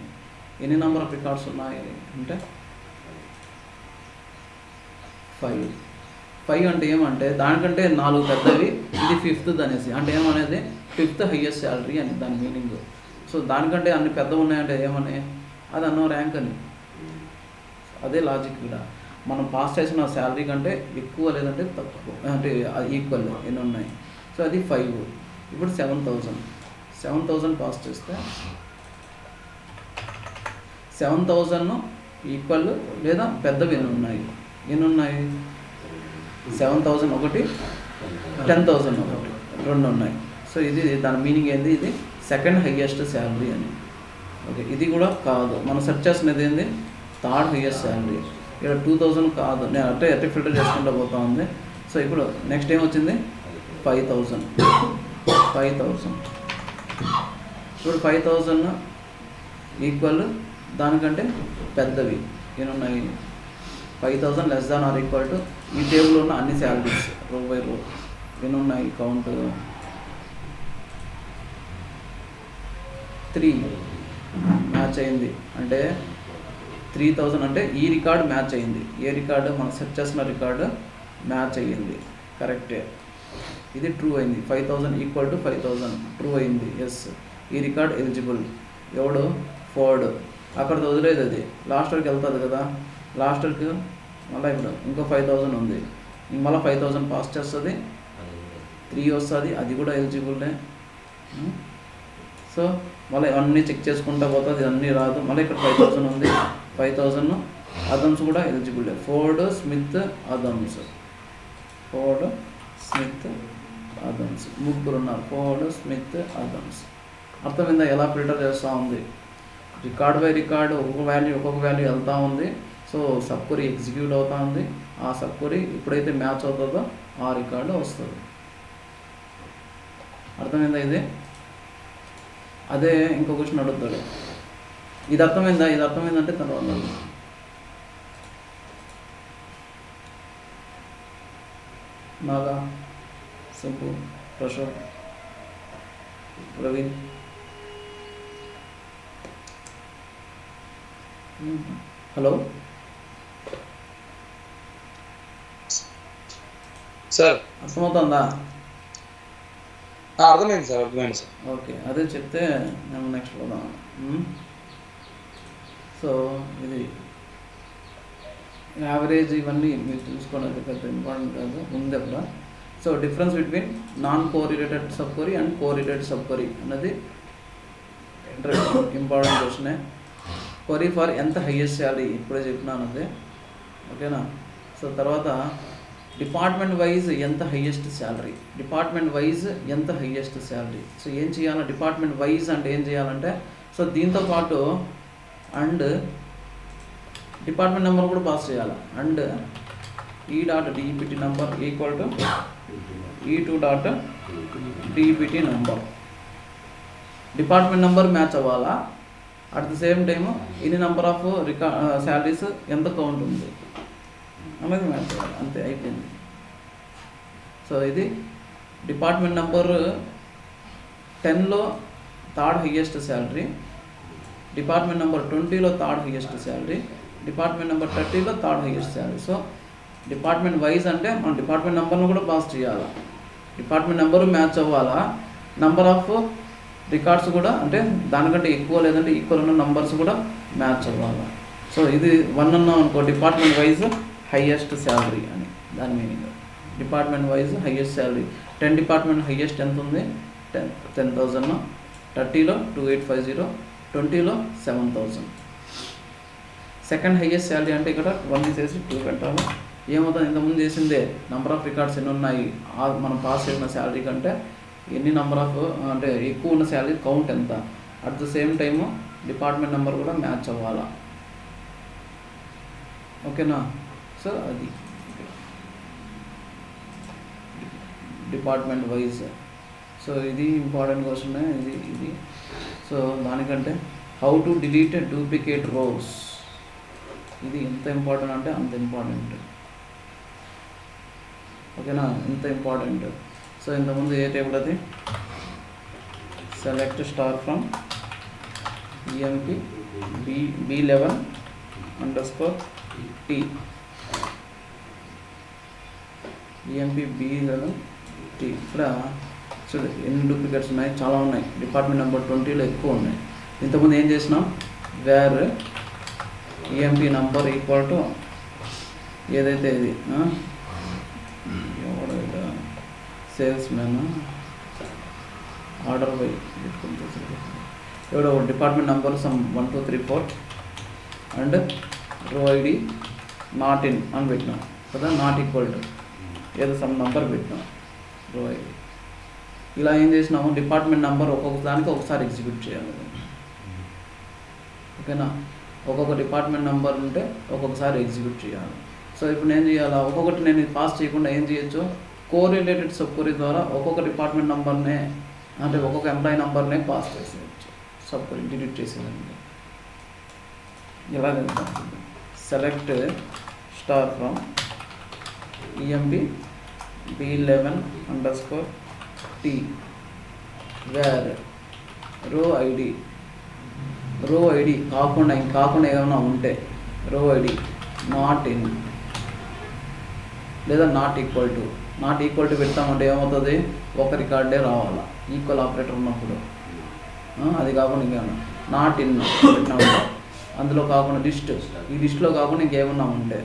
ఎన్ని నెంబర్ ఆఫ్ రికార్డ్స్ ఉన్నాయి అంటే 5 అంటే ఏమంటే దానికంటే 4 పెద్దవి, ఇది 5th అనేసి అంటే ఏమనేది 5th హైయెస్ట్ శాలరీ అని దాని మీనింగ్. సో దానికంటే అన్ని పెద్దవి ఉన్నాయంటే ఏమని, అది అన్నో ర్యాంక్ అని. అదే లాజిక్ ఇక్కడ, మనం పాస్ చేసిన శాలరీ కంటే ఎక్కువ లేదంటే తక్కువ అంటే ఈక్వల్ ఎన్ని ఉన్నాయి. సో అది 5. ఇప్పుడు 7,000 పాస్ చేస్తే 7,000 ఈక్వల్ లేదా పెద్దవి ఎన్ని ఉన్నాయి, 7,000 ఒకటి, 10,000 ఒకటి, 2 ఉన్నాయి. సో ఇది దాని మీనింగ్ ఏంది, ఇది సెకండ్ హైయెస్ట్ శాలరీ అని. ఓకే, ఇది కూడా కాదు, మనం సెర్చ్ చేస్తున్నది ఏంది థర్డ్ హైయెస్ట్ శాలరీ. ఇక్కడ 2,000 కాదు, నేను అట్టే ఫిల్టర్ చేసుకుంటూ పోతా ఉంది. సో ఇప్పుడు నెక్స్ట్ ఏం వచ్చింది 5,000. ఇప్పుడు 5000 ఈక్వల్ దానికంటే పెద్దవి ఏమున్నాయి 5000 less than are equal to ఈ టేబుల్లో ఉన్న అన్ని శాలరీస్ రో బై రో ఎన్నున్నాయి కౌంట్ 3 మ్యాచ్ అయింది అంటే 3000 అంటే ఈ రికార్డు మ్యాచ్ అయింది. ఏ రికార్డు మనం సెర్చ్ చేసిన రికార్డు మ్యాచ్ అయ్యింది కరెక్టే, ఇది ట్రూ అయింది. 5000 ఈక్వల్ టు 5000 ట్రూ అయింది, ఎస్ ఈ రికార్డ్ ఎలిజిబుల్. ఎవడు ఫోర్డ్ అక్కడ వదిలేదు, అది లాస్ట్ వరకు వెళ్తుంది కదా, లాస్ట్ వరకు మళ్ళీ ఇప్పుడు ఇంకో 5000 ఉంది, మళ్ళీ 5000 పాస్ చేస్తుంది, 3 వస్తుంది, అది కూడా ఎలిజిబుల్లే. సో మళ్ళీ అన్నీ చెక్ చేసుకుంటా పోతుంది, అన్నీ రాదు. మళ్ళీ ఇక్కడ 5000 ఉంది, 5000 అదమ్స్ కూడా ఎలిజిబుల్లే. ఫోర్డ్ స్మిత్ అదమ్స్, ఫోర్డ్ స్మిత్ అదమ్స్ ముగ్గురు ఉన్నారు, ఫోర్డ్ స్మిత్ అదమ్స్. అర్థమైందా ఎలా ఫిల్టర్ చేస్తూ ఉంది? రికార్డ్ బై రికార్డు ఒక్కొక్క వాల్యూ వెళ్తూ ఉంది. సో సబ్ క్వరీ ఎగ్జిక్యూట్ అవుతూ ఉంది. ఆ సబ్ క్వరీ ఎప్పుడైతే మ్యాచ్ అవుతుందో ఆ రికార్డు వస్తుంది. అర్థమైందా ఇది? అదే ఇంకో క్వశ్చన్ అడుగుతాడు, ఇది అర్థమైందా? ఇది అర్థమైందంటే తర్వాత నాగా, సుబ్బు, ప్రశోక్, ప్రవీణ్, హలో సార్ అర్థమవుతుందా? అర్థమైంది సార్, అర్థమైంది సార్. ఓకే, అదే చెప్తే మేము నెక్స్ట్ పోదాం. సో ఇది యావరేజ్ ఇవన్నీ మీరు చూసుకోవడానికి పెద్ద ఇంపార్టెంట్ కాదు, ఉంది అక్కడ. So difference between non correlated sub query and correlated sub query అన్నది ఇంపార్టెంట్ క్వశ్చనే. క్వరీ ఫర్ ఎంత హైయెస్ట్ శాలరీ ఇప్పుడే చెప్పినాను అదే, ఓకేనా. సో తర్వాత డిపార్ట్మెంట్ వైజ్ ఎంత హైయెస్ట్ శాలరీ, డిపార్ట్మెంట్ వైజ్ ఎంత హైయెస్ట్ శాలరీ. సో ఏం చేయాలి డిపార్ట్మెంట్ వైజ్ అంటే ఏం చేయాలంటే, సో దీంతో పాటు అండ్ డిపార్ట్మెంట్ నెంబర్ కూడా పాస్ చేయాలి. And E dot DPT number equal to ఈ2 dot DPT number, department number match అవ్వాలా. అట్ ది సేమ్ టైమ్ ఎన్ని నెంబర్ ఆఫ్ శాలరీస్ ఎంత కౌంట్ ఉంది అనేది మ్యాచ్ అవ్వాలి, అంతే అయిపోయింది. సో ఇది డిపార్ట్మెంట్ నెంబర్ 10లో third highest salary, department number 20లో third highest salary, department number 30లో third highest salary. So department wise అంటే మనం డిపార్ట్మెంట్ నెంబర్ను కూడా పాస్ చేయాలి, డిపార్ట్మెంట్ నెంబరు మ్యాచ్ అవ్వాలా, నెంబర్ ఆఫ్ రికార్డ్స్ కూడా అంటే దానికంటే ఎక్కువ లేదంటే ఈక్వల్ ఉన్న నంబర్స్ కూడా మ్యాచ్ అవ్వాలి. సో ఇది 1 అన్నాం అనుకో, డిపార్ట్మెంట్ వైజ్ హైయెస్ట్ శాలరీ అని దాని meaning. Department wise highest salary 10 department highest ఎంత ఉంది 10,000, 30లో 2850, 20లో 7,000. సెకండ్ హైయెస్ట్ శాలరీ అంటే ఇక్కడ 1 తీసేసి 2 పెట్టాలి. ఏమవుతుంది ఇంతకుముందు చేసిందే నెంబర్ ఆఫ్ రికార్డ్స్ ఎన్ని ఉన్నాయి, మనం పాస్ చేసిన శాలరీ కంటే ఎన్ని నెంబర్ ఆఫ్ అంటే ఎక్కువ ఉన్న శాలరీ కౌంట్ ఎంత. At the same time department number కూడా మ్యాచ్ అవ్వాలా, ఓకేనా. సో అది డిపార్ట్మెంట్ వైజ్. సో ఇది ఇంపార్టెంట్ క్వశ్చన్ ఇది. సో దానికంటే how to delete duplicate rows, ఇది ఎంత ఇంపార్టెంట్ అంటే అంత ఇంపార్టెంట్, ఓకేనా, ఎంత ఇంపార్టెంట్. సో ఇంతకుముందు ఏ టేబుల్ అది select star from EMP B11 _ T EMP B11 T. ఇక్కడ చూడు ఎన్ని డూప్లికేట్స్ ఉన్నాయి, చాలా ఉన్నాయి. డిపార్ట్మెంట్ నెంబర్ 20లో ఎక్కువ ఉన్నాయి. ఇంతకుముందు ఏం చేసినాం, where EMP number equal to ఏదైతే ఇది సేల్స్ మ్యాన్ ఆర్డర్ బై ఎవడో department number some 1 2 3 4 and row ID not in అని పెట్టినాం కదా, నాట్ ఈక్వల్ టు ఏదో సమ్ నెంబర్ పెట్టినాం రో ఐడి. ఇలా ఏం చేసినాము, డిపార్ట్మెంట్ నెంబర్ ఒక్కొక్క దానికి ఒకసారి ఎగ్జిక్యూట్ చేయాలి, ఓకేనా. ఒక్కొక్క డిపార్ట్మెంట్ నెంబర్ ఉంటే ఒక్కొక్కసారి ఎగ్జిక్యూట్ చేయాలి. సో ఇప్పుడు నేను చేయాలా, ఒక్కొక్కటి నేను పాస్ చేయకుండా ఏం చేయొచ్చు, కోరిలేటెడ్ సబ్ క్వరీ ద్వారా ఒక్కొక్క డిపార్ట్మెంట్ నెంబర్నే అంటే ఒక్కొక్క ఎంప్లాయీ నెంబర్నే పాస్ చేసేయచ్చు. సపోజ్ డిలీట్ చేసేదండి ఎలాగంటే select star from EMP B11_T where row ID కాకుండా ఏమైనా ఉంటే రో ఐడి నాట్ ఇన్ లేదా నాట్ ఈక్వల్ టు పెడతామంటే ఏమవుతుంది, ఒక రికార్డే రావాలా ఈక్వల్ ఆపరేటర్ ఉన్నప్పుడు. అది కాకుండా ఇంకేమన్నా నాట్ ఇన్ పెట్టినామంటే అందులో కాకుండా ఈ లిస్ట్లో కాకుండా ఇంకేమన్నా ఉంటే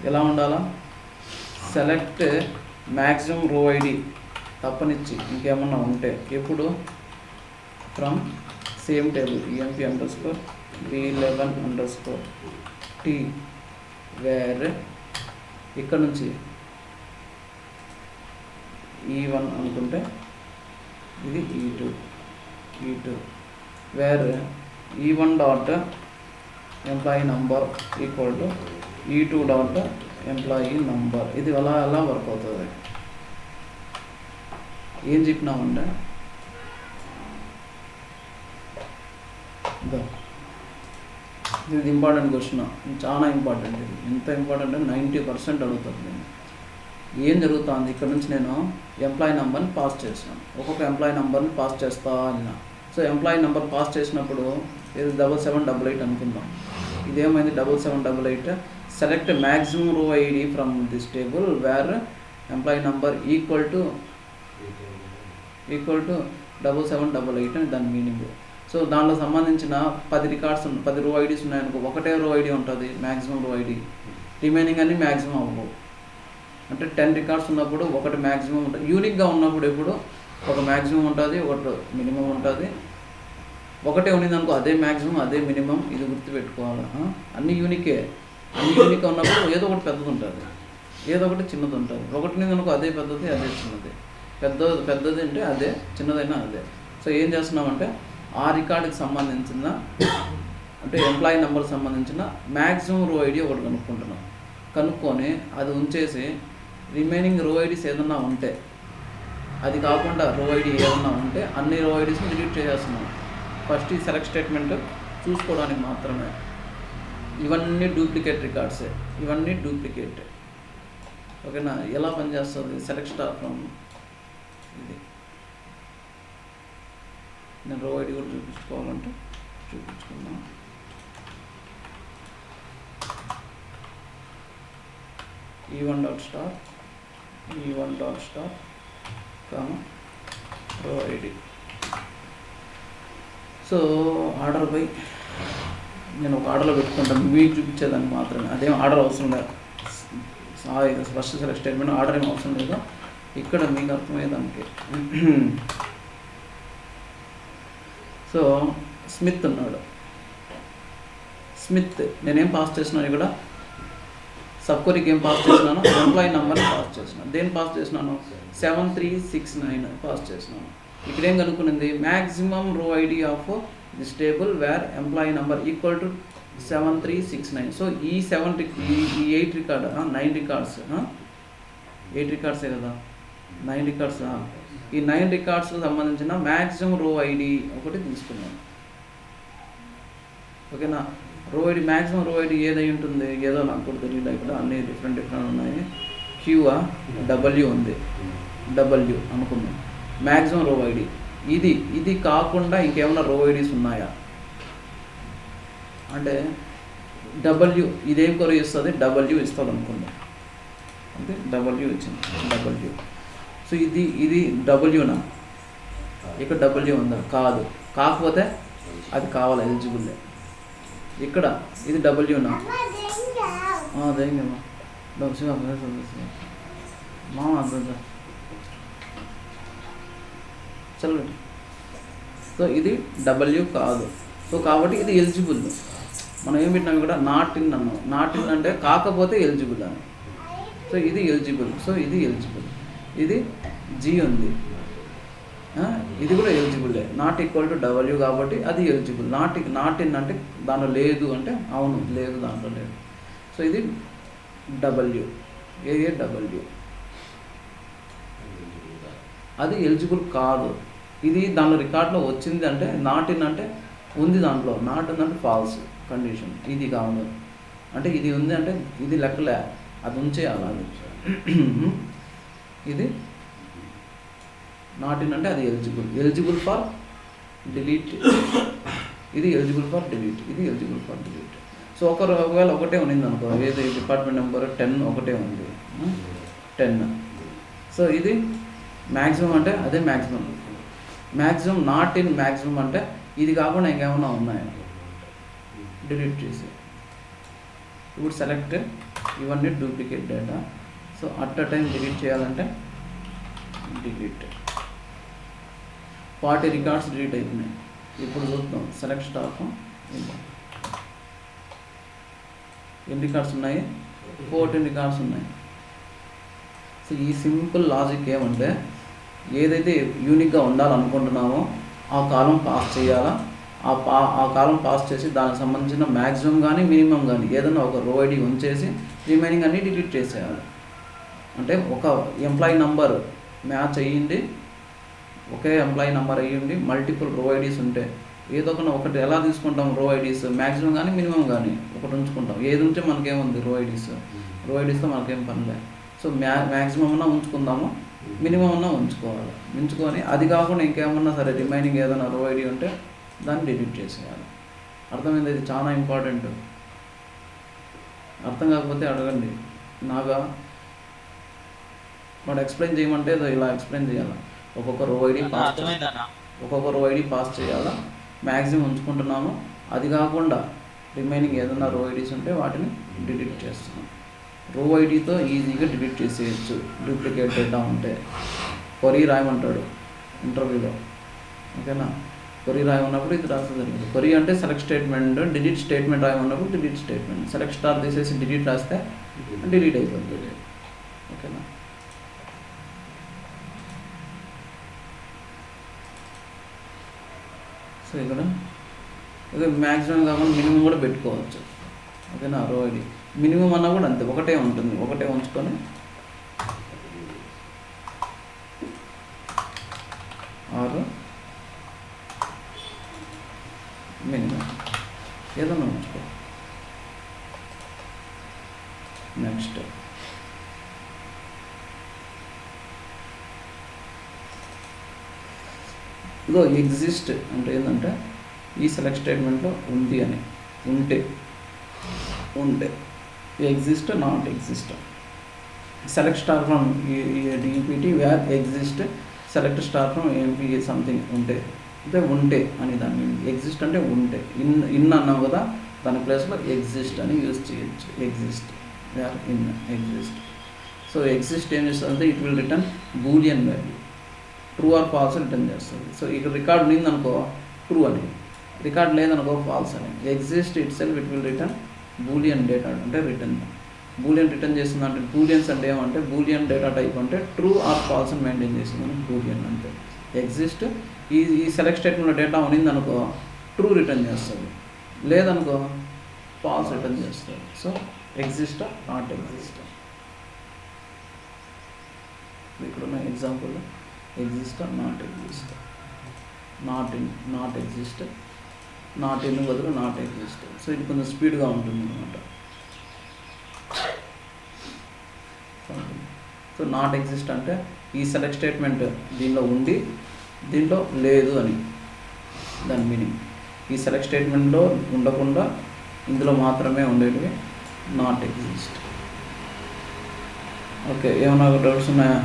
ఎలా ఉండాలా, సెలెక్ట్ మ్యాక్సిమం రో ఐడి తప్పనిచ్చి ఇంకేమన్నా ఉంటే ఎప్పుడు from same table EMP_B11_T wear ఇక్కడ నుంచి E1 అనుకుంటే ఇది E2 వేర్ E1.ఎంప్లాయీ నంబర్ E2.ఎంప్లాయీ నంబర్. ఇది అలా వర్క్ అవుతుంది. ఏం చెప్పినామంటే ఇది ఇంపార్టెంట్ క్వశ్చన్, చాలా ఇంపార్టెంట్. ఇది ఎంత ఇంపార్టెంట్ అంటే 90% అడుగుతుంది. నేను ఏం జరుగుతుంది ఇక్కడ నుంచి నేను ఎంప్లాయీ నెంబర్ని పాస్ చేసినాను, ఒక్కొక్క ఎంప్లాయీ నెంబర్ని పాస్ చేస్తా అన్నా. సో ఎంప్లాయీ నెంబర్ పాస్ చేసినప్పుడు ఇది 7788 అనుకుందాం. ఇదేమైంది 7788. సెలెక్ట్ మ్యాక్సిమం రో ID from this table wear employee number equal to 7788 అని దాని మీనింగ్. సో దానిలో సంబంధించిన 10 రికార్డ్స్ 10 రో ఐడీస్ ఉన్నాయనుకో, ఒకటే రో ఐడి ఉంటుంది మ్యాక్సిమం రో ఐడి, రిమైనింగ్ అన్ని మ్యాక్సిమం అవ్వవు. అంటే 10 రికార్డ్స్ ఉన్నప్పుడు ఒకటి మ్యాక్సిమం ఉంటుంది. యూనిక్గా ఉన్నప్పుడు ఎప్పుడు ఒక మ్యాక్సిమం ఉంటుంది, ఒకటి మినిమం ఉంటుంది. ఒకటే ఉన్నది అనుకో అదే మ్యాక్సిమం అదే మినిమం, ఇది గుర్తుపెట్టుకోవాలి. అన్ని యూనిక్గా ఉన్నప్పుడు ఏదో ఒకటి పెద్దది ఉంటుంది, ఏదో ఒకటి చిన్నది ఉంటుంది. ఒకటి ఉన్నది అనుకో అదే పెద్దది అదే చిన్నది, పెద్దది అంటే అదే, చిన్నదైనా అదే. సో ఏం చేస్తున్నామంటే ఆ రికార్డుకి సంబంధించిన అంటే ఎంప్లాయీ నెంబర్కి సంబంధించిన మ్యాక్సిమం రో ఐడి ఒకటి కనుక్కొని అది ఉంచేసి రిమైనింగ్ రో ఐడీస్ ఏదన్నా ఉంటే, అది కాకుండా రో ఐడి ఏదన్నా ఉంటే అన్ని రో ఐడీస్ని డిలీట్ చేసేస్తున్నాం. ఫస్ట్ ఈ సెలెక్ట్ స్టేట్మెంట్ చూసుకోవడానికి మాత్రమే. ఇవన్నీ డూప్లికేట్ రికార్డ్సే, ఇవన్నీ డూప్లికేట్. ఓకేనా? ఎలా పనిచేస్తుంది సెలెక్ట్ స్టార్ ఫ్రమ్ ఇది. నేను రో ఐడి కూడా చూపించుకోవాలంటే చూపించుకుందాం. E1.star రో ఐడి. సో ఆర్డర్ బై నేను ఒక ఆర్డర్లో పెట్టుకుంటాను, మీకు చూపించేదానికి మాత్రమే. అదేం ఆర్డర్ అవసరం లేదు. ఫస్ట్ సెలెక్ట్ స్టేట్మెంట్ ఆర్డర్ ఏం అవసరం లేదు. ఇక్కడ మీకు అర్థమయ్యేదానికి సో స్మిత్ ఉన్నాడు. స్మిత్ నేనేం పాస్ చేసినాను, ఇక్కడ సబ్కొరికి ఏం పాస్ చేసినాను, ఎంప్లాయీ నెంబర్ని పాస్ చేసినాను. దేని పాస్ చేసినాను 7369 పాస్ చేసినాను. ఇక్కడ ఏం కనుక్కునింది మ్యాక్సిమం రో ID of this table wear employee number equal to 7369. So ఈ 8 రికార్డ్ 9 రికార్డ్స్ 8 రికార్డ్సే కదా, 9 రికార్డ్స్. ఈ 9 రికార్డ్స్ సంబంధించిన మ్యాక్సిమం రో ఐడి ఒకటి తీసుకున్నాను. ఓకేనా? రో ఐడి మ్యాక్సిమం రో ఐడి ఏదై ఉంటుంది, ఏదో నాకు కూడా తెలియదు. ఇక్కడ అన్ని డిఫరెంట్ ఉన్నాయి. క్యూఆ డబ్ల్యూ ఉంది, డబ్ల్యూ అనుకున్నాం మ్యాక్సిమం రో ఐడి. ఇది కాకుండా ఇంకేమైనా రో ఐడీస్ ఉన్నాయా అంటే డబ్ల్యూ ఇదేం కొర ఇస్తుంది, డబ్ల్యూ ఇస్తుంది అనుకుందాం. అంటే డబ్ల్యూ ఇచ్చింది డబ్ల్యూ. సో ఇది డబ్ల్యూనా, ఇక్కడ డబ్ల్యూ ఉందా, కాదు. కాకపోతే అది కావాలి, ఎలిజిబుల్. ఇక్కడ ఇది డబ్ల్యూనా, అదేంగమ్మా మా అర్థం చలో. సో ఇది డబ్ల్యూ కాదు. సో కాబట్టి ఇది ఎలిజిబుల్. మనం ఏం పెట్టినాం ఇక్కడ నాట్ ఇన్ అన్నాం. నాట్ ఇన్ అంటే కాకపోతే ఎలిజిబుల్ అని. సో ఇది ఎలిజిబుల్. సో ఇది ఎలిజిబుల్. ఇది జీ ఉంది, ఇది కూడా eligible. Not equal to W కాబట్టి అది ఎలిజిబుల్. నాట్ ఇన్ అంటే దాంట్లో లేదు అంటే అవును లేదు, దాంట్లో లేదు. సో ఇది డబ్ల్యూ, ఏ డబ్ల్యూ. అది ఎలిజిబుల్ కాదు. ఇది దానిలో రికార్డులో వచ్చింది అంటే నాట్ ఇన్ అంటే ఉంది, దాంట్లో నాట్ ఉందంటే ఫాల్స్ కండిషన్. ఇది కావాలి అంటే ఇది ఉంది అంటే ఇది లెక్కలే, అది ఉంచేయాలి. అది ఇది నాట్ ఇన్ అంటే అది ఎలిజిబుల్ ఫర్ డిలీట్, ఇది ఎలిజిబుల్ ఫర్ డిలీట్, ఇది ఎలిజిబుల్ ఫర్ డిలీట్. సో ఒకవేళ ఒకటే ఉన్నింది అనుకో, ఏది డిపార్ట్మెంట్ నెంబర్ 10 ఒకటే ఉంది 10. సో ఇది మ్యాక్సిమం అంటే అదే మ్యాక్సిమం నాట్ ఇన్ మ్యాక్సిమం అంటే ఇది కాకుండా ఇంకేమైనా ఉన్నాయా డిలీట్ చేసి. ఇప్పుడు సెలెక్ట్ ఇవన్నీ duplicate data. So at a time delete చేయాలంటే డిలీట్. 40 రికార్డ్స్ డిలీట్ అయిపోయినాయి. ఇప్పుడు చూద్దాం సెలెక్ట్ స్టాక్ ఎన్ని రికార్డ్స్ ఉన్నాయి, 14 రికార్డ్స్ ఉన్నాయి. సో ఈ సింపుల్ లాజిక్ ఏమంటే ఏదైతే యూనిక్గా ఉండాలనుకుంటున్నామో ఆ కాలం పాస్ చేయాలా, ఆ కాలం పాస్ చేసి దానికి సంబంధించిన మ్యాక్సిమం కానీ మినిమం కానీ ఏదైనా ఒక రో ఐడి ఉంచేసి రిమైనింగ్ అన్నీ డిలీట్ చేసేయాలి. అంటే ఒక ఎంప్లాయీ నంబర్ మ్యాచ్ అయ్యింది, ఒకే ఎంప్లాయీ నెంబర్ అయ్యింది, మల్టిపుల్ రో ఐడీస్ ఉంటే ఏదో ఒకటి ఎలా తీసుకుంటాం, రో ఐడీస్ మ్యాక్సిమం కానీ మినిమం కానీ ఒకటి ఉంచుకుంటాం. ఏది ఉంటే మనకేముంది, రో ఐడీస్తో మనకేం పనిలే. సో మ్యాక్సిమం అన్నా ఉంచుకుందాము, మినిమం అన్నా ఉంచుకొని అది కాకుండా ఇంకేమన్నా సరే రిమైనింగ్ ఏదైనా రో ఐడి ఉంటే దాన్ని డిలీట్ చేసేయాలి. అర్థమైంది? ఇది చాలా ఇంపార్టెంట్. అర్థం కాకపోతే అడగండి. నాగా వాడు ఎక్స్ప్లెయిన్ చేయమంటే ఇలా ఎక్స్ప్లెయిన్ చేయాలి. ఒక్కొక్క రో ఐడి పాస్ చేయాలా, మ్యాక్సిమం ఉంచుకుంటున్నాము, అది కాకుండా రిమైనింగ్ ఏదైనా రో ఐడీస్ ఉంటే వాటిని డిలీట్ చేస్తున్నాం. రో ఐడితో ఈజీగా డిలీట్ చేసేయచ్చు డూప్లికేట్ డేటా ఉంటే. క్వరీ రాయమంటాడు ఇంటర్వ్యూలో, ఓకేనా? క్వరీ రాయమన్నప్పుడు ఇది రాస్తుంది జరిగింది. క్వరీ అంటే సెలెక్ట్ స్టేట్మెంట్, డిలీట్ స్టేట్మెంట్ రాయమన్నప్పుడు డిలీట్ స్టేట్మెంట్, సెలెక్ట్ స్టార్ తీసేసి డిలీట్ రాస్తే డిలీట్ అయిపోతుంది, ఓకేనా? సో ఇక్కడ మ్యాక్సిమం కాకుండా మినిమం కూడా పెట్టుకోవచ్చు, ఓకేనా? రో ఐడి మినిమం అన్నా కూడా అంతే, ఒకటే ఉంటుంది, ఒకటే ఉంచుకొని ఆరు మినిమం ఏదన్నా ఉంచుకో. నెక్స్ట్ ఇదో ఎగ్జిస్ట్ అంటే ఏంటంటే ఈ సెలెక్ట్ స్టేట్మెంట్లో ఉంది అని ఉంటే exist not exist. Select star from DPT where exist select star from EMP something ఉంటే అని దాని మీనింగ్. ఎగ్జిస్ట్ అంటే ఉంటే, ఇన్ అన్నాం కదా, దాని ప్లేస్లో ఎగ్జిస్ట్ అని యూజ్ చేయొచ్చు. Exist where in exist. So exist ఏం చేస్తుంది అంటే it will return boolean value, true or false return చేస్తుంది. సో ఇక్కడ రికార్డ్ ఉందనుకో ట్రూ అని, రికార్డ్ లేదనుకో ఫాల్స్ అని. Exist itself it will return boolean data అంటే రిటర్న్. బూలియన్ రిటర్న్ చేస్తుంది అంటే బూలియన్స్ అంటే ఏమంటే బూలియన్ డేటా టైప్ అంటే ట్రూ ఆర్ ఫాల్స్ అని మెయింటైన్ చేస్తుంది బూలియన్ అంటే. ఎగ్జిస్ట్ ఈ సెలెక్ట్ స్టేట్మెంట్లో డేటా ఉన్నిందనుకో ట్రూ రిటర్న్ చేస్తుంది, లేదనుకో ఫాల్స్ రిటర్న్ చేస్తుంది. So exist not exist. ఇక్కడున్న example exist not exist, not exist, not in బదులు నాట్ ఎగ్జిస్ట్. సో ఇది కొంచెం స్పీడ్గా ఉంటుంది అనమాట. సో నాట్ ఎగ్జిస్ట్ అంటే ఈ సెలెక్ట్ స్టేట్మెంట్ దీనిలో ఉండి దీంట్లో లేదు అని దాని మీనింగ్. ఈ సెలెక్ట్ స్టేట్మెంట్లో ఉండకుండా ఇందులో మాత్రమే ఉండేటివి నాట్ ఎగ్జిస్ట్. ఓకే, ఏమన్నా డౌట్స్ ఉన్నాయా?